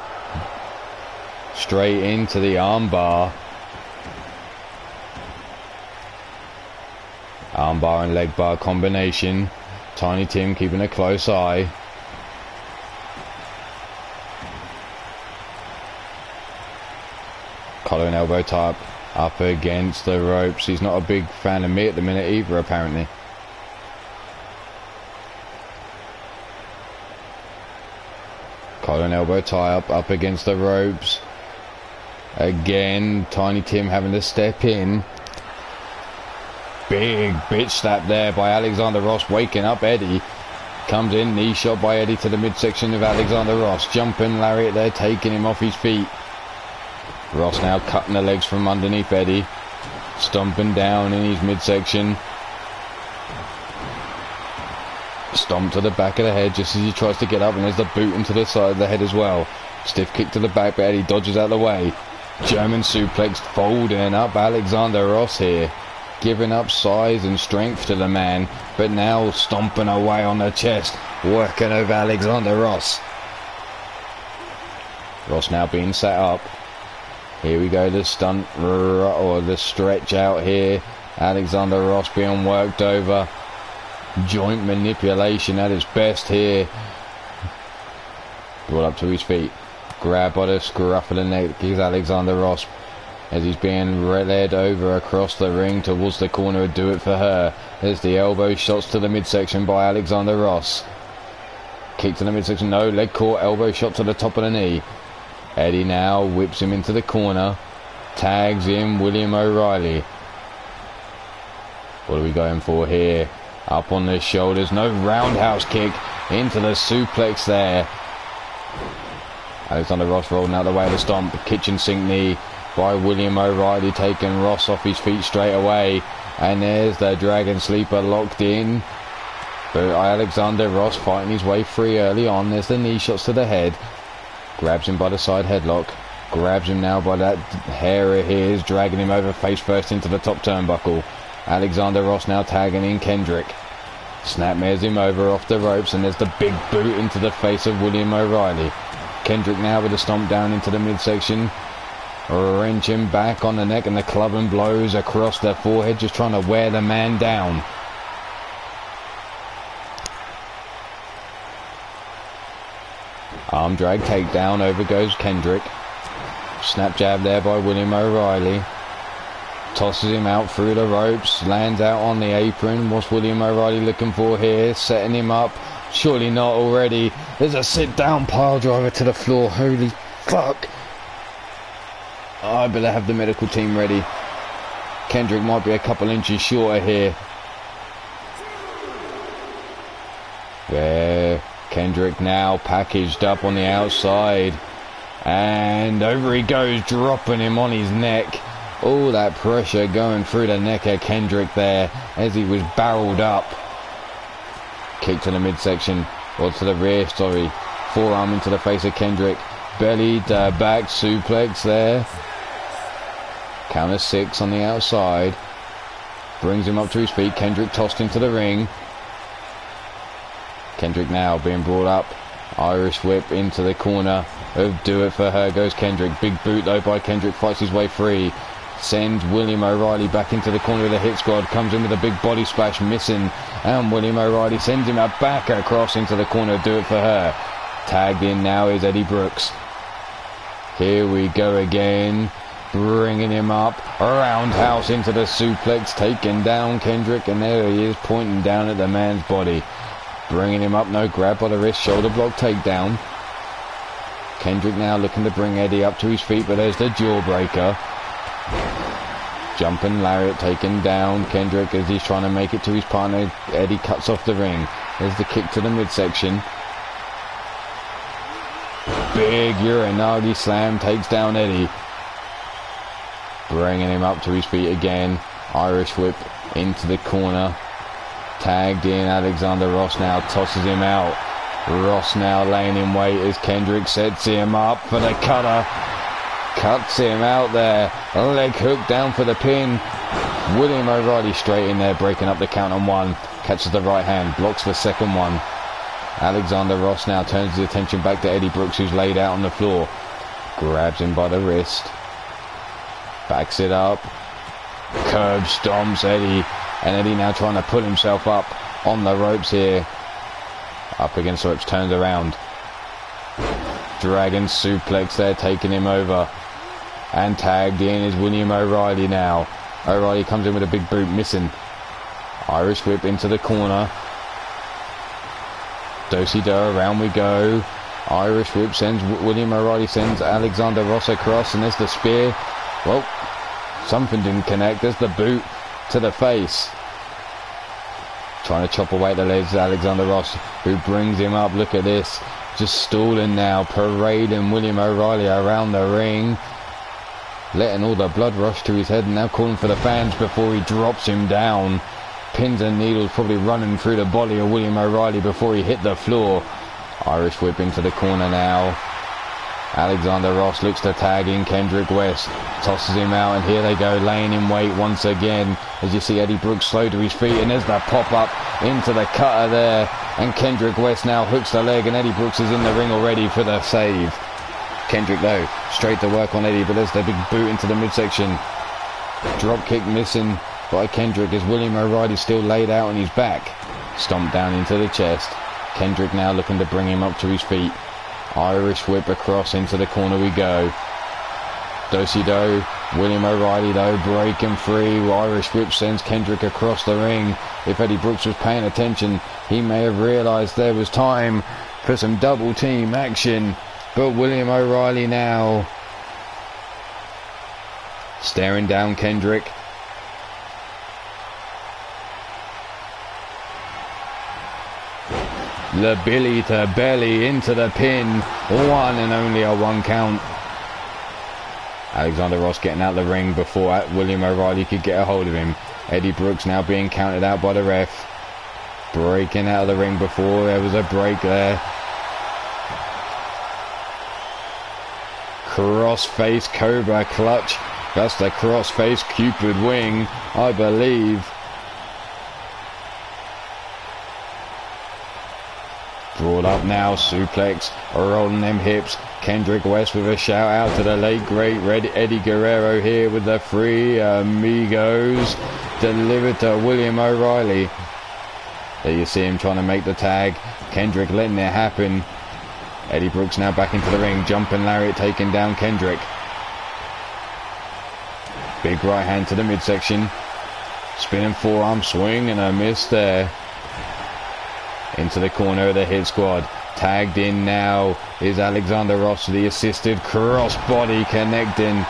Straight into the armbar. Armbar and leg bar combination. Tiny Tim keeping a close eye. Collar and elbow tie up against the ropes. He's not a big fan of me at the minute either, apparently. Collar and elbow tie up against the ropes. Again, Tiny Tim having to step in. Big bitch slap there by Alexander Ross, waking up Eddie. Comes in, knee shot by Eddie to the midsection of Alexander Ross. Jumping lariat there, taking him off his feet. Ross now cutting the legs from underneath Eddie. Stomping down in his midsection. Stomp to the back of the head just as he tries to get up, and there's the boot into the side of the head as well. Stiff kick to the back, but Eddie dodges out of the way. German suplex folding up Alexander Ross here. Giving up size and strength to the man, but now stomping away on the chest. Working over Alexander Ross. Ross now being set up. Here we go, the stunt or the stretch out here. Alexander Ross being worked over. Joint manipulation at its best here. Brought up to his feet. Grab by the scruff of the neck is Alexander Ross as he's being led over across the ring towards the corner of Do It For Her. There's the elbow shots to the midsection by Alexander Ross. Kick to the midsection, no, leg caught, elbow shot to the top of the knee. Eddie now whips him into the corner. Tags in William O'Reilly. What are we going for here? Up on the shoulders, no, roundhouse kick into the suplex there. Alexander Ross rolling out the way of the stomp. Kitchen sink knee by William O'Reilly, taking Ross off his feet straight away. And there's the Dragon Sleeper locked in. But Alexander Ross fighting his way free early on. There's the knee shots to the head. Grabs him by the side headlock. Grabs him now by that hair of his, dragging him over face first into the top turnbuckle. Alexander Ross now tagging in Kendrick. Snapmares him over off the ropes, and there's the big boot into the face of William O'Reilly. Kendrick now with a stomp down into the midsection. Wrenching back on the neck, and the club and blows across the forehead, just trying to wear the man down. Arm drag takedown, over goes Kendrick. Snap jab there by William O'Reilly. Tosses him out through the ropes, lands out on the apron. What's William O'Reilly looking for here? Setting him up. Surely not already. There's a sit down pile driver to the floor. Holy fuck. Oh, I better have the medical team ready. Kendrick might be a couple inches shorter here. There. Kendrick now packaged up on the outside. And over he goes, dropping him on his neck. All that pressure going through the neck of Kendrick there as he was barreled up. Kick to the midsection, or to the rear, sorry. Forearm into the face of Kendrick. Belly to back suplex there. Counter 6 on the outside. Brings him up to his feet. Kendrick tossed into the ring. Kendrick now being brought up. Irish whip into the corner of Do It For Her goes Kendrick. Big boot though by Kendrick, fights his way free. Sends William O'Reilly back into the corner of the hit squad. Comes in with a big body splash, missing. And William O'Reilly sends him back across into the corner of Do It For Her. Tagged in now is Eddie Brooks. Here we go again. Bringing him up. Roundhouse into the suplex. Taking down Kendrick. And there he is, pointing down at the man's body. Bringing him up. No, grab by the wrist. Shoulder block takedown. Kendrick now looking to bring Eddie up to his feet. But there's the jawbreaker. Jumping lariat. Taken down Kendrick as he's trying to make it to his partner. Eddie cuts off the ring. There's the kick to the midsection. Big Uranagi slam. Takes down Eddie. Bringing him up to his feet again. Irish whip into the corner. Tagged in. Alexander Ross now tosses him out. Ross now laying in wait as Kendrick sets him up for the cutter. Cuts him out there. Leg hook down for the pin. William O'Reilly straight in there, breaking up the count on one. Catches the right hand. Blocks the second one. Alexander Ross now turns his attention back to Eddie Brooks, who's laid out on the floor. Grabs him by the wrist. Backs it up. Curb stomps Eddie. And Eddie now trying to pull himself up on the ropes here. Up against the ropes, turns around. Dragon suplex there, taking him over. And tagged in is William O'Reilly now. O'Reilly comes in with a big boot, missing. Irish whip into the corner. Do-si-do, around we go. Irish whip sends William O'Reilly, sends Alexander Ross across, and there's the spear. Well, something didn't connect. There's the boot to the face. Trying to chop away at the legs, Alexander Ross, who brings him up. Look at this. Just stalling now, parading William O'Reilly around the ring. Letting all the blood rush to his head, and now calling for the fans before he drops him down. Pins and needles probably running through the body of William O'Reilly before he hit the floor. Irish whip into the corner now. Alexander Ross looks to tag in Kendrick West. Tosses him out, and here they go, laying in wait once again. As you see Eddie Brooks slow to his feet, and there's the pop-up into the cutter there. And Kendrick West now hooks the leg, and Eddie Brooks is in the ring already for the save. Kendrick, though, straight to work on Eddie, but there's the big boot into the midsection. Drop kick missing by Kendrick as William O'Reilly still laid out on his back. Stomped down into the chest. Kendrick now looking to bring him up to his feet. Irish whip across into the corner we go. Do-si-do. William O'Reilly though breaking free. Irish whip sends Kendrick across the ring. If Eddie Brooks was paying attention, he may have realised there was time for some double team action. But William O'Reilly now staring down Kendrick. The Billy to belly into the pin. One and only a one count. Alexander Ross getting out of the ring before William O'Reilly could get a hold of him. Eddie Brooks now being counted out by the ref. Breaking out of the ring before there was a break there. Cross-face Cobra clutch. That's the cross-face Cupid wing, I believe. Brought up now, suplex, rolling them hips. Kendrick West with a shout out to the late great Eddie Guerrero here with the Three Amigos. Delivered to William O'Reilly. There you see him trying to make the tag. Kendrick letting it happen. Eddie Brooks now back into the ring, jumping lariat, taking down Kendrick. Big right hand to the midsection. Spinning forearm swing and a miss there. Into the corner of the Hit Squad. Tagged in now is Alexander Ross, the assisted crossbody connecting.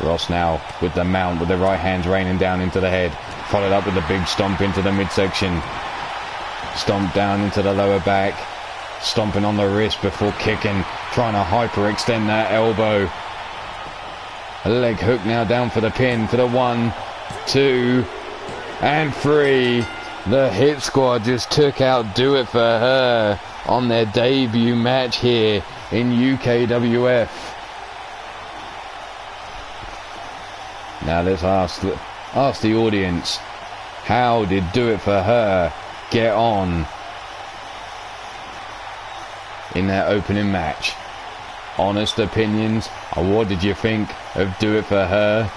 Ross now with the mount, with the right hands raining down into the head. Followed up with a big stomp into the midsection. Stomp down into the lower back. Stomping on the wrist before kicking. Trying to hyperextend that elbow. A leg hook now down for the pin for the 1, 2, and 3. The Hit Squad just took out Do It For Her on their debut match here in UKWF. Now let's ask the audience, how did Do It For Her get on in their opening match? Honest opinions. What did you think of Do It For Her?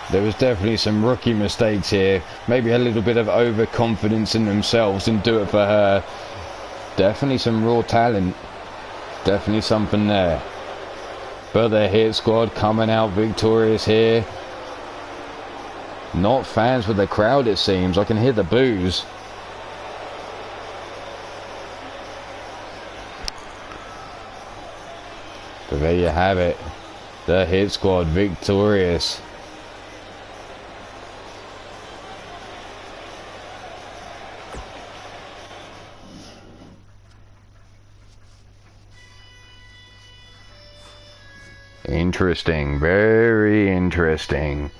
There was definitely some rookie mistakes here. Maybe a little bit of overconfidence in themselves and do it for her. Definitely some raw talent. Definitely something there. But the Hit Squad coming out victorious here. Not fans with the crowd, it seems. I can hear the boos. But there you have it. The Hit Squad victorious. Interesting, very interesting.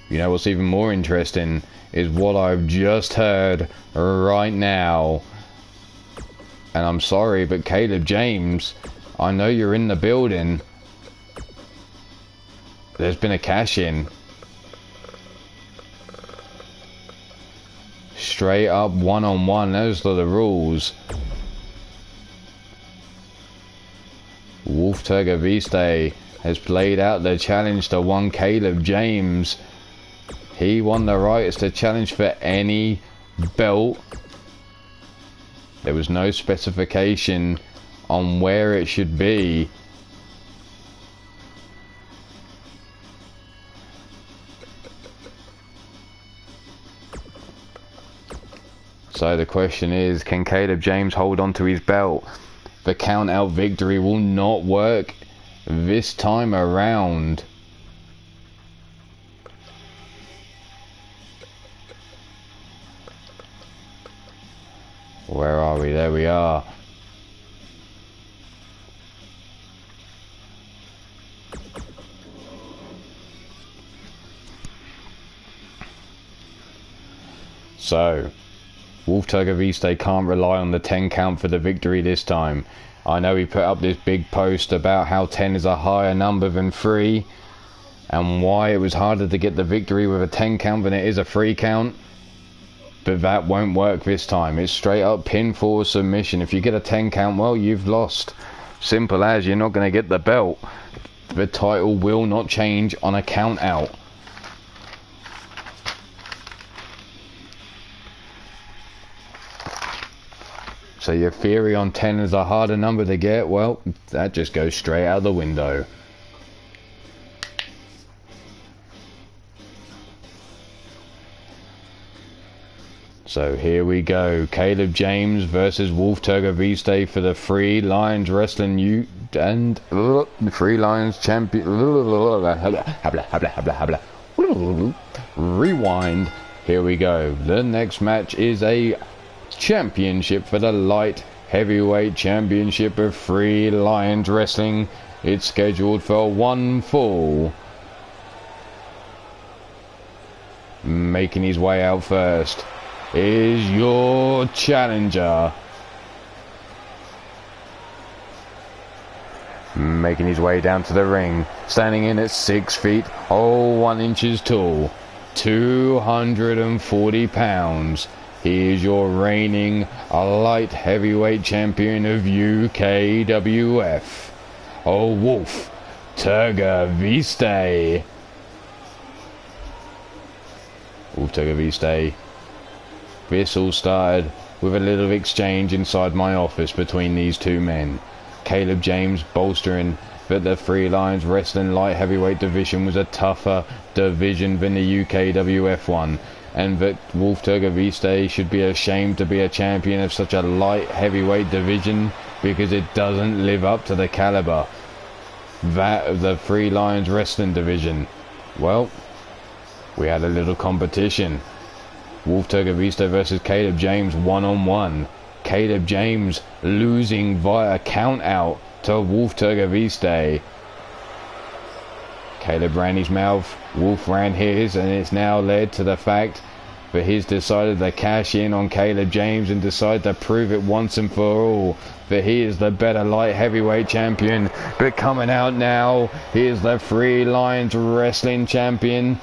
You know what's even more interesting is what I've just heard right now. And I'm sorry, but Caleb James, I know you're in the building. There's been a cash-in. Straight up one-on-one, those are the rules. Wolf Turgaviste has played out the challenge to one Caleb James. He won the rights to challenge for any belt. There was no specification on where it should be. So the question is, can Caleb James hold on to his belt? The count out victory will not work this time around. Where are we? There we are. So Wolf Turgaviste can't rely on the 10 count for the victory this time. I know he put up this big post about how 10 is a higher number than 3 and why it was harder to get the victory with a 10 count than it is a 3 count. But that won't work this time. It's straight up pinfall submission. If you get a 10 count, well, you've lost. Simple as, you're not going to get the belt. The title will not change on a count out. So your theory on 10 is a harder number to get, well, that just goes straight out the window. So here we go. Caleb James versus Wolf Turgaviste for the Free Lions Wrestling and Free Lions Champion. Rewind. Here we go. The next match is a championship for the light heavyweight championship of Free Lions Wrestling. It's scheduled for one fall. Making his way out first is your challenger. Making his way down to the ring, standing in at 6 feet, 1 inches tall, 240 pounds. He is your reigning light heavyweight champion of UKWF, Wolf Turgaviste. Wolf Turgaviste. This all started with a little exchange inside my office between these two men. Caleb James bolstering that the Free Lions Wrestling light heavyweight division was a tougher division than the UKWF one, and that Wolf Turgaviste should be ashamed to be a champion of such a light heavyweight division because it doesn't live up to the caliber that of the Free Lions Wrestling division. Well, we had a little competition. Wolf Turgaviste versus Caleb James one-on-one. Caleb James losing via count out to Wolf Turgaviste. Caleb ran his mouth, Wolf ran his, and it's now led to the fact that he's decided to cash in on Caleb James and decide to prove it once and for all that he is the better light heavyweight champion. But coming out now, he is the Free Lions Wrestling champion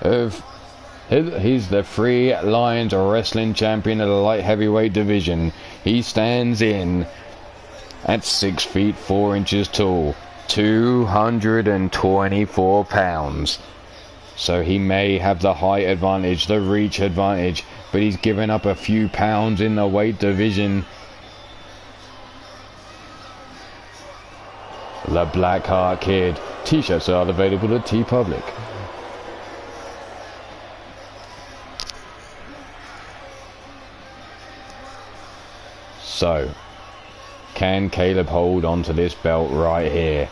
of He's the Three Lions Wrestling Champion of the light heavyweight division. He stands in at 6 feet 4 inches tall, 224 pounds. So he may have the height advantage, the reach advantage, but he's given up a few pounds in the weight division. The Blackheart Kid. T-shirts are available at teepublic. So, can Caleb hold on to this belt right here?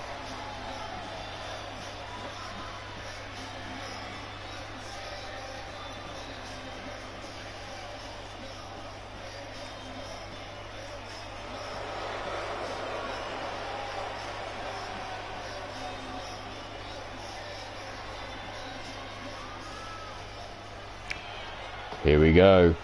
Here we go.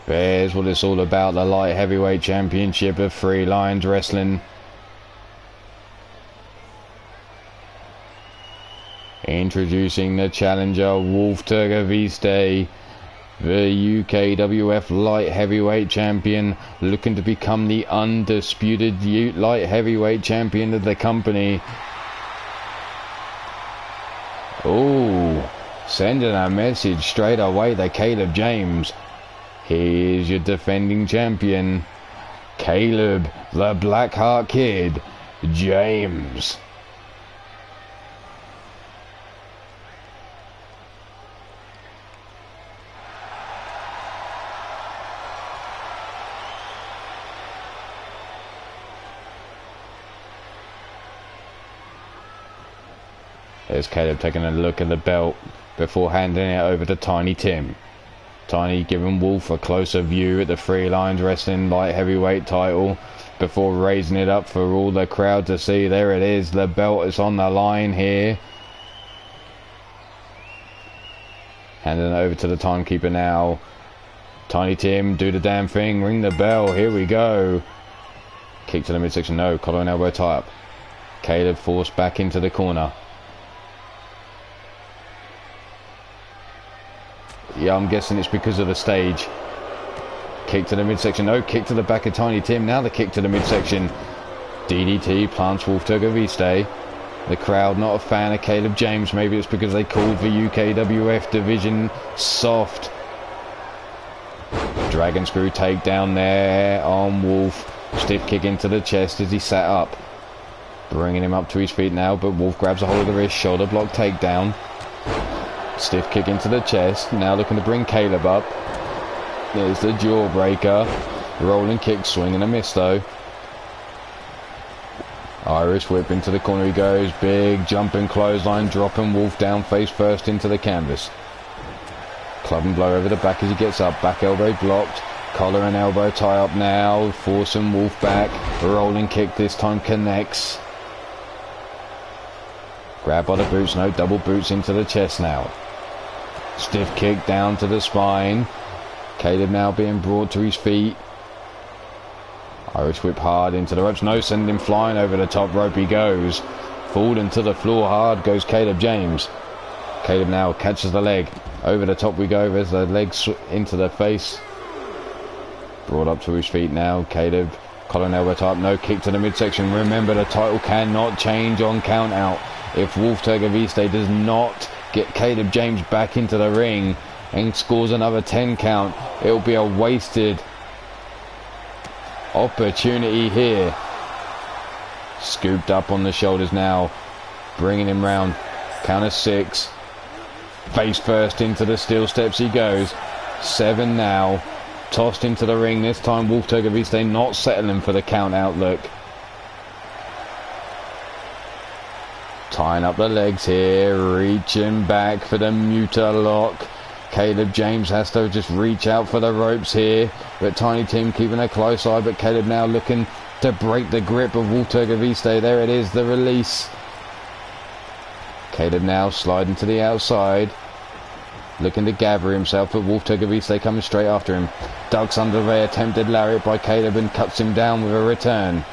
There's what it's all about, the light heavyweight championship of Three Lions Wrestling. Introducing the challenger, Wolf Turgaviste, the UKWF light heavyweight champion, looking to become the undisputed light heavyweight champion of the company. Oh, sending a message straight away to Caleb James. Here's your defending champion, Caleb the Blackheart Kid James. There's Caleb taking a look at the belt before handing it over to Tiny Tim. Tiny giving Wolf a closer view at the Three Lions Wrestling light heavyweight title before raising it up for all the crowd to see. There it is, the belt is on the line here. Handing it over to the timekeeper now. Tiny Tim, do the damn thing, ring the bell, here we go. Kick to the midsection, no, collar and elbow tie up. Caleb forced back into the corner. Yeah, I'm guessing it's because of the stage. Kick to the midsection. No, kick to the back of Tiny Tim. Now the kick to the midsection. DDT plants Wolf Turgaviste. The crowd not a fan of Caleb James. Maybe it's because they called for UKWF division soft. Dragon screw takedown there on Wolf. Stiff kick into the chest as he sat up. Bringing him up to his feet now, but Wolf grabs a hold of the wrist. Shoulder block takedown. Stiff kick into the chest. Now looking to bring Caleb up. There's the jawbreaker. Rolling kick, swing and a miss though. Irish whip into the corner he goes. Big jumping clothesline, dropping Wolf down face first into the canvas. Club and blow over the back as he gets up. Back elbow blocked. Collar and elbow tie up now. Forcing Wolf back. Rolling kick this time connects. Grab by the boots, no, double boots into the chest now. Stiff kick down to the spine. Caleb now being brought to his feet. Irish whip hard into the ropes. No, sending him flying over the top rope he goes. Falling to the floor hard goes Caleb James. Caleb now catches the leg. Over the top we go. There's the leg into the face. Brought up to his feet now. Caleb, collar and elbow tie up. No, kick to the midsection. Remember, the title cannot change on count out. If Wolf Turgaviste does not get Caleb James back into the ring and scores another 10 count, it'll be a wasted opportunity here. Scooped up on the shoulders now, bringing him round. Count of 6. Face first into the steel steps he goes. 7 now. Tossed into the ring. This time Wolf Turgaviste not settling for the count out look. Tying up the legs here, reaching back for the muta lock. Caleb James has to just reach out for the ropes here, but Tiny Tim keeping a close eye, but Caleb now looking to break the grip of Wolf Turgaviste. There it is, the release. Caleb now sliding to the outside, looking to gather himself, but Wolf Turgaviste coming straight after him. Ducks under the attempted lariat by Caleb and cuts him down with a return.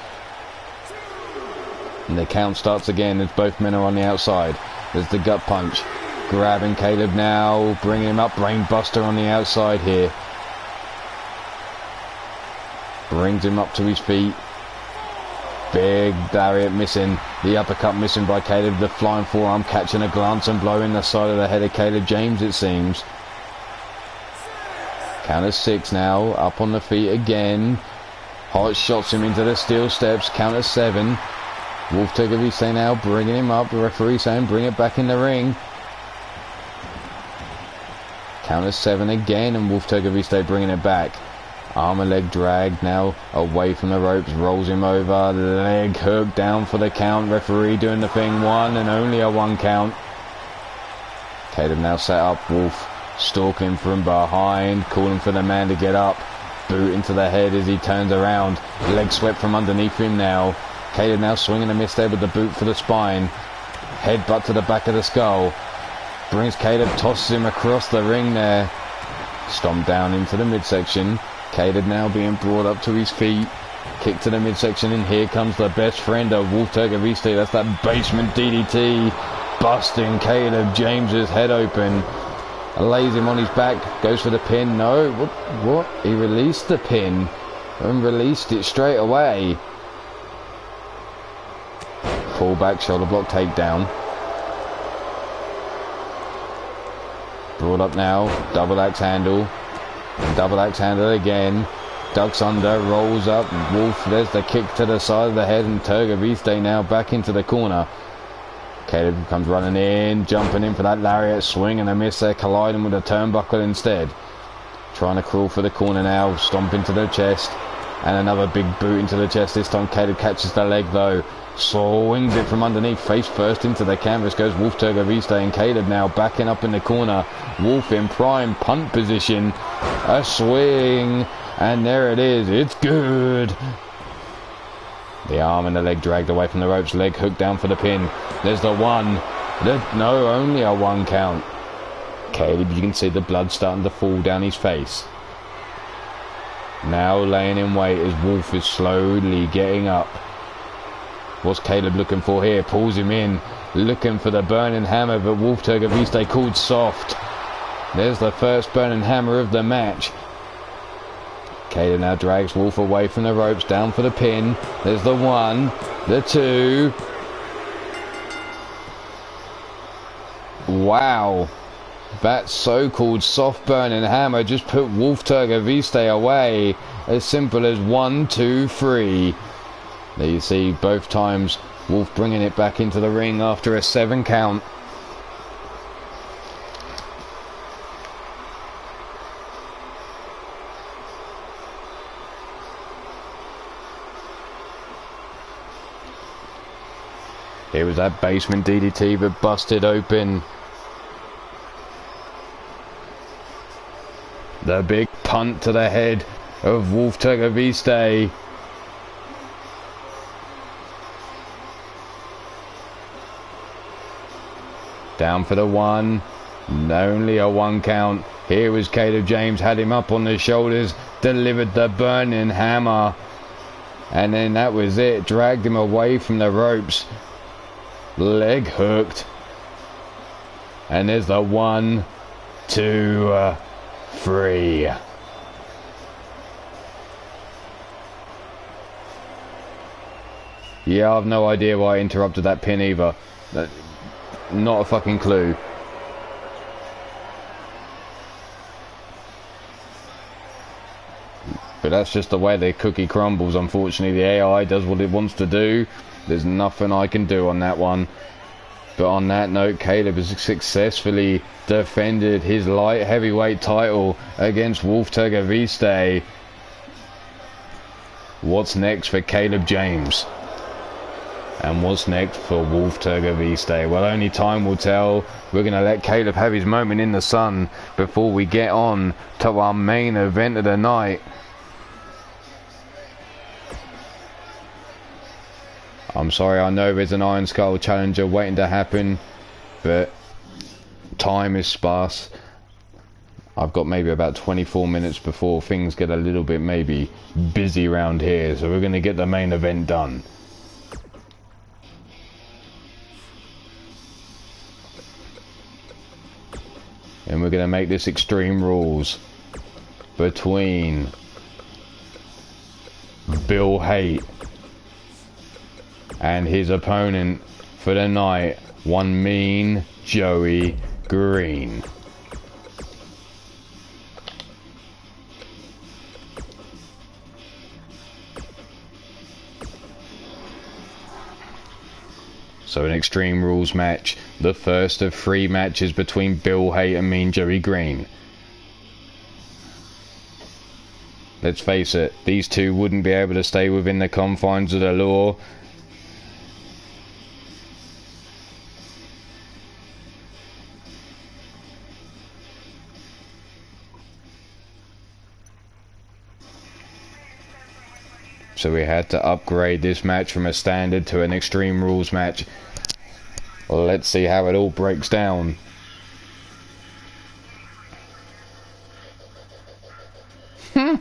And the count starts again as both men are on the outside. There's the gut punch. Grabbing Caleb now, bringing him up. Brain buster on the outside here. Brings him up to his feet. Big lariat missing. The uppercut missing by Caleb. The flying forearm catching a glance and blowing the side of the head of Caleb James, it seems. Count of 6 now. Up on the feet again. Hart shots him into the steel steps. Count of 7. Wolf Turgoviste now bringing him up. The referee saying bring it back in the ring. Count of 7 again, and Wolf Turgoviste bringing it back. Arm and leg drag now away from the ropes. Rolls him over. Leg hook down for the count. Referee doing the thing. 1 and only a 1 count. Caleb now set up. Wolf stalking from behind. Calling for the man to get up. Boot into the head as he turns around. Leg swept from underneath him now. Caleb now swinging a miss there with the boot for the spine. Headbutt to the back of the skull. Brings Caleb, tosses him across the ring there. Stomp down into the midsection. Caleb now being brought up to his feet. Kick to the midsection, and here comes the best friend of Wolf Turgoviste. That's that basement DDT. Busting Caleb James's head open. Lays him on his back. Goes for the pin. No. What? He released the pin. And released it straight away. Pull back, shoulder block, takedown. Brought up now, double axe handle. Double axe handle again. Ducks under, rolls up. Wolf, there's the kick to the side of the head, and Turgoviste now back into the corner. Caleb comes running in, jumping in for that lariat, swing and a miss there, colliding with a turnbuckle instead. Trying to crawl for the corner now, stomp into the chest. And another big boot into the chest. This time Caleb catches the leg though. Swings it from underneath, face first into the canvas goes Wolf Turgoviste, and Caleb now backing up in the corner. Wolf in prime punt position. A swing, and there it is. It's good. The arm and the leg dragged away from the ropes. Leg hooked down for the pin. There's the 1. No, only a 1 count. Caleb, you can see the blood starting to fall down his face. Now laying in wait as Wolf is slowly getting up. What's Caleb looking for here? Pulls him in. Looking for the burning hammer, but Wolf Turgoviste called soft. There's the first burning hammer of the match. Caleb now drags Wolf away from the ropes, down for the pin. There's the 1, the 2. Wow. That so-called soft burning hammer just put Wolf Turgoviste away. As simple as 1, 2, 3. There you see both times Wolf bringing it back into the ring after a 7 count. Here was that basement DDT but busted open. The big punt to the head of Wolf Turgoviste. Down for the 1. Only a 1 count. Here was Caleb James. Had him up on the shoulders. Delivered the burning hammer. And then that was it. Dragged him away from the ropes. Leg hooked. And there's the 1, 2, 3. Yeah, I've no idea why I interrupted that pin either. Not a fucking clue. But that's just the way the cookie crumbles. Unfortunately, the AI does what it wants to do. There's nothing I can do on that one. But on that note, Caleb has successfully defended his light heavyweight title against Wolf Turgoviste. What's next for Caleb James? And what's next for Wolf Turgoviste? Well, only time will tell. We're going to let Caleb have his moment in the sun before we get on to our main event of the night. I'm sorry, I know there's an Iron Skull challenger waiting to happen, but time is sparse. I've got maybe about 24 minutes before things get a little bit maybe busy around here, so we're going to get the main event done. And we're going to make this Extreme Rules between Bill Haight and his opponent for the night, one Mean Joey Green. So an Extreme Rules match, the first of 3 matches between Bill Haight and Mean Joey Green. Let's face it, these two wouldn't be able to stay within the confines of the law. So we had to upgrade this match from a standard to an Extreme Rules match. Well, let's see how it all breaks down. But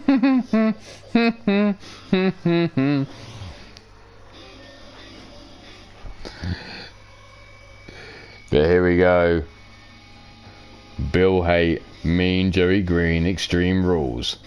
here we go. Bill Haight, Mean Joey Green, Extreme Rules.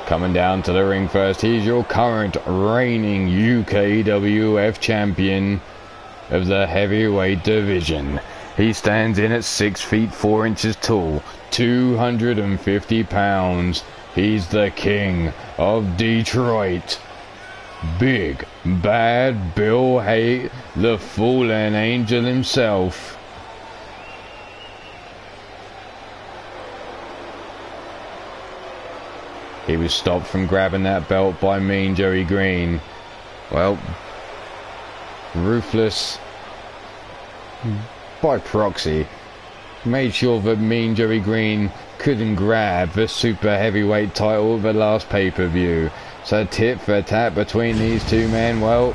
Coming down to the ring first, he's your current reigning UKWF champion of the heavyweight division. He stands in at 6 feet 4 inches tall, 250 pounds. He's the king of Detroit. Big Bad Bill Haight, the fallen angel himself. He was stopped from grabbing that belt by Mean Joey Green. Well, Ruthless, by proxy, made sure that Mean Joey Green couldn't grab the super heavyweight title of the last pay-per-view. So tit for tat between these two men, well,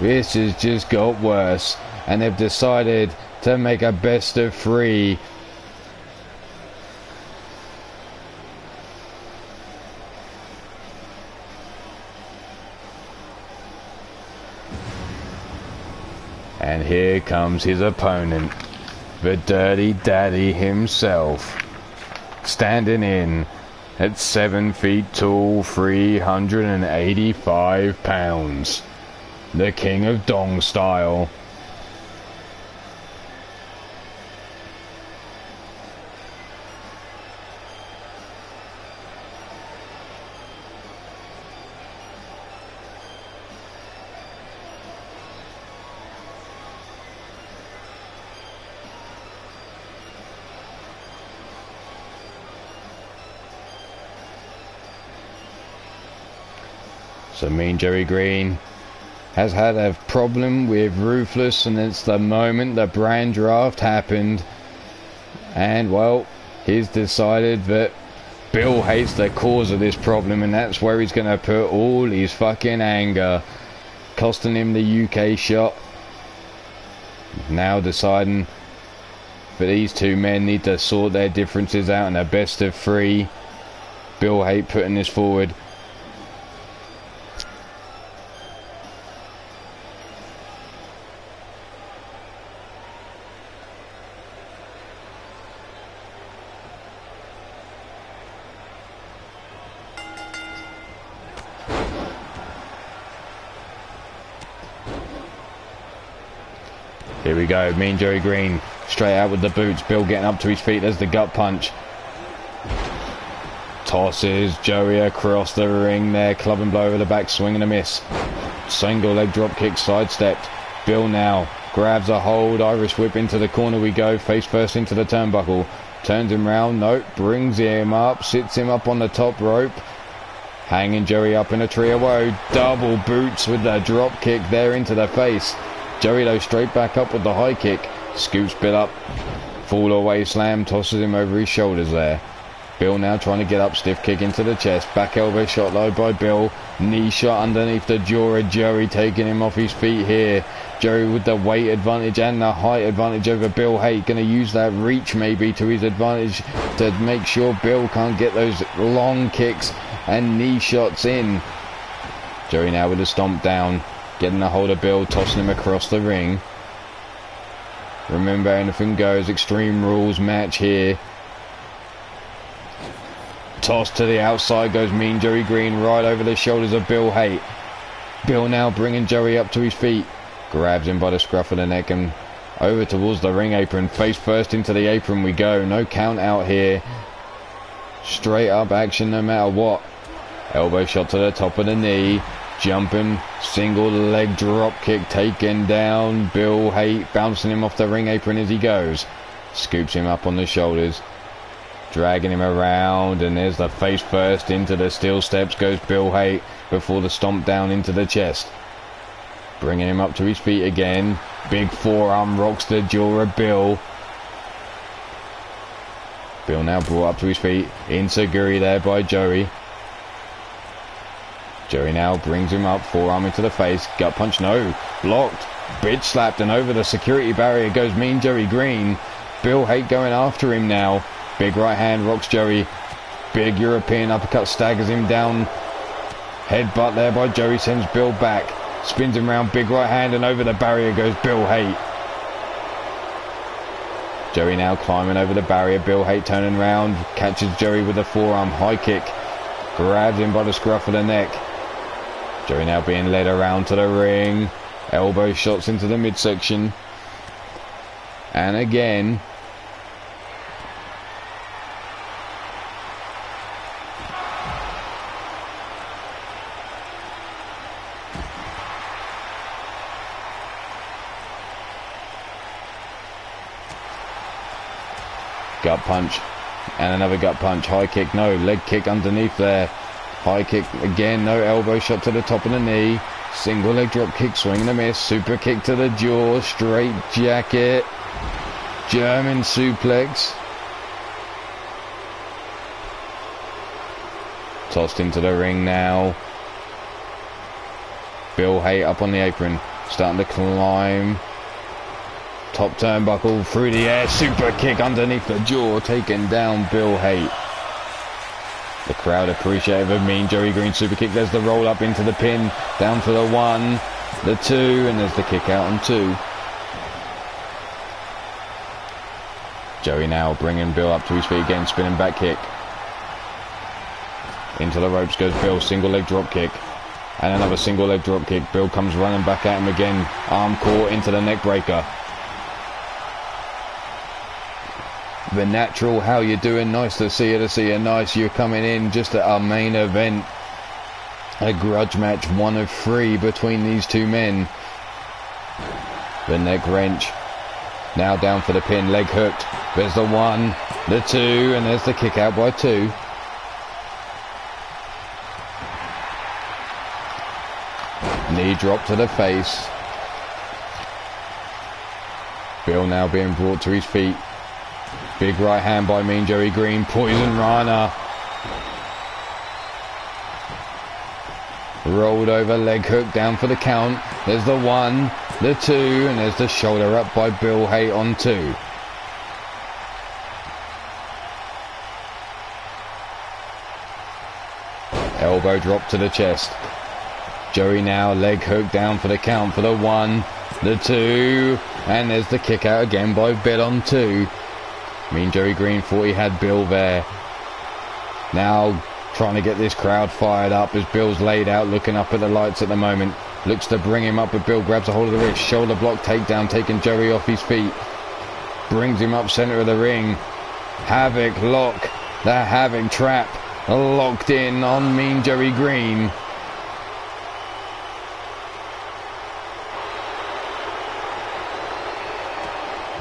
this has just got worse. And they've decided to make a best of 3. And here comes his opponent, the Dirty Daddy himself, standing in at 7 feet tall, 385 pounds, the King of Dong Style. So Mean Joey Green has had a problem with Ruthless, and it's the moment the brand draft happened. And well, he's decided that Bill Haight's the cause of this problem, and that's where he's going to put all his fucking anger, costing him the UK shot. Now deciding that these two men need to sort their differences out in a best of 3. Bill Haight putting this forward. Here we go, Mean Joey Green straight out with the boots. Bill getting up to his feet. There's the gut punch. Tosses Joey across the ring there. Club and blow over the back, swing and a miss. Single leg drop kick, sidestepped. Bill now grabs a hold. Irish whip into the corner we go. Face first into the turnbuckle. Turns him round. Nope. Brings him up. Sits him up on the top rope. Hanging Joey up in a tree of woe. Double boots with the drop kick there into the face. Joey though straight back up with the high kick. Scoops Bill up. Fall away slam. Tosses him over his shoulders there. Bill now trying to get up, stiff kick into the chest, back elbow shot low by Bill, knee shot underneath the jaw of Joey, taking him off his feet here. Joey with the weight advantage and the height advantage over Bill Haight, going to use that reach maybe to his advantage to make sure Bill can't get those long kicks and knee shots in. Joey now with a stomp down, getting a hold of Bill, tossing him across the ring. Remember, anything goes, Extreme Rules match here. Toss to the outside goes Mean Joey Green, right over the shoulders of Bill Haight. Bill now bringing Joey up to his feet, grabs him by the scruff of the neck and over towards the ring apron. Face first into the apron we go, no count out here. Straight up action no matter what. Elbow shot to the top of the knee, jumping, single leg drop kick taken down. Bill Haight bouncing him off the ring apron as he goes. Scoops him up on the shoulders, dragging him around, and there's the face first into the steel steps goes Bill Haight before the stomp down into the chest. Bringing him up to his feet again. Big forearm rocks the jaw of Bill. Bill now brought up to his feet. Inseguri there by Joey. Joey now brings him up, forearm into the face. Gut punch, no. Blocked. Bitch slapped, and over the security barrier goes Mean Joey Green. Bill Haight going after him now. Big right hand rocks Joey. Big European uppercut staggers him down. Headbutt there by Joey sends Bill back. Spins him round, big right hand, and over the barrier goes Bill Haight. Joey now climbing over the barrier. Bill Haight turning round, catches Joey with a forearm high kick. Grabs him by the scruff of the neck. Joey now being led around to the ring. Elbow shots into the midsection. And again. Gut punch and another gut punch. High kick, no. Leg kick underneath there. High kick again, no. Elbow shot to the top of the knee. Single leg drop kick, swing and a miss. Super kick to the jaw. Straight jacket. German suplex. Tossed into the ring now. Bill Haight up on the apron, starting to climb. Top turnbuckle through the air, super kick underneath the jaw, taking down Bill Haight. The crowd appreciative of Mean Joey Green super kick. There's the roll up into the pin, down for the 1, the 2, and there's the kick out on 2. Joey now bringing Bill up to his feet again, spinning back kick. Into the ropes goes Bill, single leg drop kick. And another single leg drop kick. Bill comes running back at him again, arm caught into the neck breaker. The Natural, how you doing? Nice to see you, nice. You're coming in just at our main event. A grudge match, 1 of 3 between these two men. The neck wrench. Now down for the pin, leg hooked. There's the 1, the 2, and there's the kick out by 2. Knee drop to the face. Bill now being brought to his feet. Big right hand by Mean Joey Green. Poison Rana. Rolled over, leg hook, down for the count. There's the 1, the 2, and there's the shoulder up by Bill Haight on 2. Elbow drop to the chest. Joey now, leg hook, down for the count for the 1, the 2, and there's the kick out again by Bill on 2. Mean Joey Green thought he had Bill there. Now trying to get this crowd fired up as Bill's laid out, looking up at the lights at the moment. Looks to bring him up, but Bill grabs a hold of the wrist. Shoulder block takedown, taking Joey off his feet. Brings him up center of the ring. Havoc lock. The Havoc trap locked in on Mean Joey Green.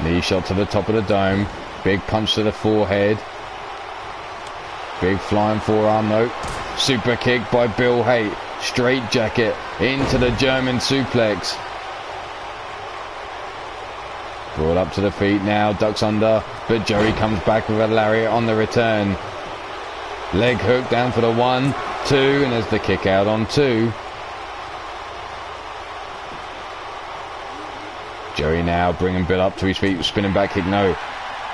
Knee shot to the top of the dome. Big punch to the forehead. Big flying forearm though. Super kick by Bill Haight. Straight jacket into the German suplex. Brought up to the feet now. Ducks under. But Joey comes back with a lariat on the return. Leg hook down for the 1, 2, and there's the kick out on 2. Joey now bringing Bill up to his feet, spinning back kick, no.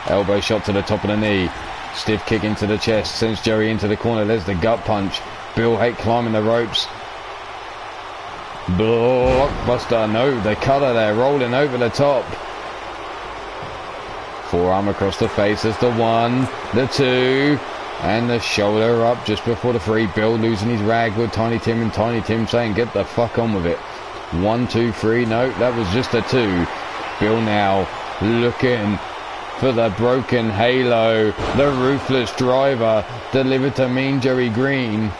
Elbow shot to the top of the knee. Stiff kick into the chest, sends Joey into the corner. There's the gut punch. Bill Haight climbing the ropes. Blockbuster, no, the cutter there, rolling over the top. Forearm across the face, there's the 1, the 2, and the shoulder up just before the 3. Bill losing his rag with Tiny Tim, and Tiny Tim saying, get the fuck on with it. 1, 2, 3, no, that was just a 2. Bill now looking for the broken halo, the ruthless driver, delivered to Mean Joey Green.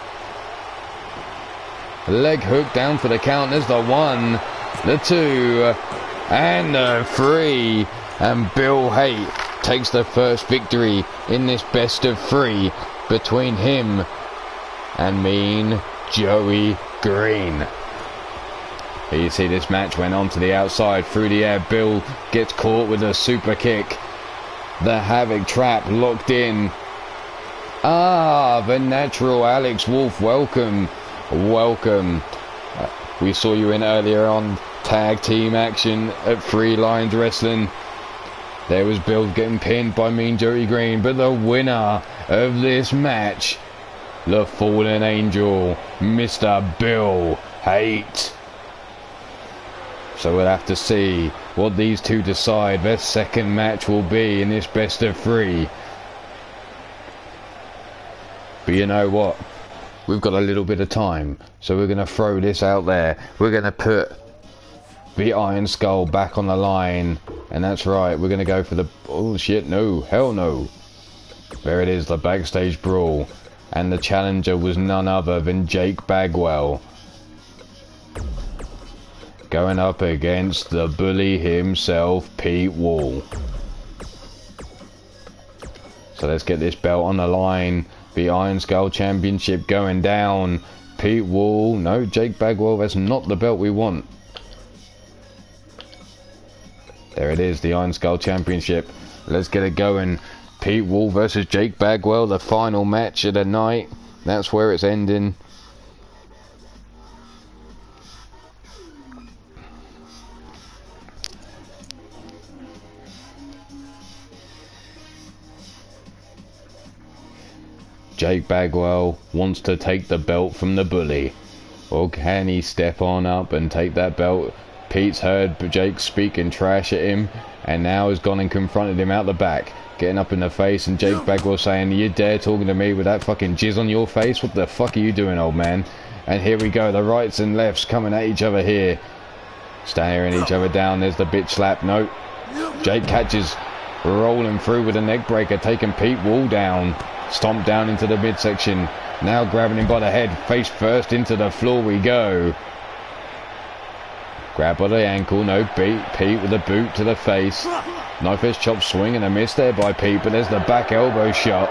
Leg hook down for the count, there's the 1, the 2, and the 3. And Bill Haight takes the first victory in this best of 3 between him and Mean Joey Green. Here you see this match went on to the outside, through the air. Bill gets caught with a super kick. The Havoc trap locked in. The natural Alex Wolf, welcome. We saw you in earlier on tag team action at Three Lions Wrestling. There was Bill getting pinned by Mean Joey Green, but the winner of this match, the fallen angel, Mr. Bill Haight. So we'll have to see what these two decide their second match will be in this best of 3. But you know what? We've got a little bit of time, so we're going to throw this out there. We're going to put the Iron Skull back on the line, and that's right, we're going to go for the... oh shit, no, hell no. There it is, the backstage brawl, and the challenger was none other than Jake Bagwell, going up against the bully himself, Pete Wall. So let's get this belt on the line. The Iron Skull Championship going down. Pete Wall, no, Jake Bagwell, that's not the belt we want. There it is, the Iron Skull Championship. Let's get it going. Pete Wall versus Jake Bagwell, the final match of the night. That's where it's ending. Jake Bagwell wants to take the belt from the bully. Or can he step on up and take that belt? Pete's heard Jake speaking trash at him, and now has gone and confronted him out the back, getting up in the face, and Jake Bagwell saying, you dare talking to me with that fucking jizz on your face? What the fuck are you doing, old man? And here we go, the rights and lefts coming at each other here. Staring each other down, there's the bitch slap, nope. Jake catches, rolling through with a neck breaker, taking Pete Wall down. Stomped down into the midsection, now grabbing him by the head, face first into the floor we go. Grab by the ankle, no, beat Pete with a boot to the face. Knife edge chop swing and a miss there by Pete, but there's the back elbow shot.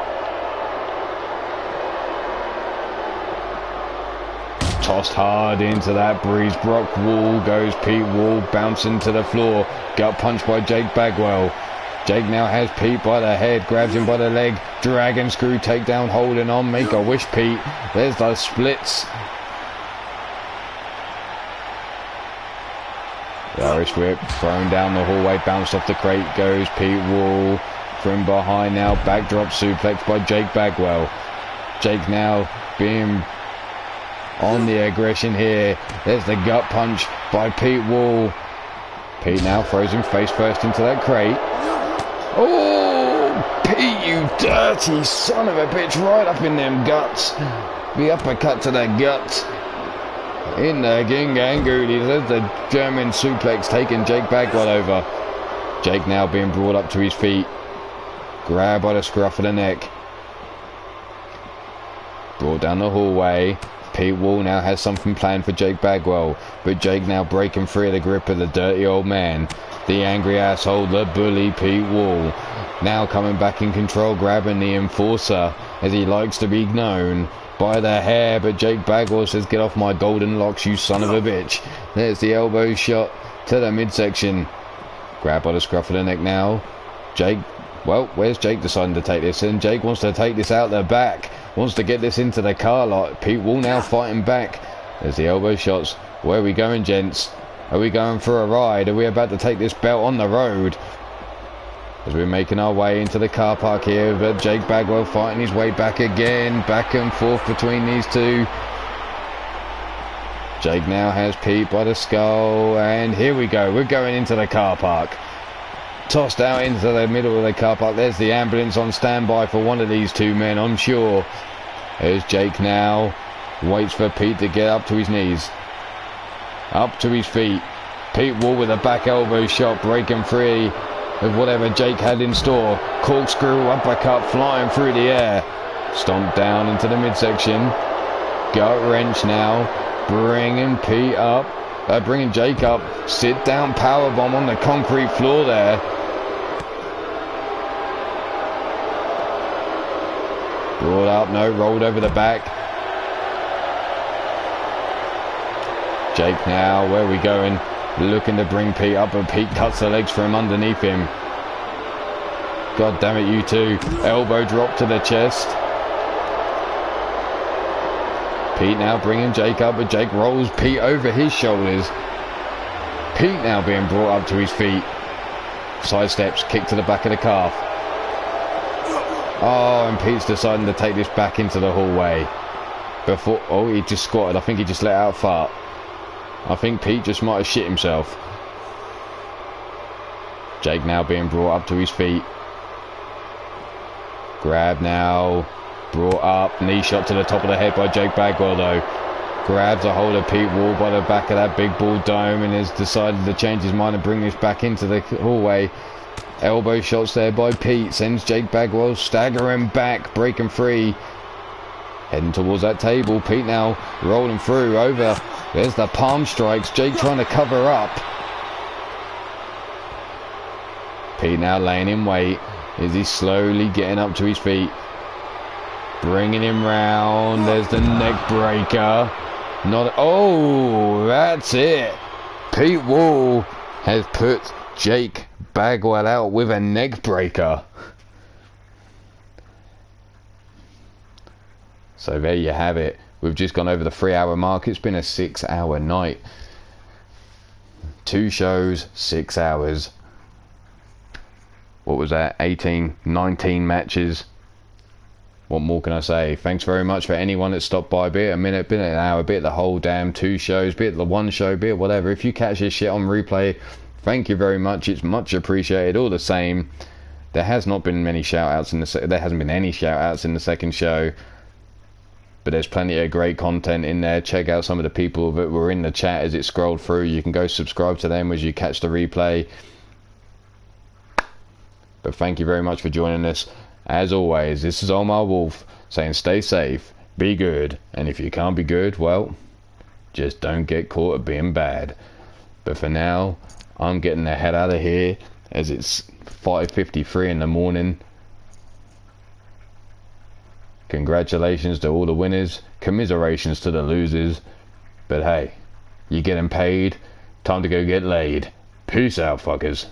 Tossed hard into that breeze Brock Wall, goes Pete Wall, bouncing to the floor. Gut punch by Jake Bagwell. Jake now has Pete by the head, grabs him by the leg, dragon screw takedown, holding on, make a wish Pete. There's the splits. The Irish whip thrown down the hallway, bounced off the crate, goes Pete Wall from behind now, backdrop suplex by Jake Bagwell. Jake now being on the aggression here. There's the gut punch by Pete Wall. Pete now throws him face first into that crate. Oh, Pete, you dirty son of a bitch, right up in them guts. The uppercut to the guts. In the Gingangoody, there's the German suplex taking Jake Bagwell over. Jake now being brought up to his feet. Grabbed by the scruff of the neck. Brought down the hallway. Pete Wall now has something planned for Jake Bagwell, but Jake now breaking free of the grip of the dirty old man. The angry asshole, the bully Pete Wall, now coming back in control, grabbing the enforcer, as he likes to be known, by the hair, but Jake Bagwell says, get off my golden locks, you son of a bitch. There's the elbow shot to the midsection. Grab by the scruff of the neck now. Jake Well, where's Jake deciding to take this? And Jake wants to take this out the back. Wants to get this into the car lot. Pete Wall now fighting back. There's the elbow shots. Where are we going, gents? Are we going for a ride? Are we about to take this belt on the road? As we're making our way into the car park here, but Jake Bagwell fighting his way back again. Back and forth between these two. Jake now has Pete by the skull. And here we go. We're going into the car park. Tossed out into the middle of the car park. There's the ambulance on standby for one of these two men, I'm sure. There's Jake now. Waits for Pete to get up to his knees. Up to his feet. Pete Wall with a back elbow shot, breaking free of whatever Jake had in store. Corkscrew uppercut flying through the air. Stomped down into the midsection. Gut wrench now. Bringing Pete up. Bringing Jake up. Sit down powerbomb on the concrete floor there. Brought up, no, rolled over the back. Jake now, where are we going? Looking to bring Pete up, but Pete cuts the legs from underneath him. God damn it, you two. Elbow drop to the chest. Pete now bringing Jake up, but Jake rolls Pete over his shoulders. Pete now being brought up to his feet. Side steps, kick to the back of the calf. Oh, and Pete's deciding to take this back into the hallway. Before, oh, he just squatted. I think he just let out a fart. I think Pete just might have shit himself. Jake now being brought up to his feet. Grab now. Brought up. Knee shot to the top of the head by Jake Bagwell though. Grabs a hold of Pete Wall by the back of that big ball dome and has decided to change his mind and bring this back into the hallway. Elbow shots there by Pete. Sends Jake Bagwell staggering back, breaking free. Heading towards that table. Pete now rolling through over. There's the palm strikes. Jake trying to cover up. Pete now laying in wait. Is he slowly getting up to his feet? Bringing him round. There's the neck breaker. Not. Oh, that's it. Pete Wall has put Jake Bagwell out with a neck breaker. So there you have it. We've just gone over the 3-hour mark. It's been a 6-hour night. 2 shows, 6 hours. What was that? 18, 19 matches. What more can I say? Thanks very much for anyone that stopped by. Be it a minute, be it an hour, be it the whole damn 2 shows, be it the 1 show, be it whatever. If you catch this shit on replay, thank you very much. It's much appreciated. All the same, there has not been many shout outs in the there hasn't been any shout outs in the second show. But there's plenty of great content in there. Check out some of the people that were in the chat as it scrolled through. You can go subscribe to them as you catch the replay. But thank you very much for joining us. As always, this is Ulmarwolf saying stay safe, be good, and if you can't be good, well, just don't get caught at being bad. But for now, I'm getting the hell out of here as it's 5:53 in the morning. Congratulations to all the winners, commiserations to the losers, but hey, you're getting paid, time to go get laid. Peace out, fuckers.